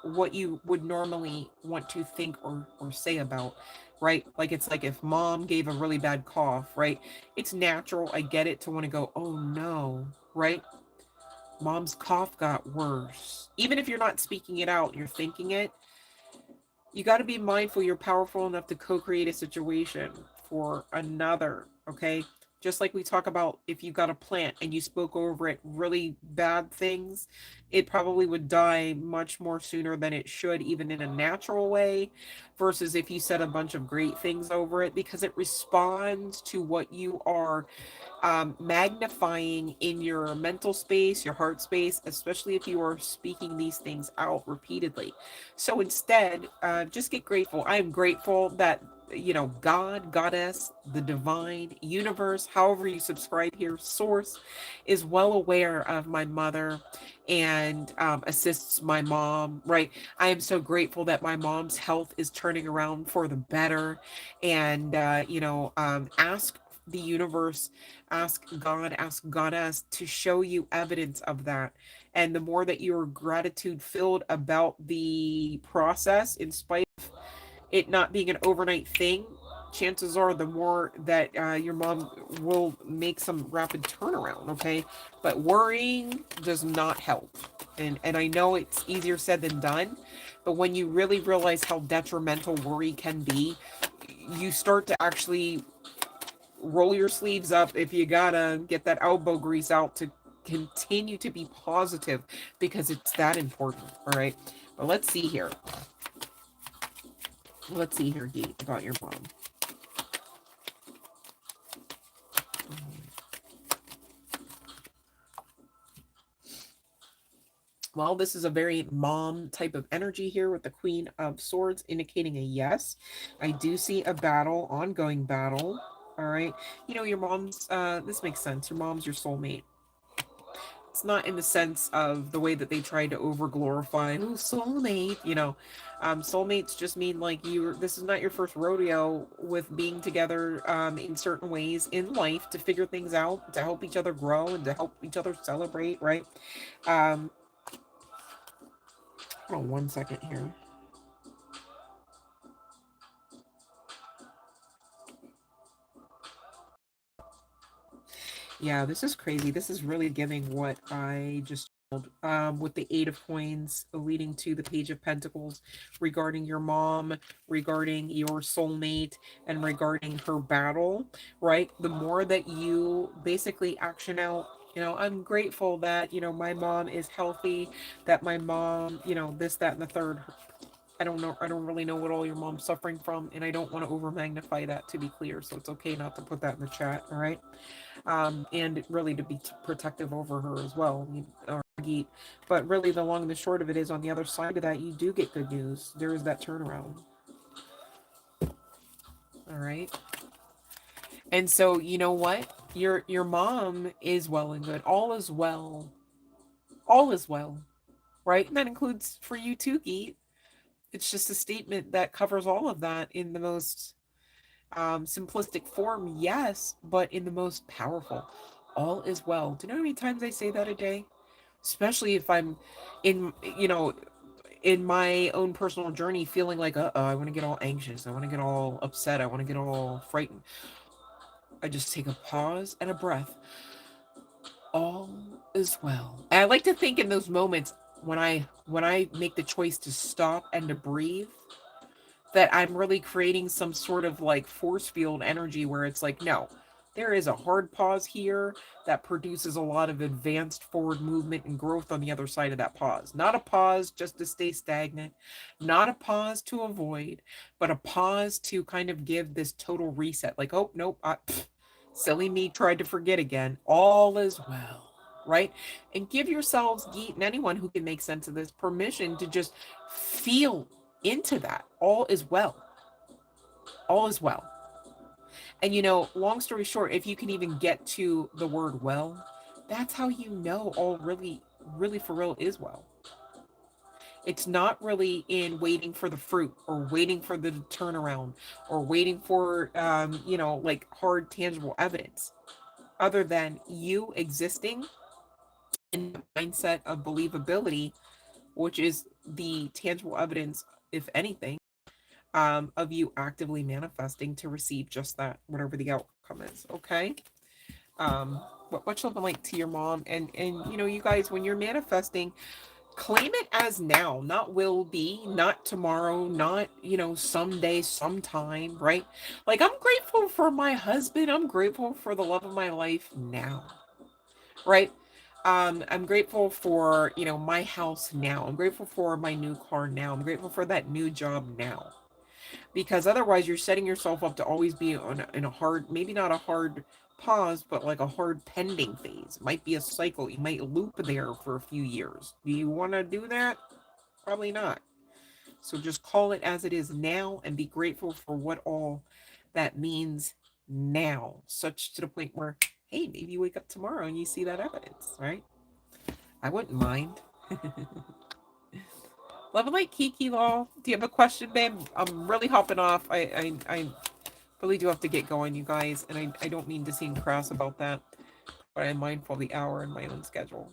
what you would normally want to think or say about, right? Like it's like if mom gave a really bad cough, right? It's natural, I get it, to want to go, oh no, right? Mom's cough got worse. Even if you're not speaking it out, you're thinking it. You got to be mindful you're powerful enough to co-create a situation for another, okay? Just like we talk about, if you got a plant and you spoke over it really bad things, it probably would die much more sooner than it should, even in a natural way, versus if you said a bunch of great things over it, because it responds to what you are magnifying in your mental space, your heart space, especially if you are speaking these things out repeatedly. So instead, just get grateful. I am grateful that, God, goddess, the divine universe, however you subscribe here, source, is well aware of my mother and assists my mom, right? I am so grateful that my mom's health is turning around for the better. And, ask the universe, ask God, ask Goddess to show you evidence of that. And the more that you're gratitude filled about the process, in spite of it not being an overnight thing, chances are the more that your mom will make some rapid turnaround, okay? But worrying does not help. And I know it's easier said than done, but when you really realize how detrimental worry can be, you start to actually roll your sleeves up if you gotta get that elbow grease out to continue to be positive, because it's that important. All right, but let's see here, Gate, about your mom. Well, this is a very mom type of energy here with the Queen of Swords, indicating a yes. I do see a battle, ongoing battle. All right, your mom's this makes sense, your mom's your soulmate. It's not in the sense of the way that they try to over glorify, oh, soulmate, soulmates just mean like this is not your first rodeo with being together in certain ways in life to figure things out, to help each other grow and to help each other celebrate, right? um Hold on one second here. Yeah, this is crazy. This is really giving what I just told, with the Eight of Coins leading to the Page of Pentacles, regarding your mom, regarding your soulmate, and regarding her battle, right? The more that you basically action out, I'm grateful that, my mom is healthy, that my mom, this, that, and the third. I don't know. I don't really know what all your mom's suffering from, and I don't want to over magnify that, to be clear. So it's okay not to put that in the chat, all right? And really to be protective over her as well. But really, the long and the short of it is, on the other side of that, you do get good news. There is that turnaround. All right. And so, you know what? Your mom is well and good. All is well. All is well. Right? And that includes for you too, Geet. It's just a statement that covers all of that in the most Simplistic form, yes, but in the most powerful. All is well. Do you know how many times I say that a day? Especially if I'm in, in my own personal journey feeling like, I want to get all anxious. I want to get all upset. I want to get all frightened. I just take a pause and a breath. All is well. And I like to think in those moments when I make the choice to stop and to breathe, that I'm really creating some sort of like force field energy where it's like, no, there is a hard pause here that produces a lot of advanced forward movement and growth on the other side of that pause. Not a pause just to stay stagnant, not a pause to avoid, but a pause to kind of give this total reset. Like, oh, nope, silly me tried to forget again. All is well. Right? And give yourselves, Geet, and anyone who can make sense of this, permission to just feel into that. All is well. All is well. And long story short, if you can even get to the word well, that's how you know all really, really for real is well. It's not really in waiting for the fruit or waiting for the turnaround or waiting for, like hard, tangible evidence, other than you existing in the mindset of believability, which is the tangible evidence, if anything, of you actively manifesting to receive just that, whatever the outcome is. Okay. Um, what's something like to your mom, and you guys, when you're manifesting, claim it as now, not will be, not tomorrow, not someday, sometime, right? Like, I'm grateful for my husband. I'm grateful for the love of my life now, right? I'm grateful for my house now. I'm grateful for my new car now. I'm grateful for that new job now, because otherwise you're setting yourself up to always be in a hard, maybe not a hard pause, but like a hard pending phase. It might be a cycle. You might loop there for a few years. Do you want to do that? Probably not. So just call it as it is now and be grateful for what all that means now, such to the point where, hey, maybe you wake up tomorrow and you see that evidence, right? I wouldn't mind. Love and light, Kiki Law. Do you have a question, babe? I'm really hopping off. I really do have to get going, you guys, and I don't mean to seem crass about that, but I'm mindful of the hour and my own schedule.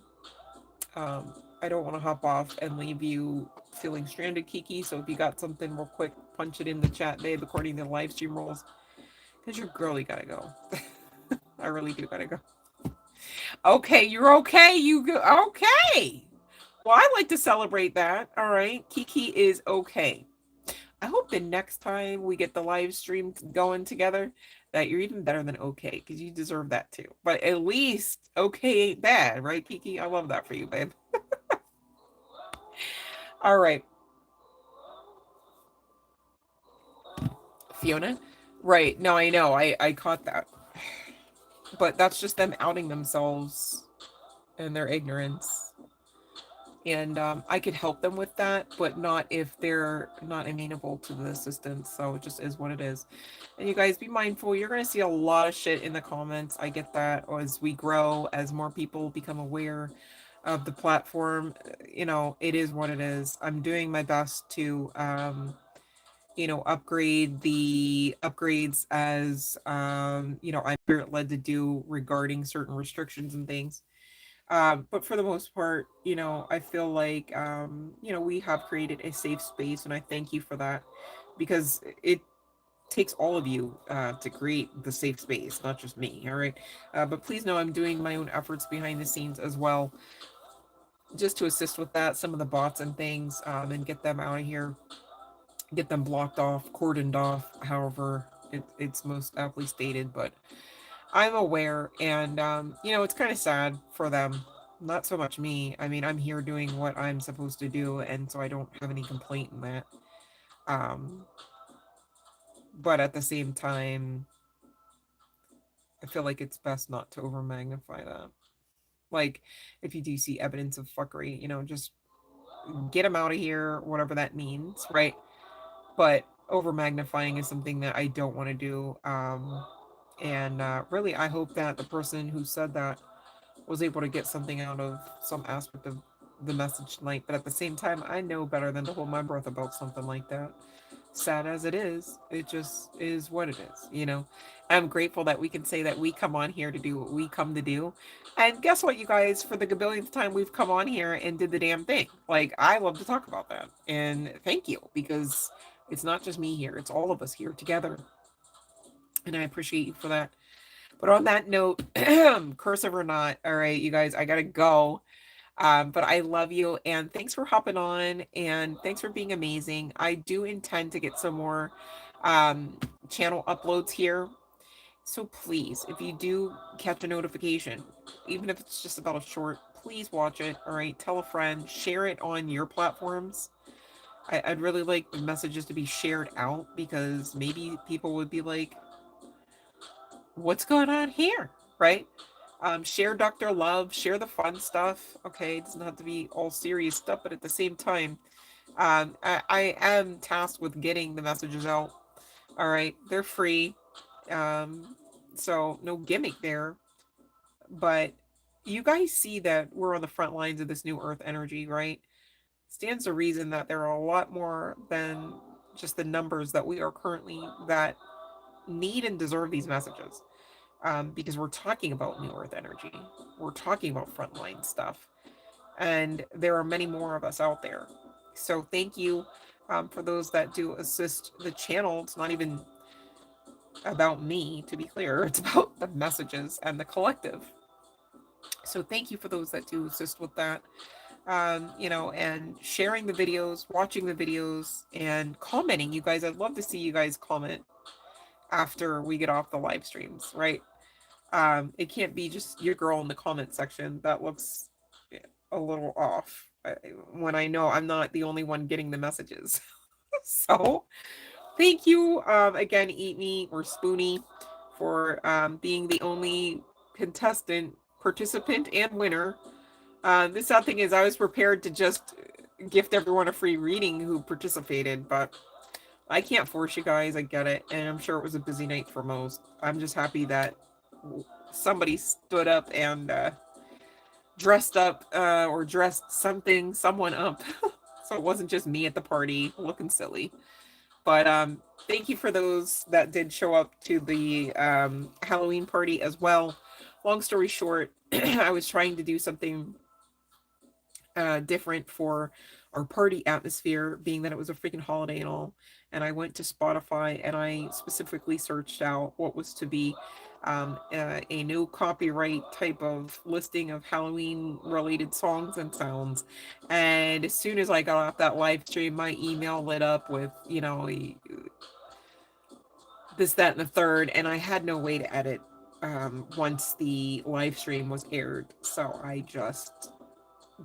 I don't want to hop off and leave you feeling stranded, Kiki, so if you got something real quick, punch it in the chat, babe, according to the live stream rules, because your girly gotta go. I really do gotta go. Okay, you're okay. You go. Okay. Well, I like to celebrate that. All right. Kiki is okay. I hope the next time we get the live stream going together, that you're even better than okay, because you deserve that too. But at least okay ain't bad, right, Kiki? I love that for you, babe. All right. Fiona? Right. No, I know. I caught that. But that's just them outing themselves and their ignorance. And I could help them with that, but not if they're not amenable to the assistance. So it just is what it is. And you guys, be mindful. You're going to see a lot of shit in the comments. I get that. As we grow, as more people become aware of the platform, it is what it is. I'm doing my best to, upgrade the upgrades as, I'm spirit led to do regarding certain restrictions and things. But for the most part, I feel like, we have created a safe space, and I thank you for that, because it takes all of you to create the safe space, not just me. All right. But please know I'm doing my own efforts behind the scenes as well, just to assist with that, some of the bots and things, and get them out of here, get them blocked off, cordoned off, however it's most aptly stated. But I'm aware, and it's kind of sad for them. Not so much me. I mean, I'm here doing what I'm supposed to do, and so I don't have any complaint in that. Um, but at the same time, I feel like it's best not to over magnify that. Like, if you do see evidence of fuckery, just get them out of here, whatever that means, right? But over magnifying is something that I don't want to do. And really, I hope that the person who said that was able to get something out of some aspect of the message tonight. But at the same time, I know better than to hold my breath about something like that. sad as it is, it just is what it is, you know. I'm grateful that we can say that we come on here to do what we come to do. And guess what, you guys, for the gabillionth time we've come on here and did the damn thing. Like, I love to talk about that. And thank you, because it's not just me here, it's all of us here together. And I appreciate you for that. But on that note, cursive or not, all right, you guys, I gotta go. But I love you, and thanks for hopping on, and thanks for being amazing. I do intend to get some more channel uploads here. So please, if you do catch a notification, even if it's just about a short, please watch it. All right, tell a friend, share it on your platforms. I'd really like the messages to be shared out, because maybe people would be like, what's going on here, right? Share Dr. Love, share the fun stuff. Okay, it doesn't have to be all serious stuff, but at the same time, I am tasked with getting the messages out. All right, they're free, so no gimmick there. But you guys see that we're on the front lines of this new Earth energy, right? Stands to reason that there are a lot more than just the numbers that we are currently that need and deserve these messages. Because we're talking about new Earth energy. We're talking about frontline stuff. And there are many more of us out there. So thank you for those that do assist the channel. It's not even about me, to be clear. It's about the messages and the collective. So thank you for those that do assist with that. You know, and sharing the videos, watching the videos, and commenting. You guys, I'd love to see you guys comment after we get off the live streams, right? It can't be just your girl in the comment section. That looks a little off when I know I'm not the only one getting the messages. So thank you again, Eat Me or Spoonie, for being the only contestant, participant, and winner. The sad thing is I was prepared to just gift everyone a free reading who participated, but I can't force you guys. I get it. And I'm sure it was a busy night for most. I'm just happy that somebody stood up and dressed up or dressed someone up. So it wasn't just me at the party looking silly. But thank you for those that did show up to the Halloween party as well. Long story short, I was trying to do something different for our party atmosphere, being that it was a freaking holiday and all. And I went to Spotify and I specifically searched out what was to be a no copyright type of listing of Halloween related songs and sounds. And as soon as I got off that live stream, my email lit up with, you know, this, that, and the third. And I had no way to edit once the live stream was aired. So I just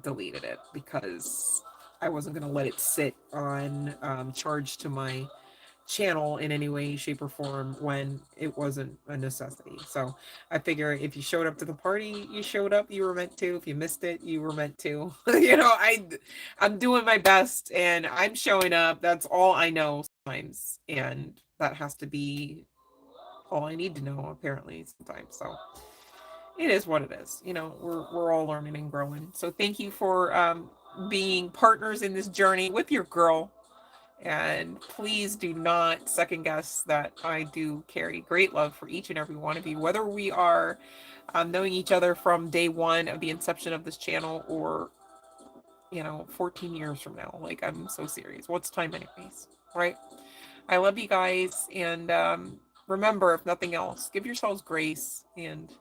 deleted it because I wasn't going to let it sit on charge to my channel in any way, shape, or form when it wasn't a necessity. So I figure if you showed up to the party, you showed up, you were meant to. If you missed it, you were meant to. You know, I'm doing my best and I'm showing up. That's all I know sometimes. And that has to be all I need to know, apparently, sometimes. So it is what it is. You know, we're all learning and growing. So thank you for being partners in this journey with your girl. And please do not second guess that I do carry great love for each and every one of you, whether we are knowing each other from day one of the inception of this channel or, you know, 14 years from now. Like, I'm so serious. What's time anyways, right? I love you guys. And remember, if nothing else, give yourselves grace and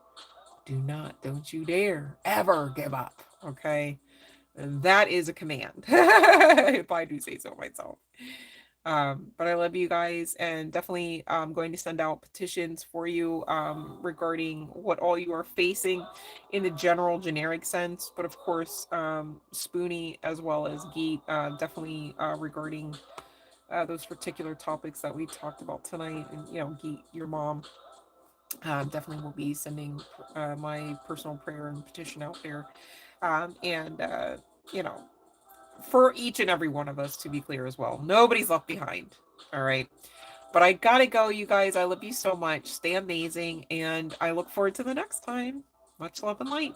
don't you dare ever give up. Okay. And that is a command, if I do say so myself. But I love you guys, and definitely I'm going to send out petitions for you regarding what all you are facing in the general generic sense. But of course, Spoonie as well as Geet, definitely regarding those particular topics that we talked about tonight. And, you know, Geet, your mom, definitely will be sending my personal prayer and petition out there. And, you know, for each and every one of us, to be clear as well. Nobody's left behind. All right. But I gotta go, you guys. I love you so much. Stay amazing. And I look forward to the next time. Much love and light.